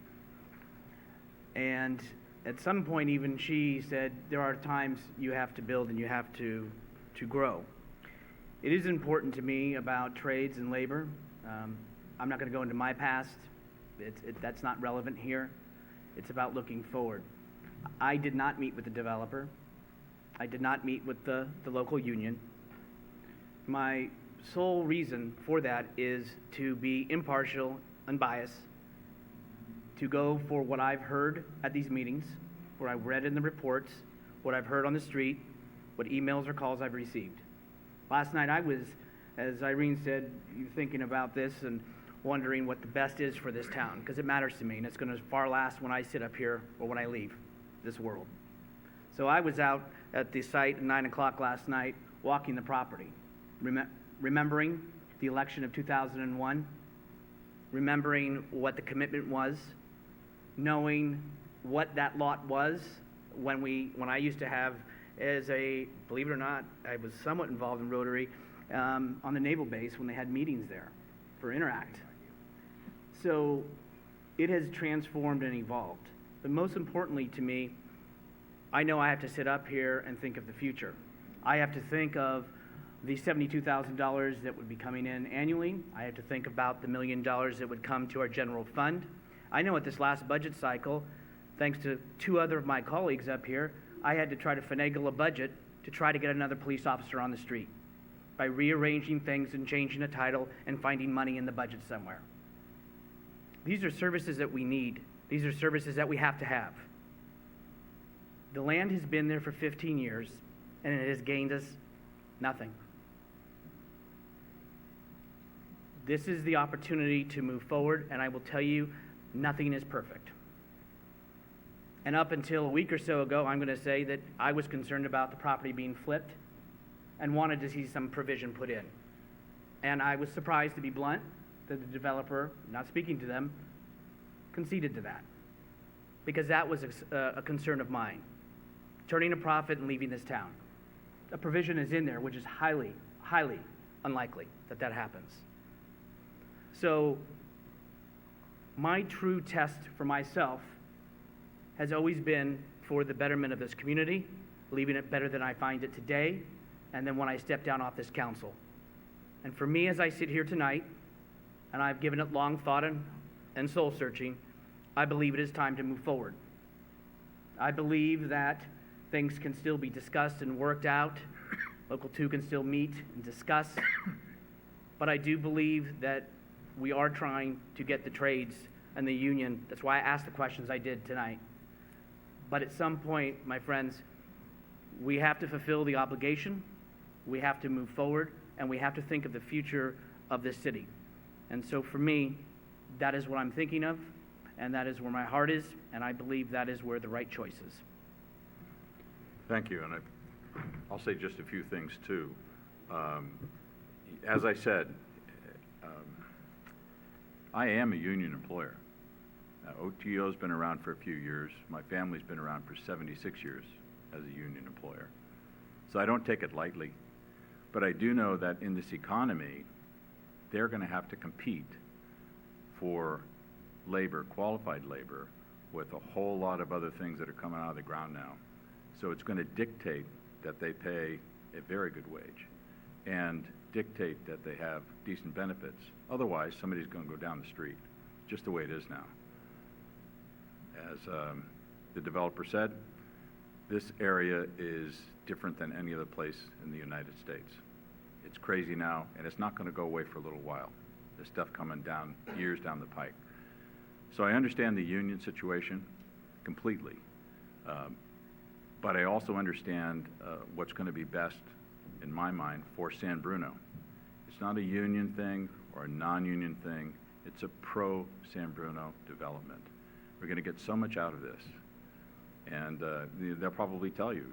And at some point, even she said, there are times you have to build and you have to grow. It is important to me about trades and labor. I'm not going to go into my past. That's not relevant here. It's about looking forward. I did not meet with the developer. I did not meet with the local union. My sole reason for that is to be impartial, unbiased, to go for what I've heard at these meetings, what I've read in the reports, what I've heard on the street, what emails or calls I've received. Last night I was, as Irene said, thinking about this and wondering what the best is for this town, because it matters to me, and it's going to far last when I sit up here or when I leave this world. So I was out at the site at 9 o'clock last night, walking the property, remembering the election of 2001, remembering what the commitment was, knowing what that lot was when I used to have, as a, believe it or not, I was somewhat involved in Rotary on the naval base when they had meetings there for Interact. So it has transformed and evolved. But most importantly to me, I know I have to sit up here and think of the future. I have to think of the $72,000 that would be coming in annually. I have to think about the $1 million that would come to our general fund. I know at this last budget cycle, thanks to two other of my colleagues up here, I had to try to finagle a budget to try to get another police officer on the street by rearranging things and changing a title and finding money in the budget somewhere. These are services that we need. These are services that we have to have. The land has been there for 15 years, and it has gained us nothing. This is the opportunity to move forward, and I will tell you, nothing is perfect. And up until a week or so ago, I'm going to say that I was concerned about the property being flipped and wanted to see some provision put in. And I was surprised, to be blunt, that the developer, not speaking to them, conceded to that. Because that was a concern of mine. Turning a profit and leaving this town. A provision is in there, which is highly, highly unlikely that that happens. So, my true test for myself has always been for the betterment of this community, leaving it better than I find it today, and then when I step down off this council. And for me, as I sit here tonight, and I've given it long thought and soul searching, I believe it is time to move forward. I believe that things can still be discussed and worked out. Local 2 can still meet and discuss. But I do believe that we are trying to get the trades and the union. That's why I asked the questions I did tonight. But at some point, my friends, we have to fulfill the obligation, we have to move forward, and we have to think of the future of this city. And so for me, that is what I'm thinking of, and that is where my heart is, and I believe that is where the right choice is. Thank you, and I'll say just a few things too. As I said, I am a union employer. OTO's been around for a few years. My family's been around for 76 years as a union employer. So I don't take it lightly. But I do know that in this economy, they're going to have to compete for labor, qualified labor, with a whole lot of other things that are coming out of the ground now. So it's going to dictate that they pay a very good wage and dictate that they have decent benefits. Otherwise, somebody's going to go down the street, just the way it is now. As the developer said, this area is different than any other place in the United States. It's crazy now, and it's not going to go away for a little while. There's stuff coming down, years down the pike. So I understand the union situation completely. But I also understand what's going to be best, in my mind, for San Bruno. It's not a union thing or a non-union thing. It's a pro-San Bruno development. We're going to get so much out of this. And they'll probably tell you,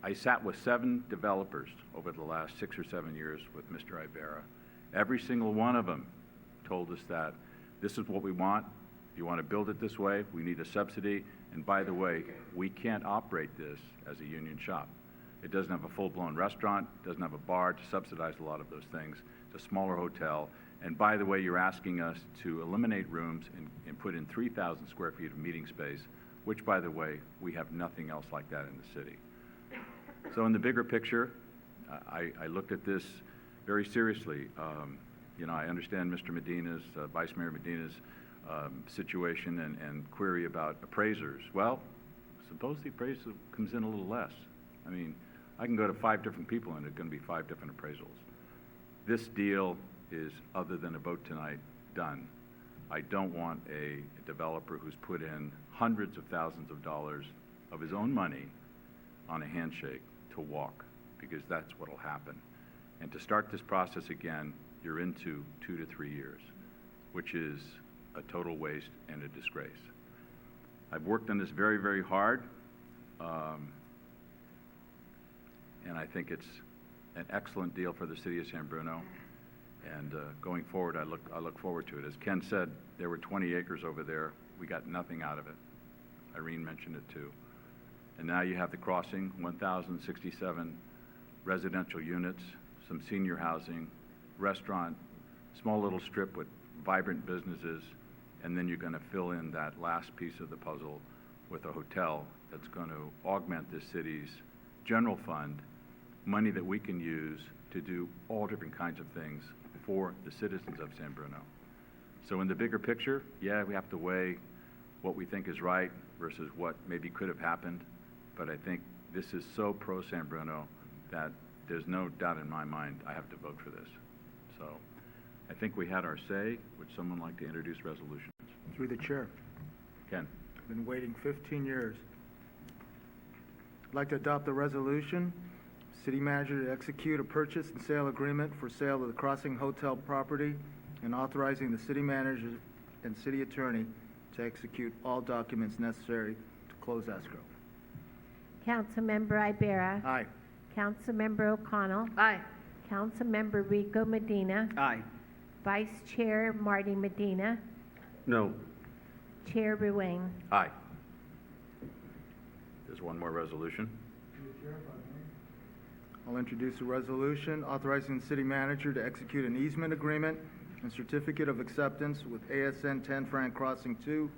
I sat with 7 developers over the last 6 or 7 years with Mr. Ibarra. Every single one of them told us that this is what we want. If you want to build it this way, we need a subsidy. And by the way, we can't operate this as a union shop. It doesn't have a full-blown restaurant, doesn't have a bar to subsidize a lot of those things. It's a smaller hotel. And by the way, you're asking us to eliminate rooms and put in 3,000 square feet of meeting space, which, by the way, we have nothing else like that in the city. So in the bigger picture, I looked at this very seriously. I understand Mr. Medina's, Vice Mayor Medina's situation and query about appraisers. Well, suppose the appraiser comes in a little less. I mean, I can go to 5 different people and it's going to be 5 different appraisals. This deal is, other than a vote tonight, done. I don't want a developer who's put in hundreds of thousands of dollars of his own money on a handshake to walk, because that's what will happen. And to start this process again, you're into 2 to 3 years, which is a total waste and a disgrace. I've worked on this very, very hard, and I think it's an excellent deal for the city of San Bruno. And going forward, I look forward to it. As Ken said, there were 20 acres over there. We got nothing out of it. Irene mentioned it too. And now you have the crossing, 1,067 residential units, some senior housing, restaurant, small little strip with vibrant businesses, and then you're going to fill in that last piece of the puzzle with a hotel that's going to augment this city's general fund, money that we can use to do all different kinds of things for the citizens of San Bruno. So in the bigger picture, yeah, we have to weigh what we think is right versus what maybe could have happened, but I think this is so pro San Bruno that there's no doubt in my mind I have to vote for this. So I think we had our say. Would someone like to introduce resolutions? Through the chair. Ken. I've been waiting 15 years. I'd like to adopt a resolution, city manager to execute a purchase and sale agreement for sale of the Crossing Hotel property and authorizing the city manager and city attorney to execute all documents necessary to close escrow. Councilmember Ibarra. Aye. Councilmember O'Connell. Aye. Councilmember Rico Medina. Aye. Vice Chair Marty Medina. No. Chair Ruane. Aye. There's one more resolution. I'll introduce a resolution authorizing the city manager to execute an easement agreement and certificate of acceptance with ASN 10 Frank Crossing 2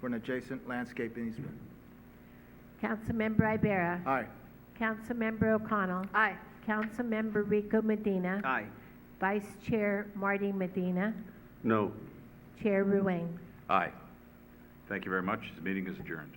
for an adjacent landscape easement. Councilmember Ibarra. Aye. Councilmember O'Connell. Aye. Councilmember Rico Medina. Aye. Vice Chair Marty Medina. No. Chair Ruane. Aye. Thank you very much. This meeting is adjourned.